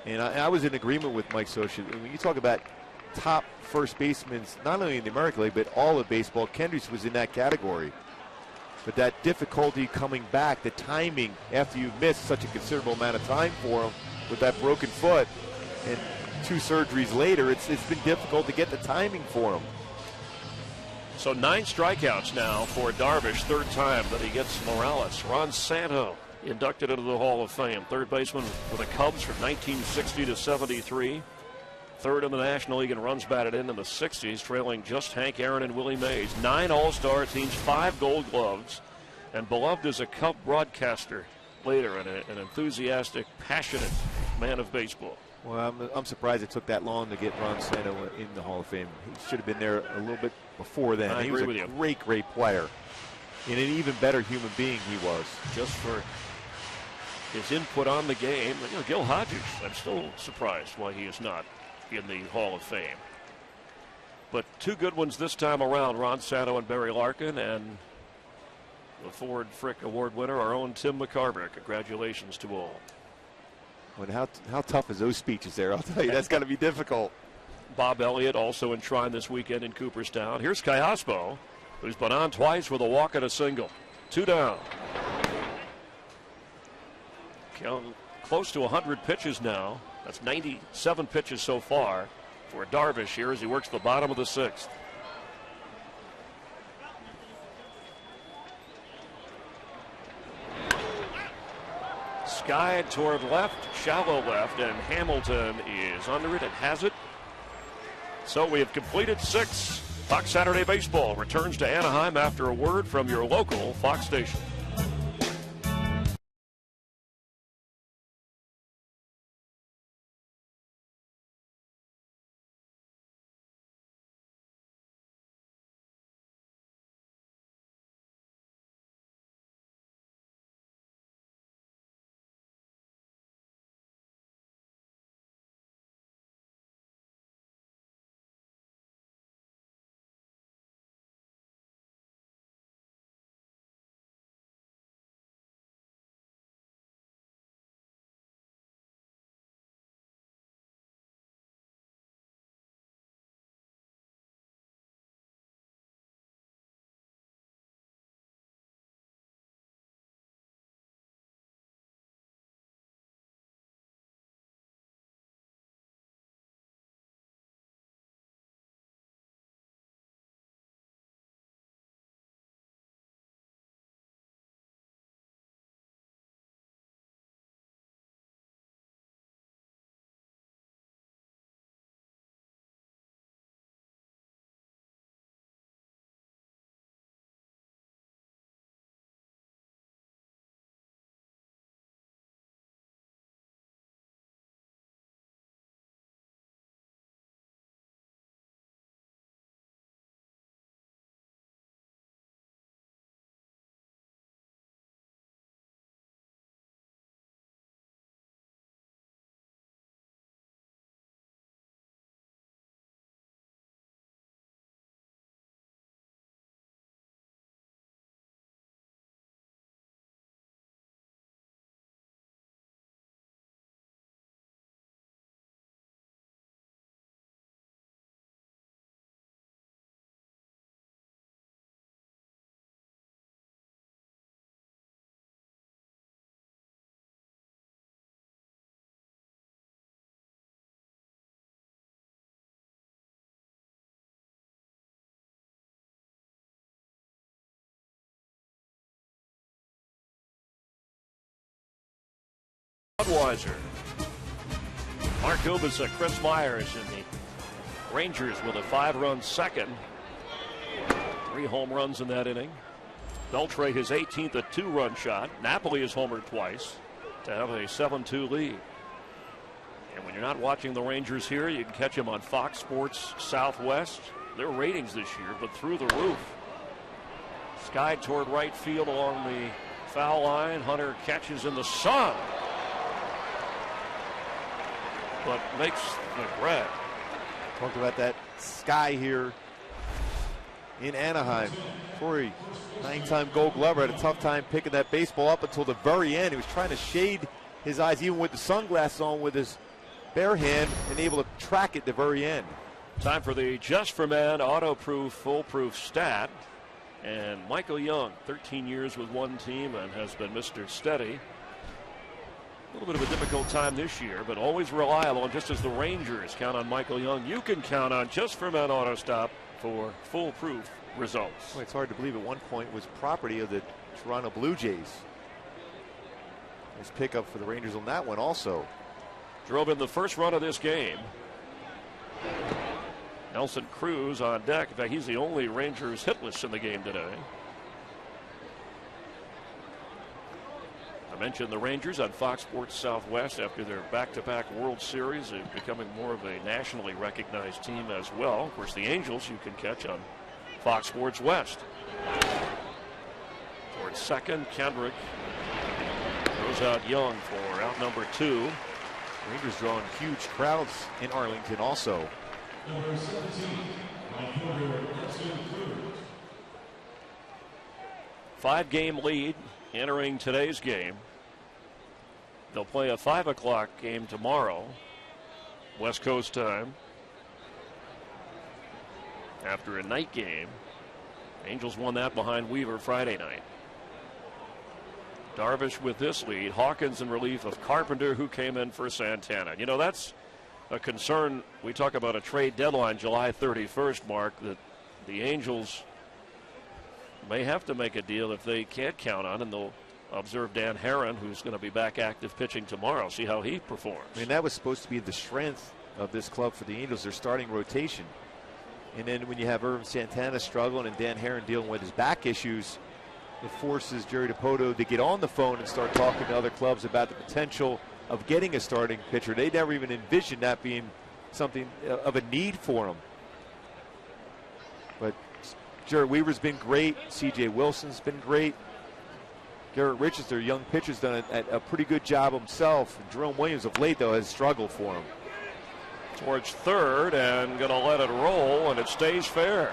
And I was in agreement with Mike Socia. When you talk about top first basemen, not only in the American League, but all of baseball, Kendrys was in that category. But that difficulty coming back, the timing after you've missed such a considerable amount of time for him with that broken foot, and 2 surgeries later, it's been difficult to get the timing for him. So 9 strikeouts now for Darvish, 3rd time that he gets Morales. Ron Santo inducted into the Hall of Fame. 3rd baseman for the Cubs from 1960 to 73. 3rd in the National League in runs batted in the 60s, trailing just Hank Aaron and Willie Mays. 9 All-Star teams, 5 Gold Gloves, and beloved as a Cub broadcaster later, and an enthusiastic, passionate man of baseball. Well, I'm surprised it took that long to get Ron Santo in the Hall of Fame. He should have been there a little bit before then. I agree with you. Great player. And an even better human being he was. Just for his input on the game. You know, Gil Hodges, I'm still surprised why he is not in the Hall of Fame. But two good ones this time around, Ron Santo and Barry Larkin, and the Ford Frick Award winner, our own Tim McCarver. Congratulations to all. And how tough is those speeches there? I'll tell you, that's got to be difficult. Bob Elliott also enshrined this weekend in Cooperstown. Here's Kayaspo, who's been on twice with a walk and a single. 2 down. Close to 100 pitches now. That's 97 pitches so far for Darvish here as he works the bottom of the 6th. Sky toward left, shallow left, and Hamilton is under it and has it. So we have completed 6. Fox Saturday Baseball returns to Anaheim after a word from your local Fox station. Budweiser. Mark Gubicek, Chris Myers, and the Rangers with a 5-run second. 3 home runs in that inning. Beltre his 18th, a 2-run shot. Napoli has homered twice to have a 7-2 lead. And when you're not watching the Rangers here, you can catch them on Fox Sports Southwest. Their ratings this year, but through the roof. Sky toward right field along the foul line. Hunter catches in the sun, but makes the grab. Talked about that Sky here in Anaheim. Corey, 9-time Gold Glover, had a tough time picking that baseball up until the very end. He was trying to shade his eyes even with the sunglasses on with his bare hand and able to track it at the very end. Time for the Just for Man auto-proof, foolproof stat. And Michael Young, 13 years with one team and has been Mr. Steady. A little bit of a difficult time this year, but always reliable. And just as the Rangers count on Michael Young, you can count on Just for Men Auto Stop for foolproof results. Well, it's hard to believe at one point was property of the Toronto Blue Jays. Nice pickup for the Rangers on that one also. Drove in the first run of this game. Nelson Cruz on deck. In fact, he's the only Rangers hitless in the game today. I mentioned the Rangers on Fox Sports Southwest after their back-to-back World Series. They're becoming more of a nationally recognized team as well. Of course, the Angels you can catch on Fox Sports West. Towards second, Kendrick throws out Young for out number 2. Rangers drawing huge crowds in Arlington also. Five-game lead entering today's game. They'll play a 5 o'clock game tomorrow, West Coast time. After a night game, Angels won that behind Weaver Friday night. Darvish with this lead. Hawkins in relief of Carpenter, who came in for Santana. You know, that's a concern. We talk about a trade deadline July 31st, Mark, that the Angels may have to make a deal if they can't count on, and they'll observe Dan Herron, who's going to be back active pitching tomorrow, see how he performs. I mean, that was supposed to be the strength of this club for the Angels, their starting rotation. And then when you have Irvin Santana struggling and Dan Herron dealing with his back issues, it forces Jerry DiPoto to get on the phone and start talking to other clubs about the potential of getting a starting pitcher. They never even envisioned that being something of a need for him. But Jarrett Weaver's been great. C.J. Wilson's been great. Garrett Richards, their young pitcher's done a pretty good job himself. And Jerome Williams of late, though, has struggled for him. Towards third and going to let it roll, and it stays fair.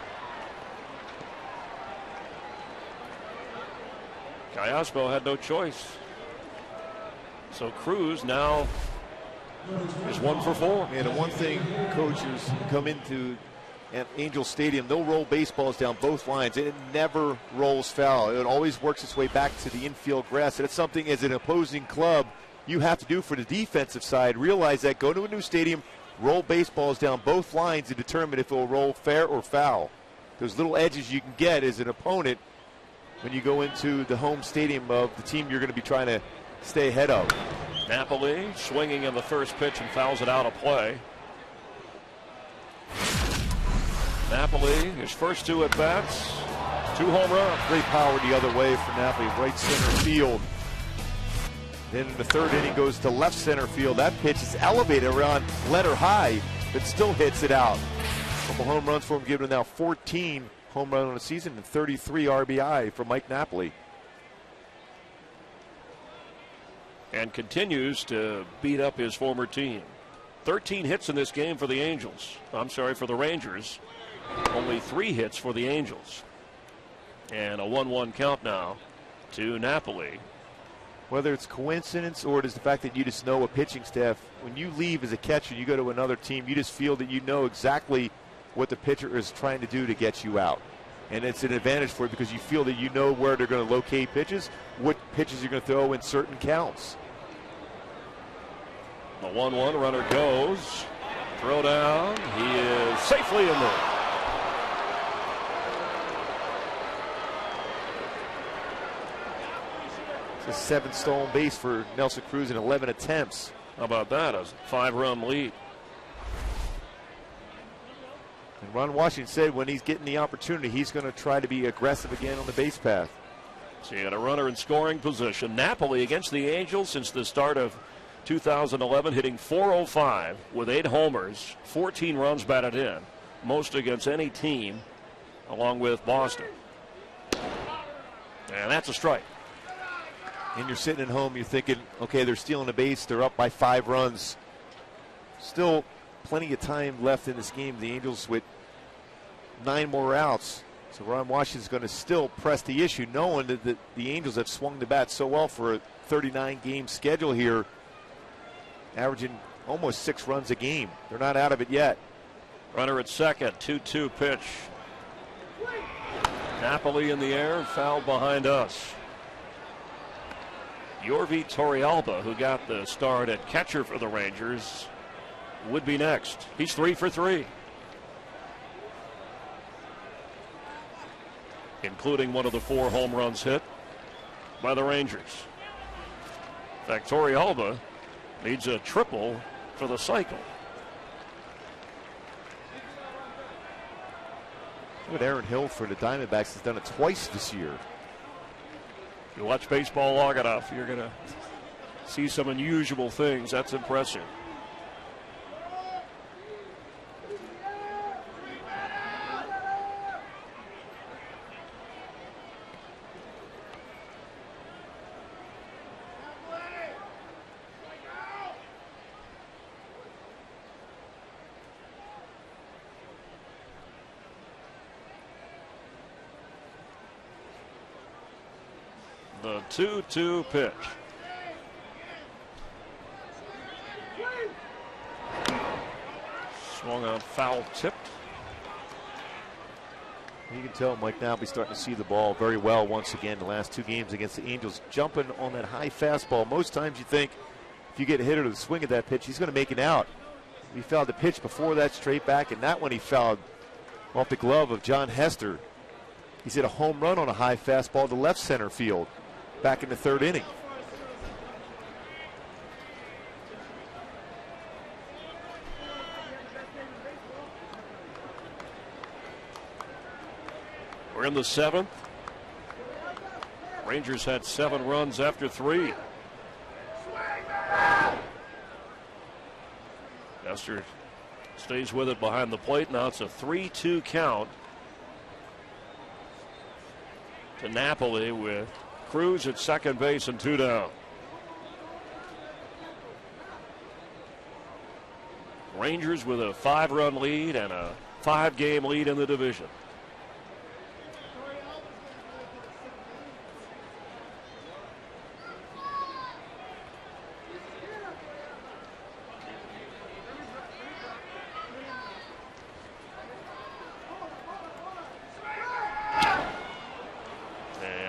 Callaspo had no choice. So Cruz now is 1 for 4. Yeah, the one thing coaches come into at Angel Stadium, they'll roll baseballs down both lines. It never rolls foul. It always works its way back to the infield grass. And it's something as an opposing club you have to do for the defensive side. Realize that. Go to a new stadium, roll baseballs down both lines to determine if it will roll fair or foul. Those little edges you can get as an opponent when you go into the home stadium of the team you're going to be trying to stay ahead of. Napoli swinging in the first pitch and fouls it out of play. Napoli, his first 2 at bats, 2 home runs. Great power the other way for Napoli, right center field. Then in the third inning goes to left center field. That pitch is elevated around letter high, but still hits it out. A couple home runs for him, giving him now 14 home runs on the season and 33 RBI for Mike Napoli. And continues to beat up his former team. 13 hits in this game for the Angels. I'm sorry, for the Rangers. Only 3 hits for the Angels. And a 1-1 count now to Napoli. Whether it's coincidence or it is the fact that you just know a pitching staff, when you leave as a catcher, you go to another team, you just feel that you know exactly what the pitcher is trying to do to get you out. And it's an advantage for you because you feel that you know where they're going to locate pitches, what pitches you're going to throw in certain counts. The 1-1 runner goes. Throw down. He is safely in there. It's a 7 stolen base for Nelson Cruz in 11 attempts. How about that? A 5-run lead. And Ron Washington said when he's getting the opportunity, he's going to try to be aggressive again on the base path. So you got a runner in scoring position. Napoli against the Angels since the start of 2011, hitting .405 with 8 homers, 14 runs batted in, most against any team, along with Boston. And that's a strike. And you're sitting at home, you're thinking, okay, they're stealing a base, they're up by 5 runs. Still plenty of time left in this game. The Angels with 9 more outs. So Ron Washington's going to still press the issue, knowing that the Angels have swung the bat so well for a 39-game schedule here, averaging almost 6 runs a game. They're not out of it yet. Runner at second, 2-2 pitch. Napoli in the air, foul behind us. Yorvi Torrealba, who got the start at catcher for the Rangers, would be next. He's 3 for 3. Including one of the 4 home runs hit by the Rangers. In fact, Torrealba needs a triple for the cycle. What Aaron Hill for the Diamondbacks has done it twice this year. If you watch baseball long enough, you're going to see some unusual things. That's impressive. The 2-2 pitch. Swung on, foul tipped. You can tell Mike Napoli starting to see the ball very well once again. The last 2 games against the Angels, jumping on that high fastball. Most times you think if you get a hitter to swing at that pitch, he's going to make it out. He fouled the pitch before that straight back, and that one he fouled off the glove of John Hester. He's hit a home run on a high fastball to left center field back in the 3rd inning. We're in the 7th. Rangers had 7 runs after 3. Hester stays with it behind the plate. Now it's a 3-2 count to Napoli with Cruz at second base and 2 down. Rangers with a 5-run lead and a 5-game lead in the division.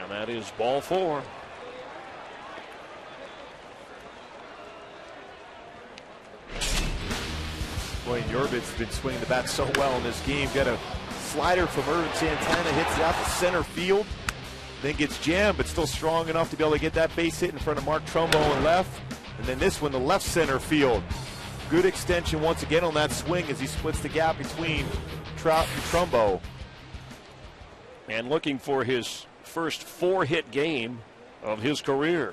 That is ball 4. Boy, Yorvit's been swinging the bat so well in this game. Got a slider from Irvin Santana, hits it out to center field, then gets jammed, but still strong enough to be able to get that base hit in front of Mark Trumbo in left. And then this one, the left center field. Good extension once again on that swing as he splits the gap between Trout and Trumbo. And looking for his first 4-hit game of his career.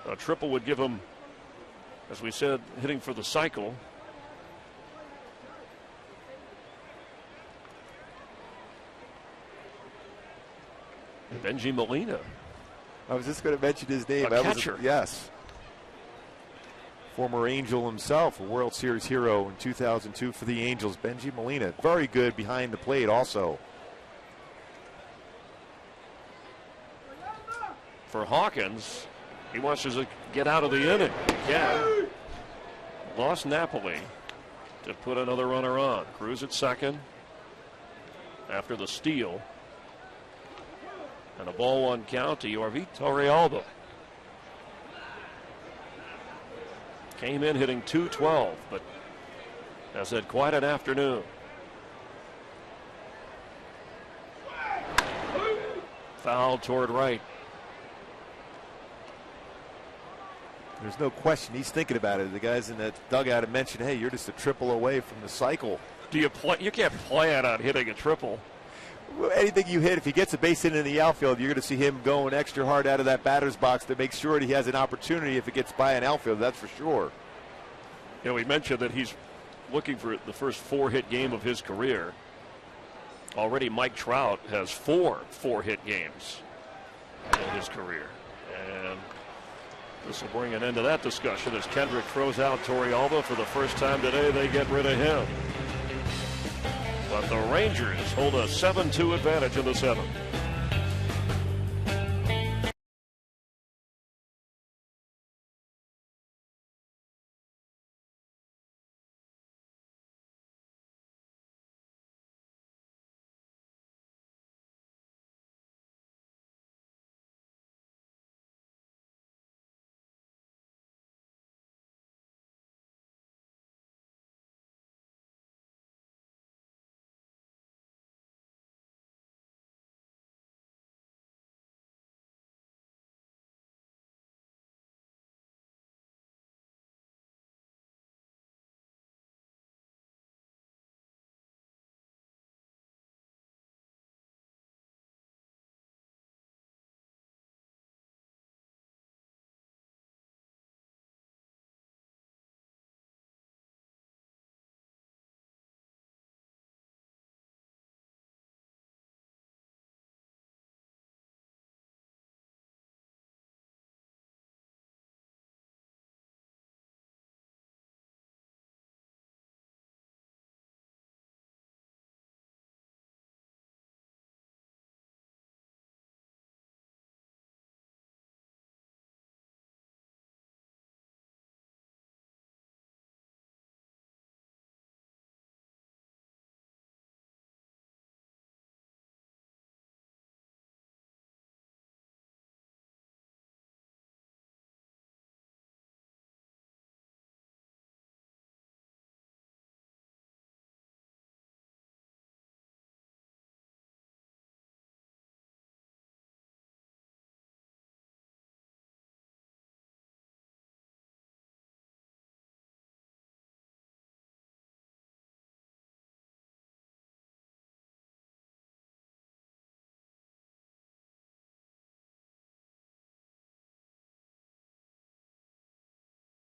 A triple would give him, as we said, hitting for the cycle. Benji Molina. I was just going to mention his name. A catcher. Yes. Former Angel himself, a World Series hero in 2002 for the Angels. Benji Molina, very good behind the plate also. For Hawkins, he wants to get out of the inning. Yeah. Lost Napoli to put another runner on. Cruz at second after the steal. And a ball 1 count to Yorvi Torrealba. Came in hitting .212, but has had quite an afternoon. Foul toward right. There's no question he's thinking about it. The guys in that dugout have mentioned, hey, you're just a triple away from the cycle. Do you play? You can't plan on hitting a triple. Well, anything you hit, if he gets a base hit in the outfield, you're going to see him going extra hard out of that batter's box to make sure that he has an opportunity if it gets by an outfield. That's for sure. You know, we mentioned that he's looking for the first 4-hit game of his career. Already Mike Trout has 4 4-hit games in his career. And this will bring an end to that discussion as Kendrick throws out Torrealba for the first time today. They get rid of him. But the Rangers hold a 7-2 advantage in the 7th.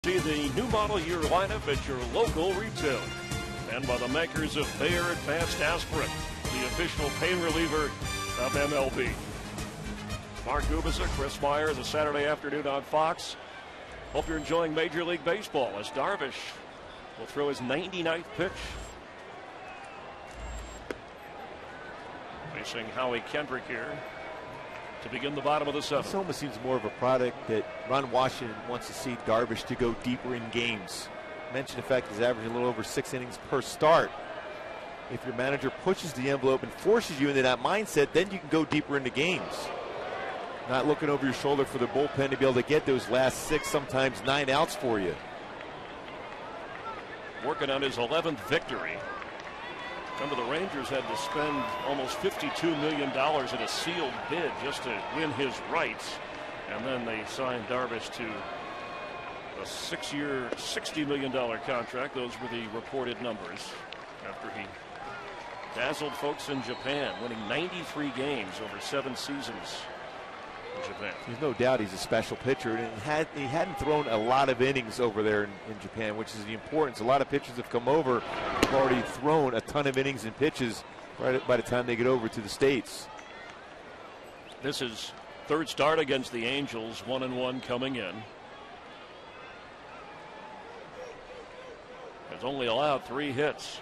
See the new model year lineup at your local retailer. And by the makers of Bayer Advanced Aspirin, the official pain reliever of MLB. Mark Gubicza, Chris Myers, a Saturday afternoon on Fox. Hope you're enjoying Major League Baseball as Darvish will throw his 99th pitch. Facing Howie Kendrick here to begin the bottom of the seventh. This almost seems more of a product that Ron Washington wants to see Darvish to go deeper in games. Mentioned the fact he's averaging a little over 6 innings per start. If your manager pushes the envelope and forces you into that mindset, then you can go deeper into games. Not looking over your shoulder for the bullpen to be able to get those last 6, sometimes 9 outs for you. Working on his 11th victory. Remember, the Rangers had to spend almost $52 million in a sealed bid just to win his rights. And then they signed Darvish to a 6-year, $60 million contract. Those were the reported numbers after he dazzled folks in Japan, winning 93 games over 7 seasons in Japan. There's no doubt he's a special pitcher, and he hadn't thrown a lot of innings over there in Japan, which is the importance. A lot of pitchers have come over, have already thrown a ton of innings and pitches right by the time they get over to the States. This is third start against the Angels, 1-1 coming in. Has only allowed 3 hits.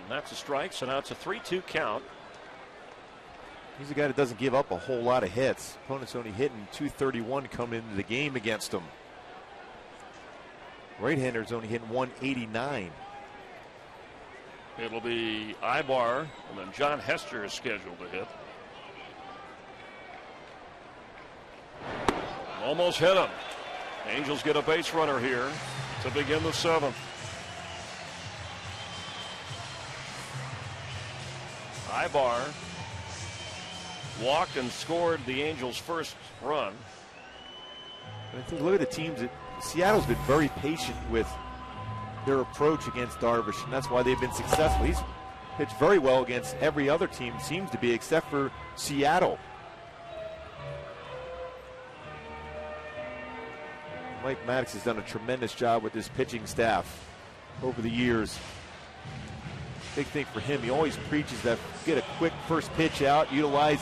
That's a strike, so now it's a 3-2 count. He's a guy that doesn't give up a whole lot of hits. Opponents only hitting 231 coming into the game against him. Right-hander's only hitting 189. It'll be Ibar, and then John Hester is scheduled to hit. Almost hit him. Angels get a base runner here to begin the 7th. Ibar walked and scored the Angels' first run. I think, look at the teams. Seattle's been very patient with their approach against Darvish, and that's why they've been successful. He's pitched very well against every other team, seems to be, except for Seattle. Mike Maddox has done a tremendous job with his pitching staff over the years. Big thing for him, he always preaches that get a quick first pitch out, utilize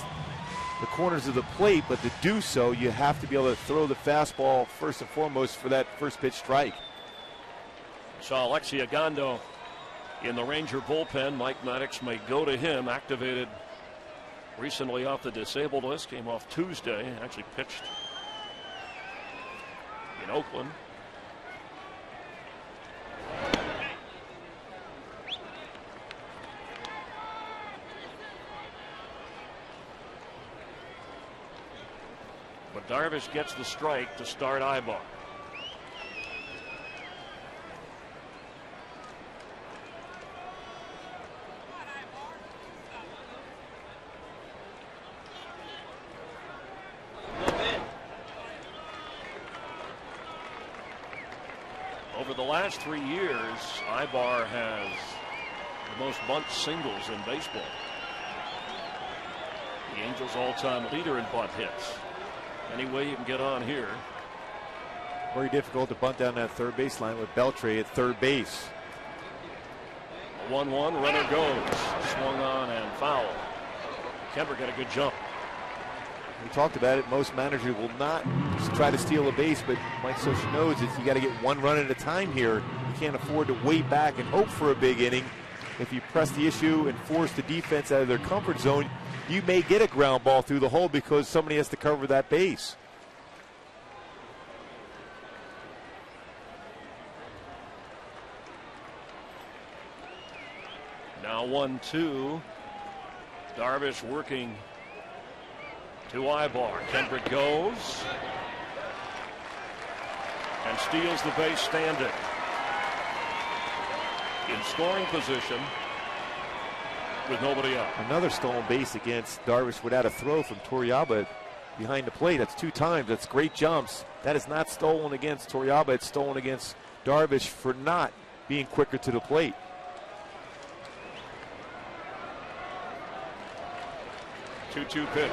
the corners of the plate, but to do so, you have to be able to throw the fastball first and foremost for that first pitch strike. Saw Alexi Agondo in the Ranger bullpen. Mike Maddox may go to him, activated recently off the disabled list, came off Tuesday, actually pitched in Oakland. But Darvish gets the strike to start Ibar. Over the last 3 years, Ibar has the most bunt singles in baseball. The Angels' all-time leader in bunt hits. Any way you can get on here. Very difficult to bunt down that third baseline with Beltre at third base. A 1-1, runner goes. Swung on and foul. Kendrick got a good jump. We talked about it. Most managers will not just try to steal a base, but Mike Scioscia knows that you got to get one run at a time here. You can't afford to wait back and hope for a big inning. If you press the issue and force the defense out of their comfort zone, you may get a ground ball through the hole because somebody has to cover that base. Now 1-2. Darvish working to Ibar. Kendrick goes and steals the base standing. In scoring position with nobody out. Another stolen base against Darvish without a throw from Torrealba behind the plate. That's 2 times. That's great jumps. That is not stolen against Torrealba. It's stolen against Darvish for not being quicker to the plate. 2-2 pitch.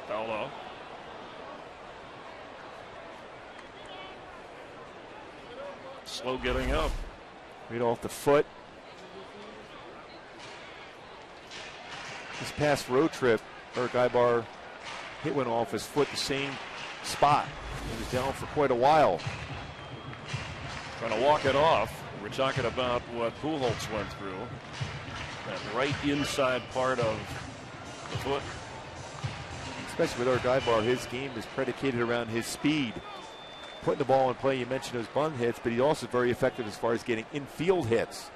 Foul off. Slow getting up. Right off the foot. This past road trip, Eric Ibar hit one off his foot, the same spot. He was down for quite a while. Trying to walk it off. We're talking about what Pujols went through. That right inside part of the foot. Especially with Eric Ibar, his game is predicated around his speed. Putting the ball in play, you mentioned those bunt hits, but he's also very effective as far as getting infield hits.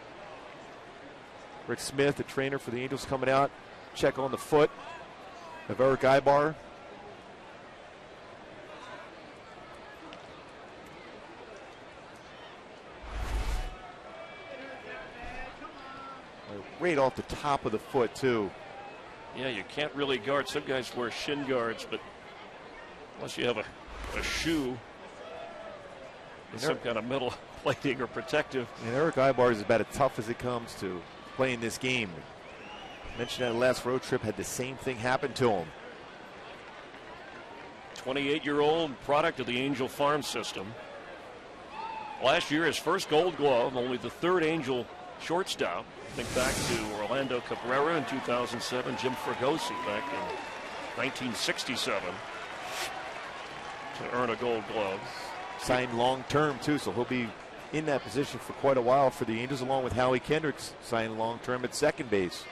Rick Smith, the trainer for the Angels, coming out, check on the foot of Eric Ibar. Right off the top of the foot, too. Yeah, you can't really guard. Some guys wear shin guards, but unless you have a shoe with some kind of metal plating or protective. And Eric Ibar is about as tough as it comes to playing this game. Mentioned that last road trip, had the same thing happen to him. 28-year-old product of the Angel farm system. Last year, his first Gold Glove, only the third Angel shortstop. Think back to Orlando Cabrera in 2007, Jim Fregosi back in 1967 to earn a Gold Glove. Signed long-term, too, so he'll be in that position for quite a while for the Angels, along with Howie Kendricks signed long-term at second base.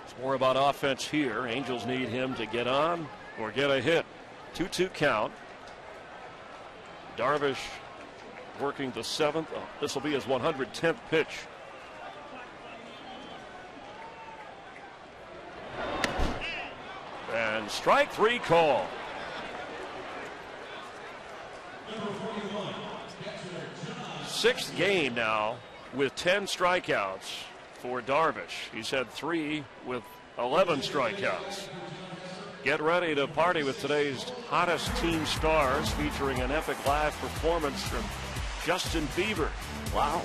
It's more about offense here. Angels need him to get on or get a hit. 2-2 count. Darvish working the seventh. Oh, this will be his 110th pitch. And strike three call. Sixth game now with 10 strikeouts for Darvish. He's had 3 with 11 strikeouts. Get ready to party with today's hottest team stars, featuring an epic live performance from Justin Bieber. Wow.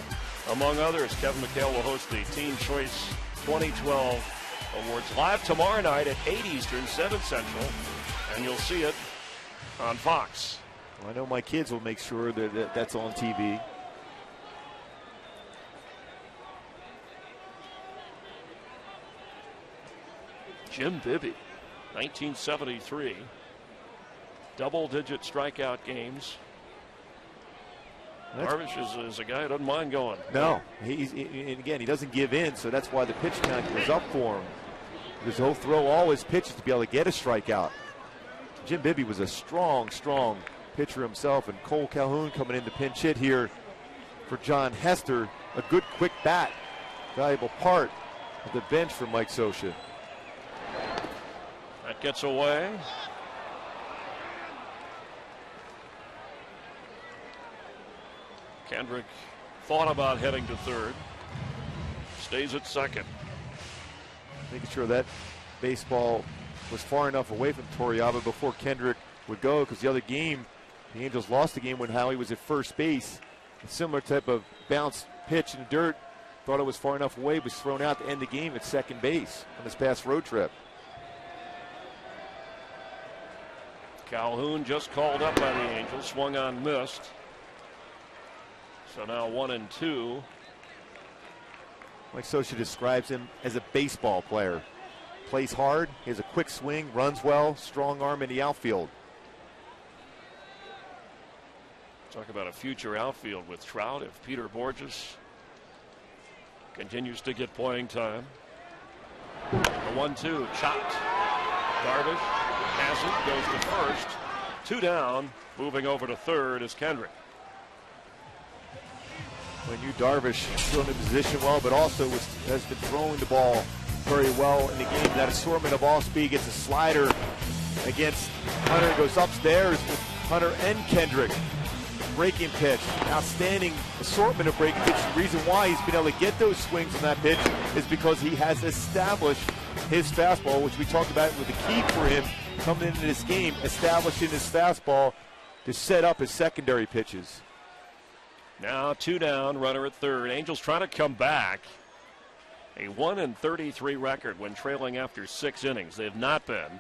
Among others, Kevin McHale will host the Teen Choice 2012 Awards live tomorrow night at 8 Eastern, 7 Central, and you'll see it on Fox. Well, I know my kids will make sure that that's on TV. Jim Bibby, 1973. Double-digit strikeout games. Darvish is a guy who doesn't mind going. No, and again, he doesn't give in, so that's why the pitch count goes up for him. Because he'll throw all his pitches to be able to get a strikeout. Jim Bibby was a strong pitcher himself, and Cole Calhoun coming in to pinch hit here for John Hester. A good quick bat, valuable part of the bench for Mike Scioscia. That gets away. Kendrick thought about heading to third. Stays at second. Making sure that baseball was far enough away from Torrealba before Kendrick would go, because the other game, the Angels lost the game when Howie was at first base. A similar type of bounce pitch in the dirt. Thought it was far enough away, was thrown out to end the game at second base on this past road trip. Calhoun just called up by the Angels, swung on, missed. So now 1-2. Mike Scioscia describes him as a baseball player. Plays hard, he has a quick swing, runs well, strong arm in the outfield. Talk about a future outfield with Trout if Peter Borges continues to get playing time. The 1-2, chopped. Darvish has it, goes to first. 2 down, moving over to third is Kendrick. When you Darvish thrown in position well, but also has been throwing the ball very well in the game. That assortment of off speed, gets a slider against Hunter, goes upstairs with Hunter and Kendrick. Breaking pitch, outstanding assortment of breaking pitch. The reason why he's been able to get those swings on that pitch is because he has established his fastball, which we talked about with the key for him coming into this game, establishing his fastball to set up his secondary pitches. Now 2 down, runner at third. Angels trying to come back. A 1-33 record when trailing after 6 innings. They have not been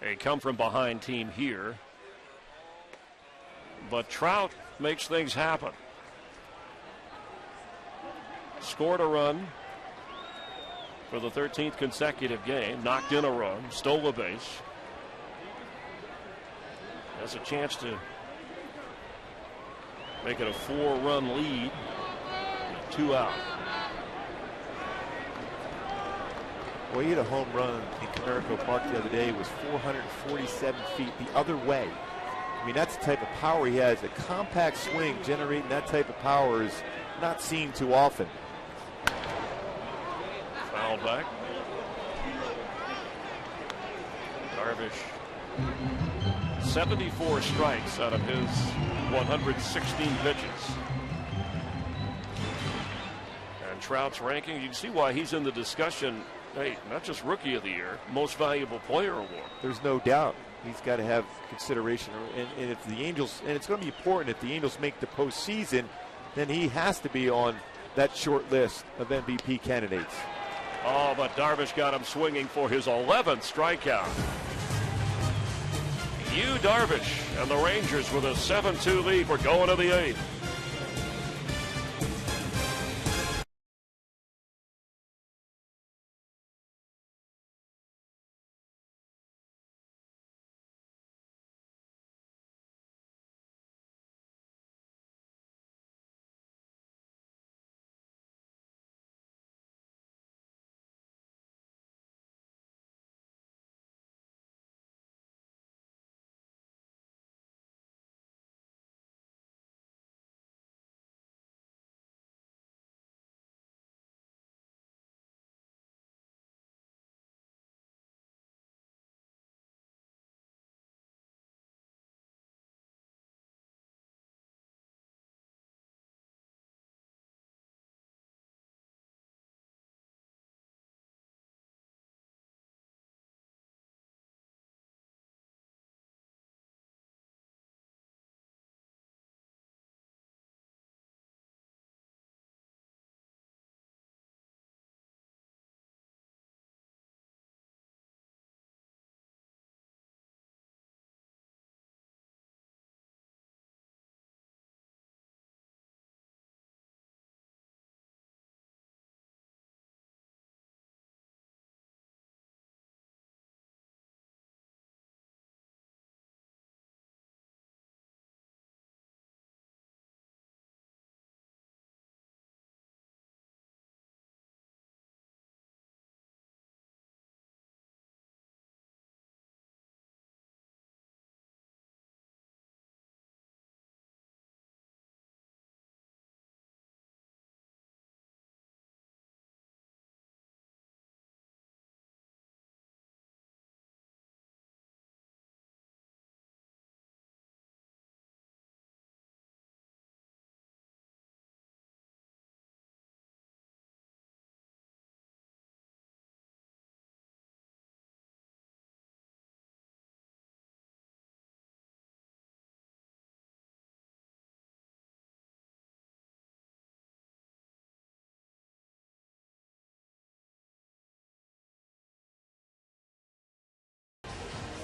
a come-from-behind team here. But Trout makes things happen. Scored a run for the 13th consecutive game. Knocked in a run. Stole a base. Has a chance to make it a 4-run lead. 2 out. Well, he hit a home run in Comerica Park the other day. It was 447 feet the other way. I mean, that's the type of power he has. A compact swing generating that type of power is not seen too often. Foul back. Darvish. 74 strikes out of his 116 pitches. And Trout's ranking, you can see why he's in the discussion. Hey, not just Rookie of the Year, Most Valuable Player Award. There's no doubt he's got to have consideration. And if the Angels, and it's going to be important if the Angels make the postseason, then he has to be on that short list of MVP candidates. Oh, but Darvish got him swinging for his 11th strikeout. Darvish and the Rangers with a 7-2 lead. We're going to the 8th.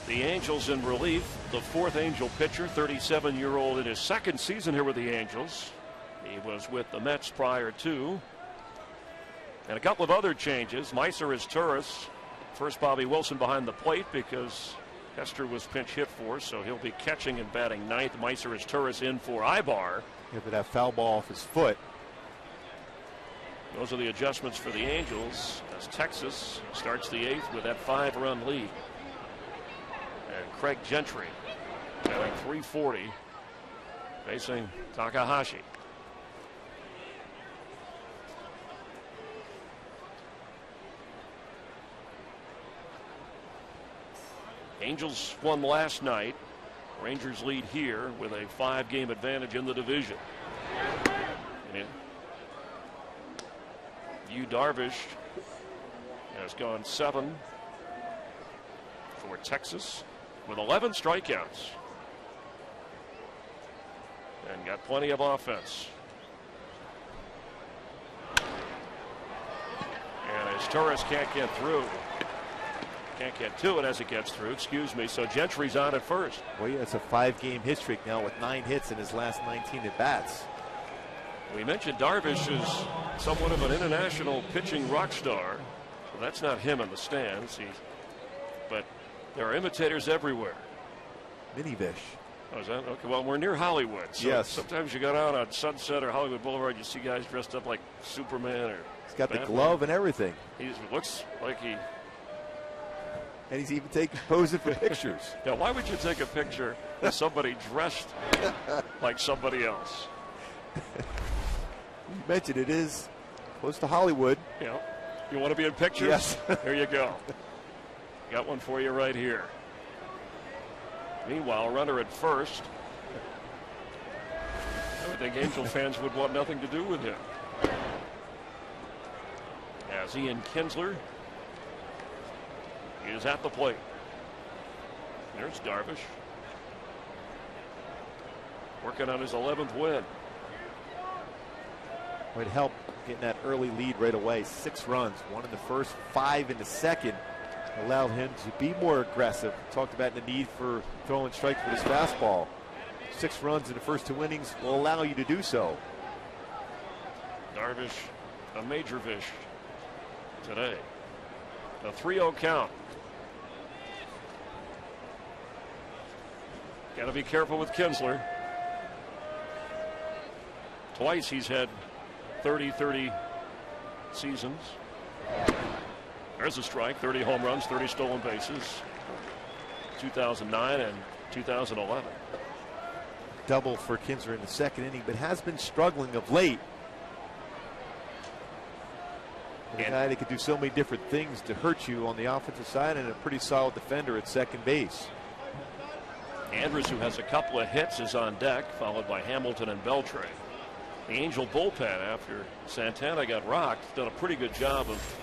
The Angels in relief. The 4th Angel pitcher, 37-year-old in his 2nd season here with the Angels. He was with the Mets prior to. And a couple of other changes. Meiser is Turris. First, Bobby Wilson behind the plate because Hester was pinch hit for, so he'll be catching and batting 9th. Meiser is Turris in for Ibar. Yeah, but that foul ball off his foot. Those are the adjustments for the Angels as Texas starts the 8th with that 5-run lead. And Craig Gentry batting .340, facing Takahashi. Angels won last night. Rangers lead here with a 5-game advantage in the division. Darvish has gone 7 for Texas with 11 strikeouts and got plenty of offense. And as Torres can't get through. Can't get to it as it gets through, excuse me. So Gentry's on at first. Well, yeah, it's a 5-game hit streak now with 9 hits in his last 19 at-bats. We mentioned Darvish is somewhat of an international pitching rock star. Well, that's not him in the stands. But there are imitators everywhere. Mini-Vish. Oh, is that okay? Well, we're near Hollywood. So yes. Sometimes you go down on Sunset or Hollywood Boulevard, you see guys dressed up like Superman or. He's got Batman. the glove and everything. He looks like he. And he's even posing for pictures. Yeah, why would you take a picture with somebody dressed like somebody else? You mentioned it is close to Hollywood. Yeah. You want to be in pictures? Yes. There you go. Got one for you right here. Meanwhile, runner at first. I would think Angel fans would want nothing to do with him. As Ian Kinsler is at the plate. There's Darvish. Working on his 11th win. Would help getting that early lead right away. 6 runs, 1 in the first, 5 in the second. Allowed him to be more aggressive. Talked about the need for throwing strikes with his fastball. 6 runs in the first 2 innings will allow you to do so. Darvish, a major fish today. A 3-0 count. Got to be careful with Kinsler. Twice he's had 30-30 seasons. There's a strike, 30 home runs, 30 stolen bases. 2009 and 2011. Double for Kinsler in the second inning, but has been struggling of late. A guy that could do so many different things to hurt you on the offensive side, and a pretty solid defender at second base. Andrus, who has a couple of hits, is on deck, followed by Hamilton and Beltre. The Angel bullpen, after Santana got rocked, done a pretty good job of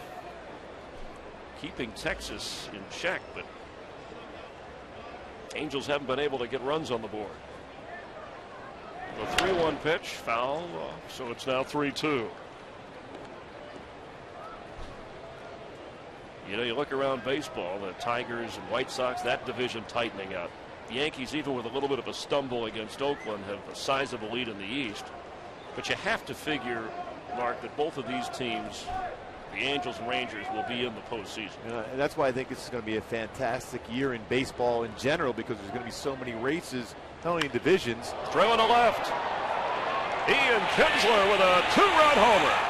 keeping Texas in check, but Angels haven't been able to get runs on the board. The 3-1 pitch, foul, so it's now 3-2. You know, you look around baseball, the Tigers and White Sox, that division tightening up. The Yankees, even with a little bit of a stumble against Oakland, have a sizable lead in the East. But you have to figure, Mark, that both of these teams, the Angels and Rangers, will be in the postseason. And that's why I think this is going to be a fantastic year in baseball in general, because there's going to be so many races, not only in divisions. Throw on the left. Ian Kinsler with a 2-run homer.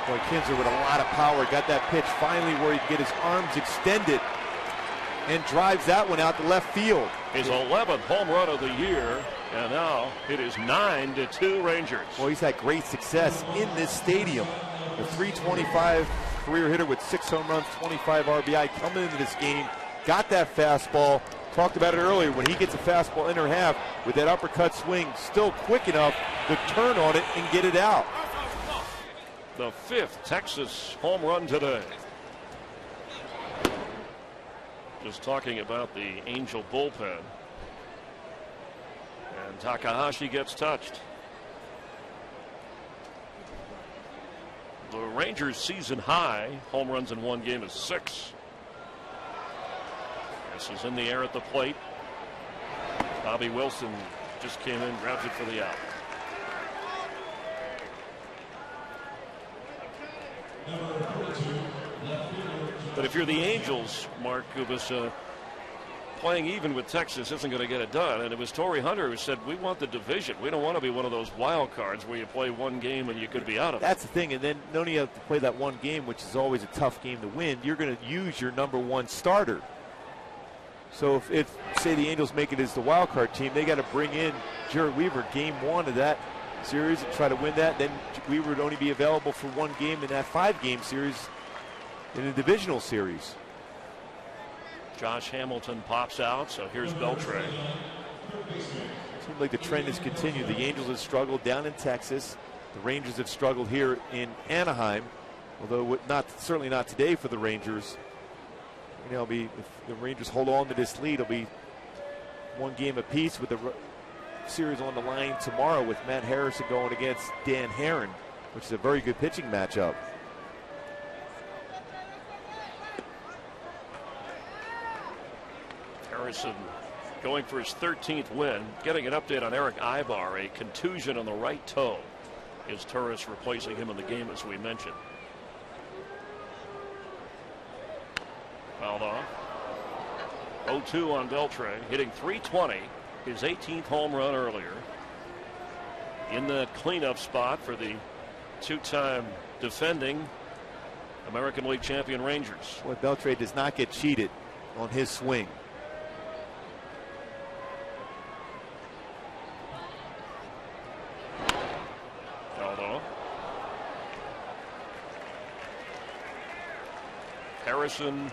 Boy, Kinsler with a lot of power, got that pitch finally where he can get his arms extended and drives that one out to left field. His 11th home run of the year, and now it is 9-2 Rangers. Well, he's had great success in this stadium. The .325 career hitter with 6 home runs, 25 RBI coming into this game. Got that fastball. Talked about it earlier. When he gets a fastball in her half with that uppercut swing, still quick enough to turn on it and get it out. The 5th Texas home run today. Just talking about the Angel bullpen. And Takahashi gets touched. The Rangers' season high home runs in one game is 6. This is in the air at the plate. Bobby Wilson just came in, grabs it for the out. But if you're the Angels, Mark Kubas, playing even with Texas isn't going to get it done. And it was Torrey Hunter who said, we want the division. We don't want to be one of those wild cards where you play one game and you could be out of it. That's the thing. And then not only have to play that one game, which is always a tough game to win, you're going to use your number 1 starter. So if say the Angels make it as the wild card team, they got to bring in Jared Weaver game 1 of that series and try to win that. Then Weaver would only be available for one game in that 5-game series in a divisional series. Josh Hamilton pops out, so here's Beltre. Seems like the trend has continued. The Angels have struggled down in Texas. The Rangers have struggled here in Anaheim, although certainly not today for the Rangers. You know, if the Rangers hold on to this lead, it'll be one game apiece with the series on the line tomorrow with Matt Harrison going against Dan Herron, which is a very good pitching matchup. Harrison going for his 13th win. Getting an update on Eric Ibar, a contusion on the right toe. Is Turris replacing him in the game, as we mentioned. Fouled off. 0-2 on Beltre, hitting .320, his 18th home run earlier. In the cleanup spot for the two-time defending American League champion Rangers. Boy, Beltre does not get cheated on his swing. Fouled off. Harrison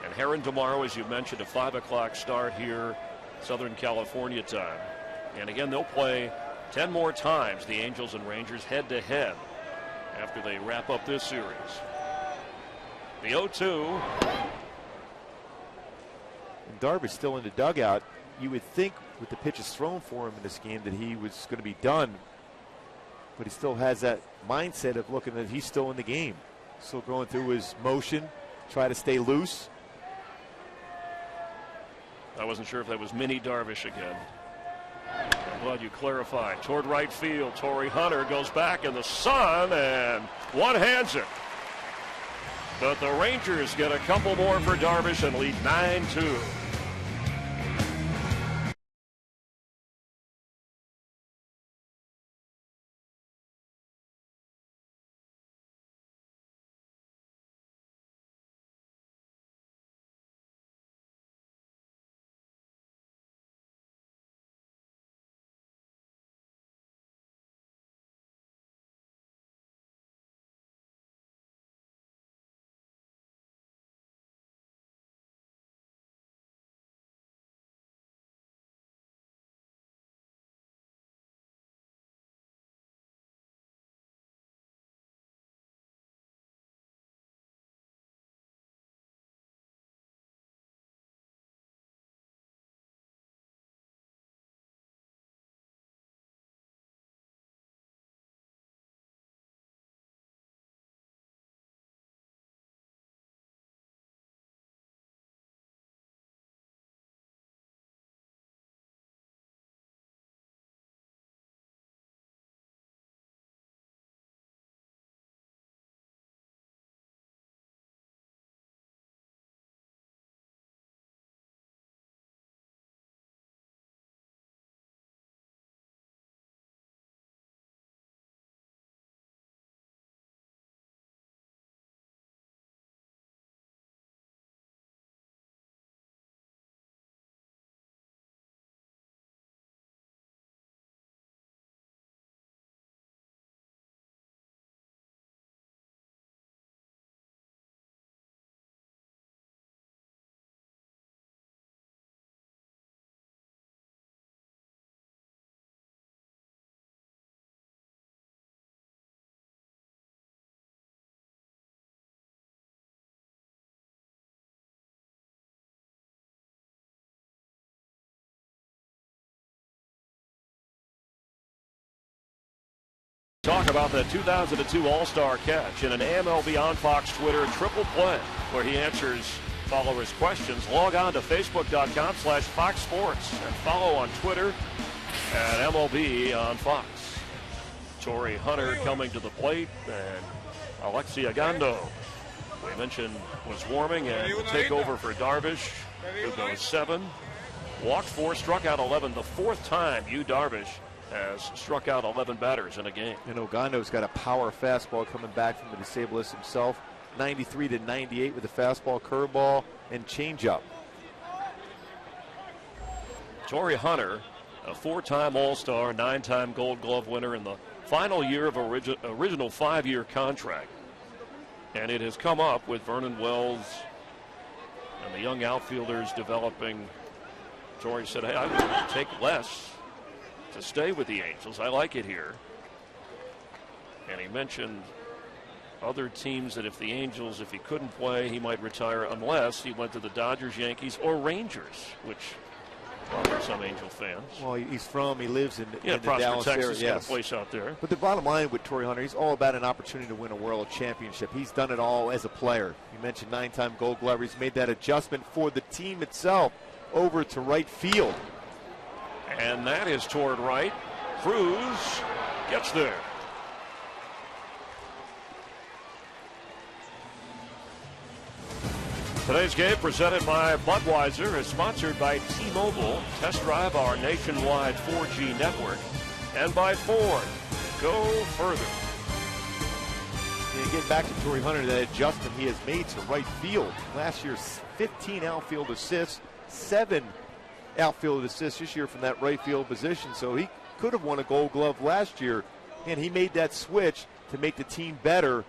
and Herron tomorrow, as you mentioned, a 5 o'clock start here, Southern California time. And again, they'll play 10 more times, the Angels and Rangers, head-to-head after they wrap up this series. The 0-2. And Darvish still in the dugout. You would think with the pitches thrown for him in this game that he was going to be done. But he still has that mindset of looking that he's still in the game. Still going through his motion, try to stay loose. I wasn't sure if that was mini Darvish again. I'm glad you clarified. Toward right field, Torrey Hunter goes back in the sun and one-hands it. But the Rangers get a couple more for Darvish and lead 9-2. Talk about the 2002 All-Star catch in an MLB on Fox Twitter triple play where he answers followers' questions. Log on to Facebook.com/Fox Sports and follow on Twitter at MLB on Fox. Torrey Hunter coming to the plate, and Alexi Agando, we mentioned, was warming and will take over for Darvish, who goes 7. Walked 4, struck out 11, the 4th time Darvish has struck out 11 batters in a game. And Ogando's got a power fastball coming back from the disabled list himself. 93 to 98 with the fastball, curveball, and changeup. Torrey Hunter, a 4-time All-Star, 9-time Gold Glove winner in the final year of original 5-year contract. And it has come up with Vernon Wells and the young outfielders developing. Torrey said, hey, I would take less to stay with the Angels. I like it here. And he mentioned other teams that if he couldn't play, he might retire unless he went to the Dodgers, Yankees, or Rangers, which Well, for some Angel fans. Well, he lives in the Prosper, Dallas Texas, area. got Yes. a place out there. But the bottom line with Torrey Hunter, he's all about an opportunity to win a world championship. He's done it all as a player. You mentioned 9-time Gold Glover. He's made that adjustment for the team itself over to right field. And that is toward right. Cruz gets there. Today's game presented by Budweiser is sponsored by T-Mobile. Test drive our nationwide 4G network. And by Ford. Go further. And getting back to Torrey Hunter, that adjustment he has made to right field. Last year's 15 outfield assists, 7 outfield assists this year from that right field position. So he could have won a Gold Glove last year. And he made that switch to make the team better.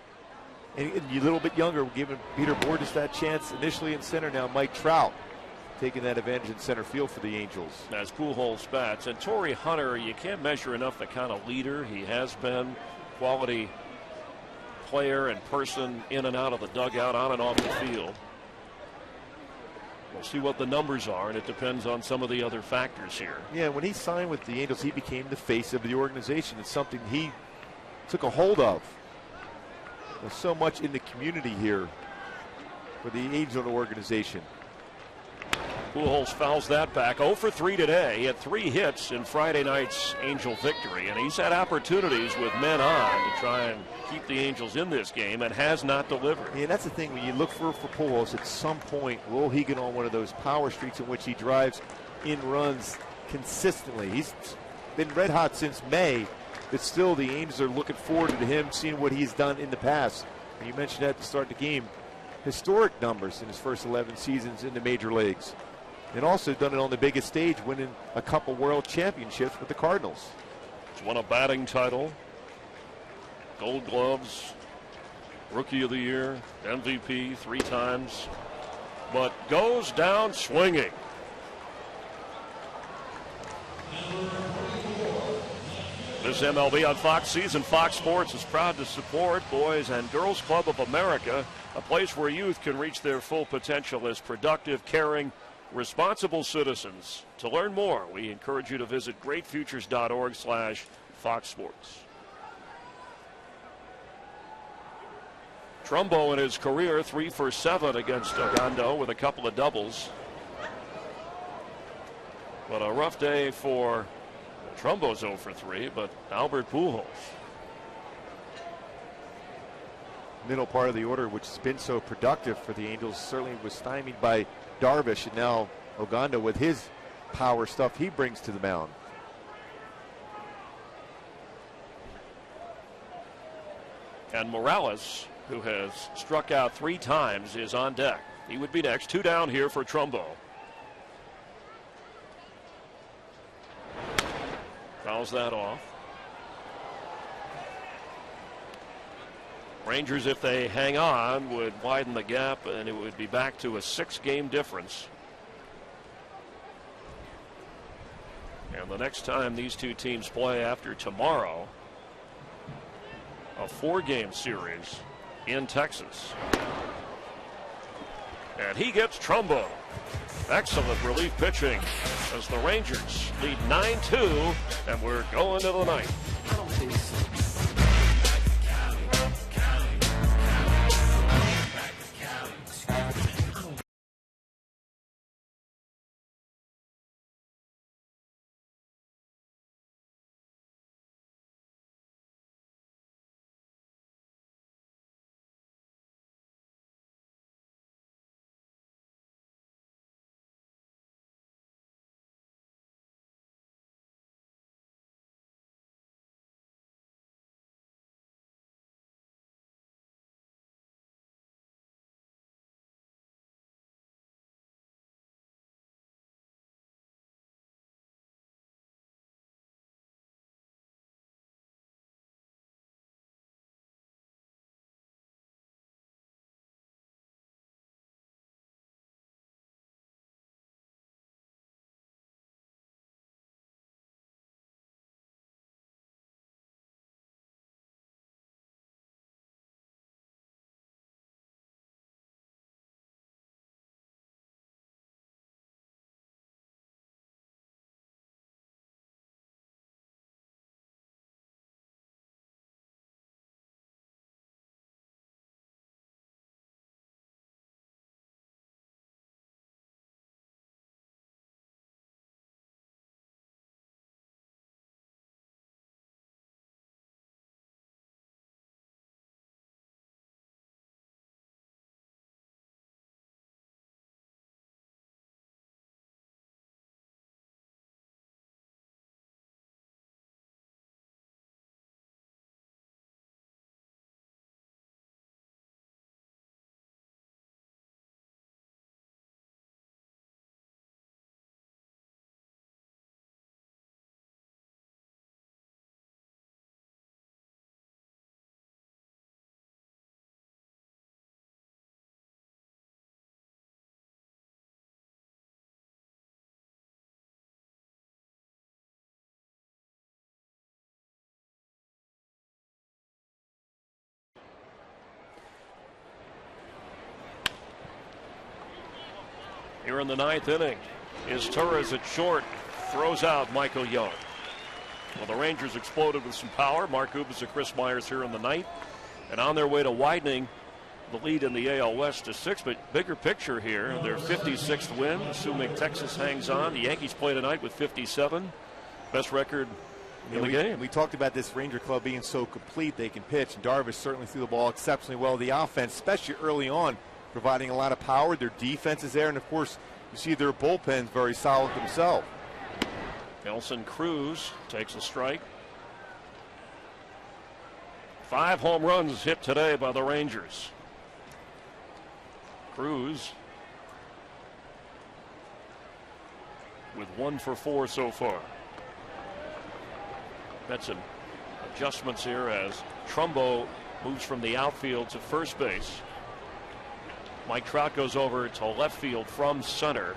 And a little bit younger, giving Peter Borges that chance initially in center. Now Mike Trout taking that advantage in center field for the Angels. As Pujols bats. And Torrey Hunter, you can't measure enough the kind of leader he has been. Quality player and person in and out of the dugout, on and off the field. We'll see what the numbers are, and it depends on some of the other factors here. Yeah, when he signed with the Angels, he became the face of the organization. It's something he took a hold of. There's so much in the community here for the Angel organization. Pujols fouls that back. 0 for 3 today. He had 3 hits in Friday night's Angel victory, and he's had opportunities with men on to try and keep the Angels in this game and has not delivered. Yeah, that's the thing. When you look for Pujols, at some point, will he get on one of those power streaks in which he drives in runs consistently? He's been red hot since May. But still, the Angels are looking forward to him, seeing what he's done in the past. And you mentioned that to start the game. Historic numbers in his first 11 seasons in the major leagues. And also done it on the biggest stage, winning a couple world championships with the Cardinals. He's won a batting title, Gold Gloves, Rookie of the Year, MVP 3 times, but goes down swinging. This MLB on Fox season, Fox Sports is proud to support Boys and Girls Club of America, a place where youth can reach their full potential as productive, caring, responsible citizens. To learn more, we encourage you to visit greatfutures.org/Fox Sports. Trumbo in his career 3 for 7 against Ogando with a couple of doubles. But a rough day for Trumbo's 0 for 3, but Albert Pujols. Middle part of the order, which has been so productive for the Angels, certainly was stymied by Darvish, and now Ogando with his power stuff he brings to the mound. And Morales, who has struck out 3 times, is on deck. He would be next. 2 down here for Trumbo. Fouls that off. Rangers, if they hang on, would widen the gap, and it would be back to a 6-game difference. And the next time these two teams play after tomorrow, a 4-game series in Texas. And he gets Trumbo. Excellent relief pitching as the Rangers lead 9-2, and we're going to the ninth. Here in the 9th inning is Torres at short, throws out Michael Young. Well, the Rangers exploded with some power. Mark Ubas and Chris Myers here in the 9th, and on their way to widening the lead in the AL West to 6. But bigger picture here, their 56th win, assuming Texas hangs on. The Yankees play tonight with 57, best record in the game. We talked about this Ranger club being so complete they can pitch, and Darvish certainly threw the ball exceptionally well. The offense, especially early on, providing a lot of power. Their defense is there, and of course you see their bullpen's very solid themselves. Nelson Cruz takes a strike. 5 home runs hit today by the Rangers. Cruz with 1 for 4 so far. That's some adjustments here as Trumbo moves from the outfield to first base. Mike Trout goes over to left field from center.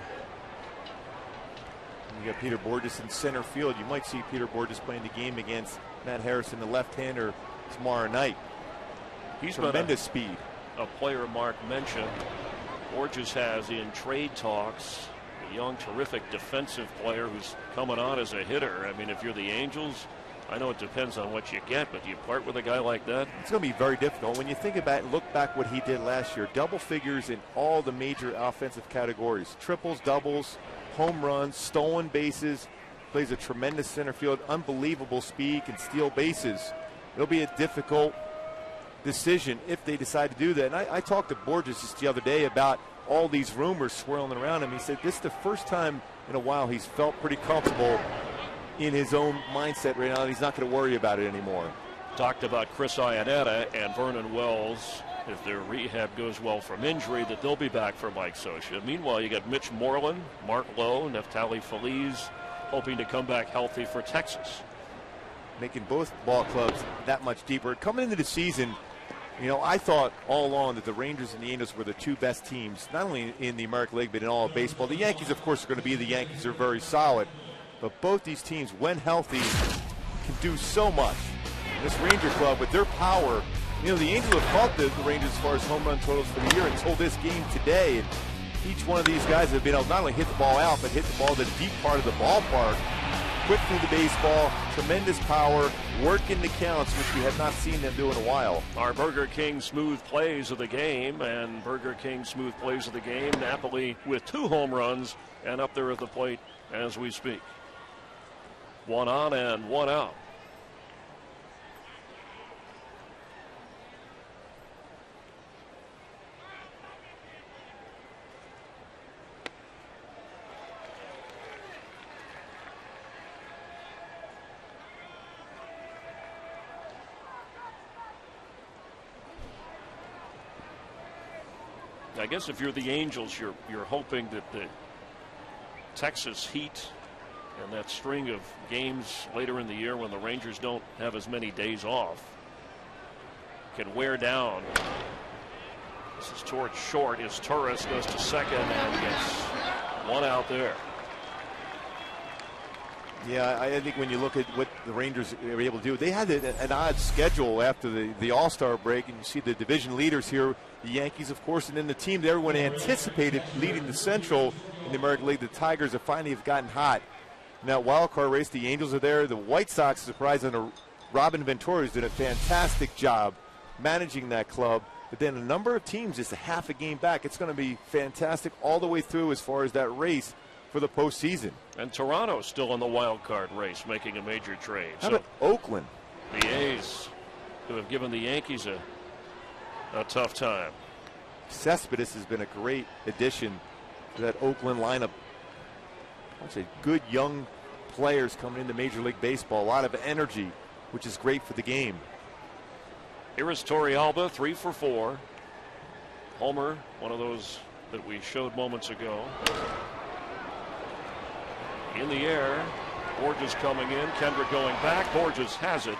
You got Peter Borges in center field. You might see Peter Borges playing the game against Matt Harrison, the left-hander, tomorrow night. He's tremendous speed. A player Mark mentioned Borges has in trade talks a young, terrific defensive player who's coming on as a hitter. I mean, if you're the Angels, I know it depends on what you get, but do you part with a guy like that? It's going to be very difficult. When you think about, look back what he did last year, double figures in all the major offensive categories, triples, doubles, home runs, stolen bases, plays a tremendous center field, unbelievable speed, can steal bases. It'll be a difficult decision if they decide to do that. And I talked to Borges just the other day about all these rumors swirling around him. He said this is the first time in a while he's felt pretty comfortable in his own mindset right now. He's not going to worry about it anymore. Talked about Chris Iannetta and Vernon Wells. If their rehab goes well from injury, that they'll be back for Mike Scioscia. Meanwhile, you got Mitch Moreland, Mark Lowe, Neftali Feliz hoping to come back healthy for Texas. Making both ball clubs that much deeper. Coming into the season, you know, I thought all along that the Rangers and the Angels were the 2 best teams, not only in the American League, but in all of baseball. The Yankees, of course, are going to be the Yankees. They're very solid. But both these teams, when healthy, can do so much. This Ranger club, with their power, you know, the Angels have fought the Rangers as far as home run totals for the year until this game today. And each one of these guys have been able to not only hit the ball out, but hit the ball to the deep part of the ballpark. Quick through the baseball, tremendous power, working the counts, which we have not seen them do in a while. Our Burger King smooth plays of the game, and Burger King smooth plays of the game. Napoli with 2 home runs and up there at the plate as we speak. 1 on and 1 out. I guess if you're the Angels, you're hoping that the Texas heat and that string of games later in the year when the Rangers don't have as many days off can wear down. This is towards short as Torres goes to second and gets 1 out there. Yeah, I think when you look at what the Rangers were able to do, they had an odd schedule after the All-Star break, and you see the division leaders here, the Yankees, of course, and then the team that everyone anticipated leading the Central in the American League, the Tigers, have finally gotten hot. Now, wild card race, the Angels are there. The White Sox, surprisingly, Robin Ventura has done a fantastic job managing that club. But then a number of teams just a half a game back. It's going to be fantastic all the way through as far as that race for the postseason. And Toronto's still in the wild card race, making a major trade. How about Oakland? The A's, who have given the Yankees a tough time. Cespedes has been a great addition to that Oakland lineup. Bunch of good young players coming into Major League Baseball. A lot of energy, which is great for the game. Here is Torrealba, 3 for 4. Homer, one of those that we showed moments ago. In the air, Borges coming in, Kendrick going back. Borges has it.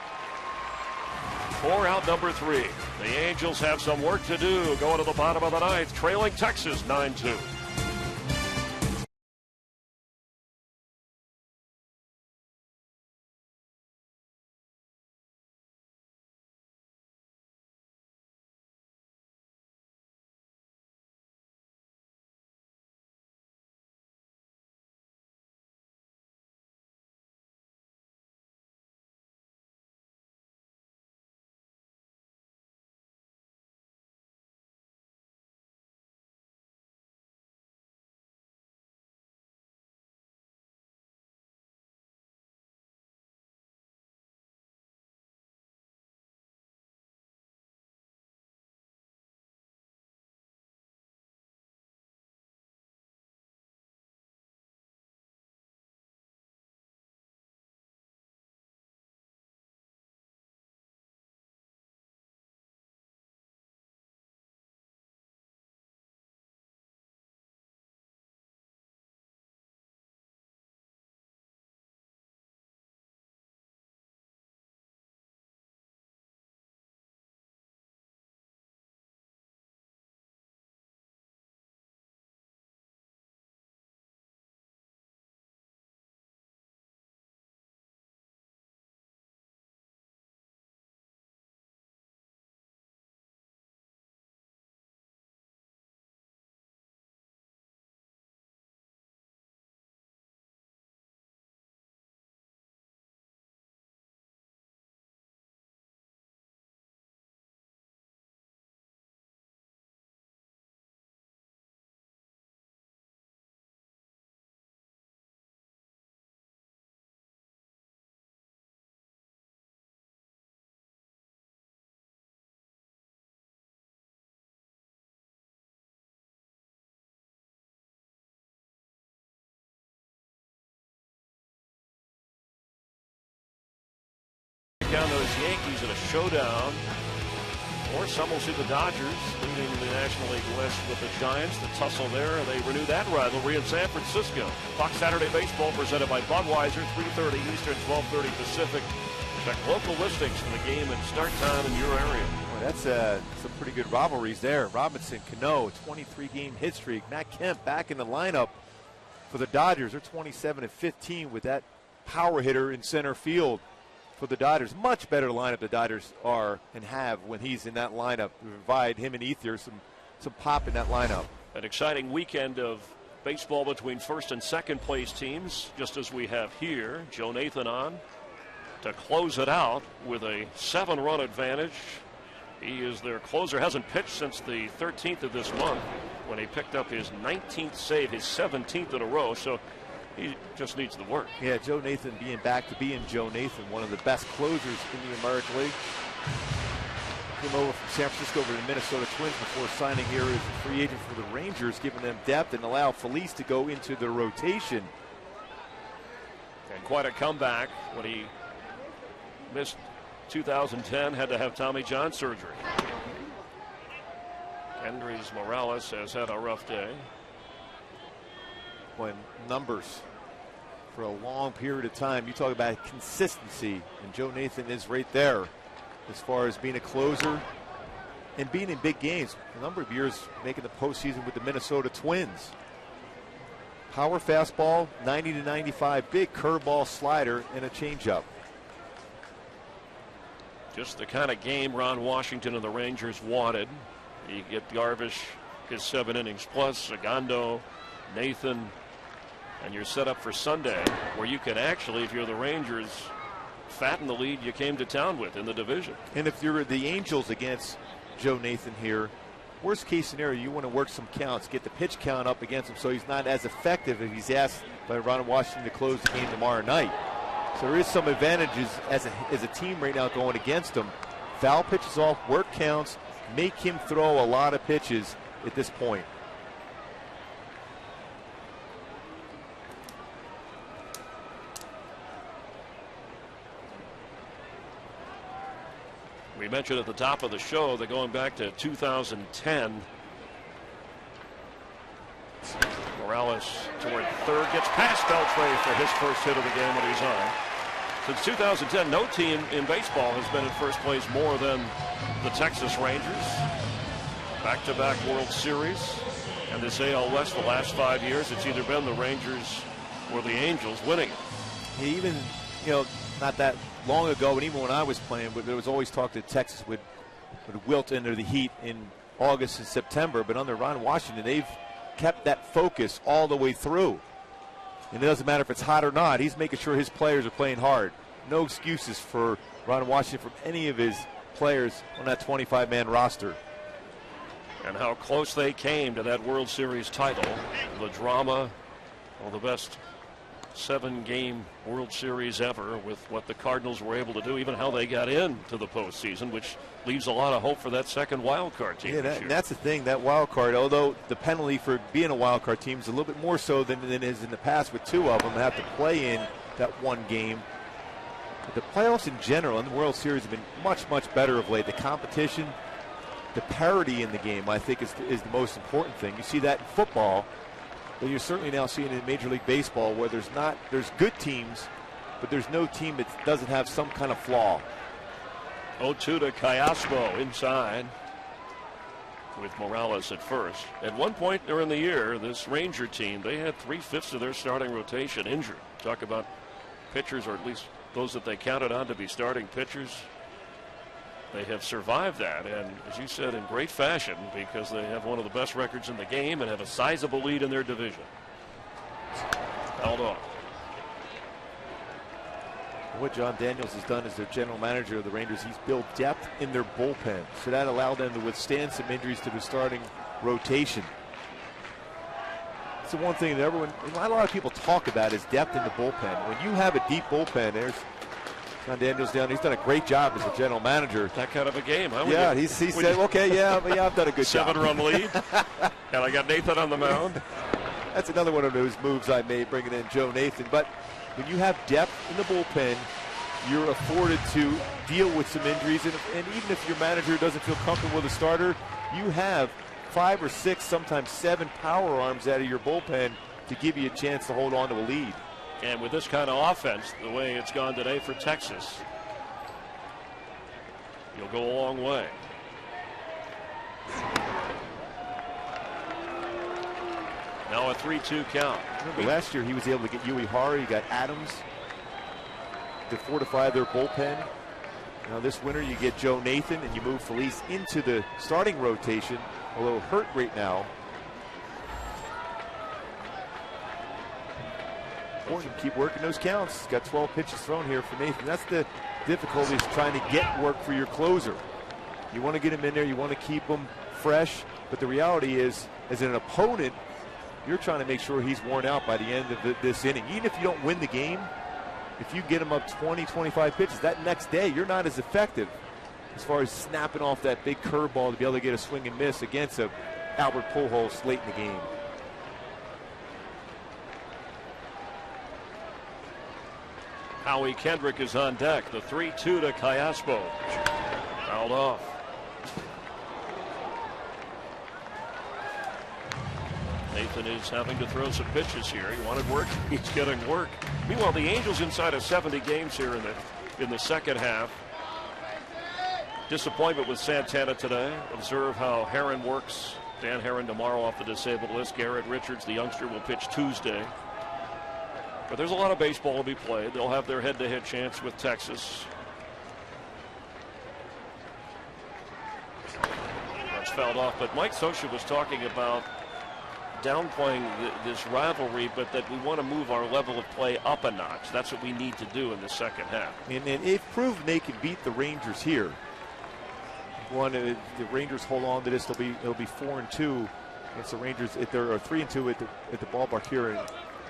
4 out, number 3. The Angels have some work to do going to the bottom of the 9th, trailing Texas 9-2. down those Yankees in a showdown. Or some will see the Dodgers leading the National League West with the Giants. The tussle there, they renew that rivalry in San Francisco. Fox Saturday Baseball presented by Budweiser, 3:30 Eastern, 12:30 Pacific. Check local listings for the game and start time in your area. Well, that's some pretty good rivalries there. Robinson, Cano, 23-game hit streak. Matt Kemp back in the lineup for the Dodgers. They're 27-15 with that power hitter in center field for the Dodgers. Much better lineup the Dodgers are and have when he's in that lineup to provide him and Ethier some pop in that lineup. An exciting weekend of baseball between first and second place teams, just as we have here. Joe Nathan on to close it out with a 7-run advantage. He is their closer, hasn't pitched since the 13th of this month when he picked up his 19th save, his 17th in a row, so he just needs the work. Yeah, Joe Nathan being back to being Joe Nathan, one of the best closers in the American League. Came over from San Francisco over to the Minnesota Twins before signing here as a free agent for the Rangers, giving them depth and allow Felice to go into the rotation. And quite a comeback when he missed 2010, had to have Tommy John surgery. Kendrys Morales has had a rough day. When numbers for a long period of time, you talk about consistency, and Joe Nathan is right there as far as being a closer and being in big games. A number of years making the postseason with the Minnesota Twins. Power fastball, 90 to 95, big curveball, slider, and a changeup. Just the kind of game Ron Washington and the Rangers wanted. You get Darvish, his 7 innings plus, Segundo, Nathan, and you're set up for Sunday, where you can actually, if you're the Rangers, fatten the lead you came to town with in the division. And if you're the Angels against Joe Nathan here, worst case scenario, you want to work some counts, get the pitch count up against him so he's not as effective if he's asked by Ron Washington to close the game tomorrow night. So there is some advantages as a team right now going against him. Foul pitches off, work counts, make him throw a lot of pitches at this point. We mentioned at the top of the show that going back to 2010, Morales toward third, gets past Beltre for his first hit of the game when he's on. Since 2010, no team in baseball has been in first place more than the Texas Rangers. Back-to-back World Series, and this AL West the last 5 years, it's either been the Rangers or the Angels winning it. Even, not that long ago, and even when I was playing, but there was always talk that Texas would wilt under the heat in August and September. But under Ron Washington, they've kept that focus all the way through. And it doesn't matter if it's hot or not. He's making sure his players are playing hard. No excuses for Ron Washington from any of his players on that 25-man roster. And how close they came to that World Series title. The drama, the best 7-game World Series ever with what the Cardinals were able to do, even how they got into the postseason, which leaves a lot of hope for that second wild card team. Yeah, that's the thing, that wild card, although the penalty for being a wild card team is a little bit more so than it is in the past with 2 of them have to play in that one game. But the playoffs in general and the World Series have been much, much better of late. The competition, the parity in the game, I think is the most important thing. You see that in football. But you're certainly now seeing in Major League Baseball where there's good teams, but there's no team that doesn't have some kind of flaw. 0-2 to Callaspo inside with Morales at first. At one point during the year, this Ranger team, they had 3/5 of their starting rotation injured. Talk about pitchers, or at least those that they counted on to be starting pitchers. They have survived that, and as you said, in great fashion, because they have one of the best records in the game and have a sizable lead in their division. Held off. What John Daniels has done as their general manager of the Rangers, he's built depth in their bullpen, so that allowed them to withstand some injuries to the starting rotation. It's the one thing that a lot of people talk about is depth in the bullpen. When you have a deep bullpen, there's John Daniels down. He's done a great job as a general manager. That kind of a game, huh? Yeah, he said, okay, I've done a good job. 7-run lead. And I got Nathan on the mound. That's another one of those moves I made, bringing in Joe Nathan. But when you have depth in the bullpen, you're afforded to deal with some injuries. And even if your manager doesn't feel comfortable with a starter, you have 5 or 6, sometimes 7 power arms out of your bullpen to give you a chance to hold on to a lead. And with this kind of offense, the way it's gone today for Texas, you'll go a long way. Now a 3-2 count. Remember last year he was able to get Uehara, he got Adams to fortify their bullpen. Now this winter you get Joe Nathan and you move Felice into the starting rotation, although hurt right now. Important, keep working those counts. He's got 12 pitches thrown here for Nathan. That's the difficulty, is trying to get work for your closer. You want to get him in there, you want to keep him fresh, but the reality is, as an opponent, you're trying to make sure he's worn out by the end of this inning. Even if you don't win the game, if you get him up 20, 25 pitches, that next day you're not as effective as far as snapping off that big curveball to be able to get a swing and miss against a Albert Pujols late in the game. Howie Kendrick is on deck. The 3-2 to Callaspo. Fouled off. Nathan is having to throw some pitches here. He wanted work. He's getting work. Meanwhile, the Angels inside of 70 games here in the second half. Disappointment with Santana today. Observe how Herron works. Dan Herron tomorrow off the disabled list. Garrett Richards, the youngster, will pitch Tuesday. But there's a lot of baseball to be played. They'll have their head-to-head chance with Texas. That's fouled off. But Mike Scioscia was talking about downplaying this rivalry, but that we want to move our level of play up a notch. That's what we need to do in the second half. And they've proven they can beat the Rangers here. The Rangers hold on to this. It'll be 4-2 against the Rangers. They're 3-2 at the ballpark here in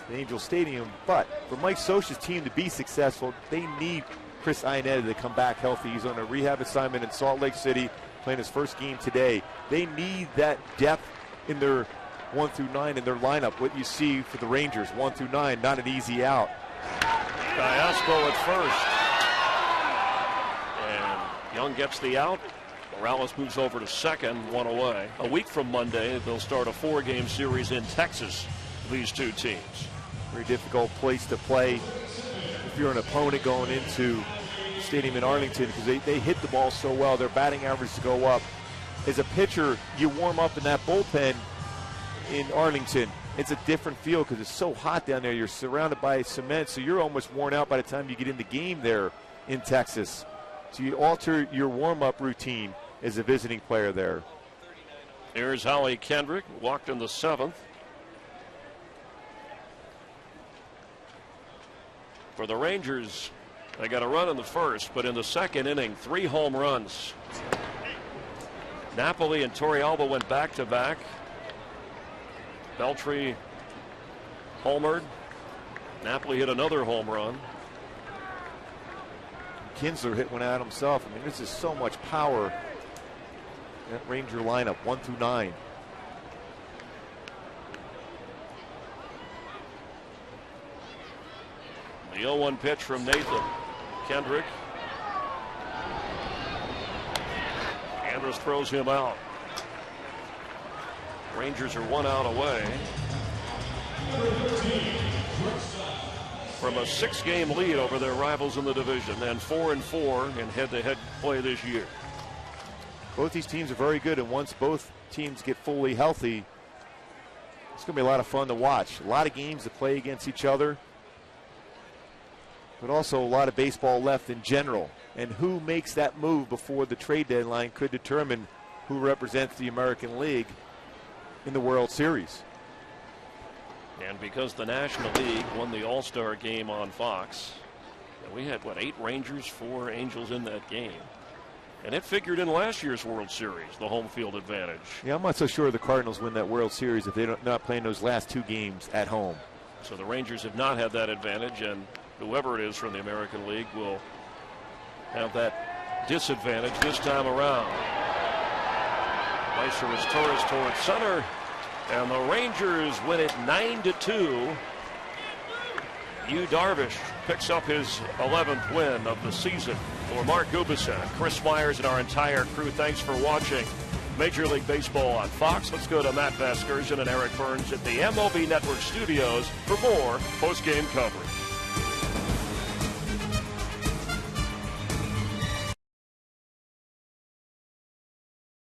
the Angel Stadium. But for Mike Scioscia's team to be successful, they need Chris Iannetta to come back healthy. He's on a rehab assignment in Salt Lake City, playing his first game today. They need that depth in their 1 through 9 in their lineup. What you see for the Rangers, 1 through 9, not an easy out. Callaspo at first. And Young gets the out. Morales moves over to second, 1 away. A week from Monday, they'll start a 4-game series in Texas, these two teams. Very difficult place to play if you're an opponent going into the stadium in Arlington, because they hit the ball so well. Their batting average to go up. As a pitcher, you warm up in that bullpen in Arlington. It's a different feel because it's so hot down there. You're surrounded by cement, so you're almost worn out by the time you get in the game there in Texas. So you alter your warm-up routine as a visiting player there. Here's Howie Kendrick, walked in the 7th. For the Rangers, they got a run in the first, but in the second inning, 3 home runs. Napoli and Torrealba went back-to-back. Beltry homered. Napoli hit another home run. Kinsler hit one out himself. I mean, this is so much power. That Ranger lineup, 1 through 9. The 0-1 pitch from Nathan Kendrick. Andrus throws him out. Rangers are 1 out away from a 6-game lead over their rivals in the division, and 4-4 in head-to-head play this year. Both these teams are very good, and once both teams get fully healthy, it's going to be a lot of fun to watch. A lot of games to play against each other, but also a lot of baseball left in general. And who makes that move before the trade deadline could determine who represents the American League in the World Series. And because the National League won the All-Star game on Fox, and we had, 8 Rangers, 4 Angels in that game. And it figured in last year's World Series, the home field advantage. Yeah, I'm not so sure the Cardinals win that World Series if they're not playing those last 2 games at home. So the Rangers have not had that advantage, and whoever it is from the American League will have that disadvantage this time around. Meister is Torres towards center, and the Rangers win it 9-2 Darvish picks up his 11th win of the season. For Mark Gubicek, Chris Myers, and our entire crew, thanks for watching Major League Baseball on Fox. Let's go to Matt Vasgersian and Eric Burns at the MLB Network studios for more post-game coverage.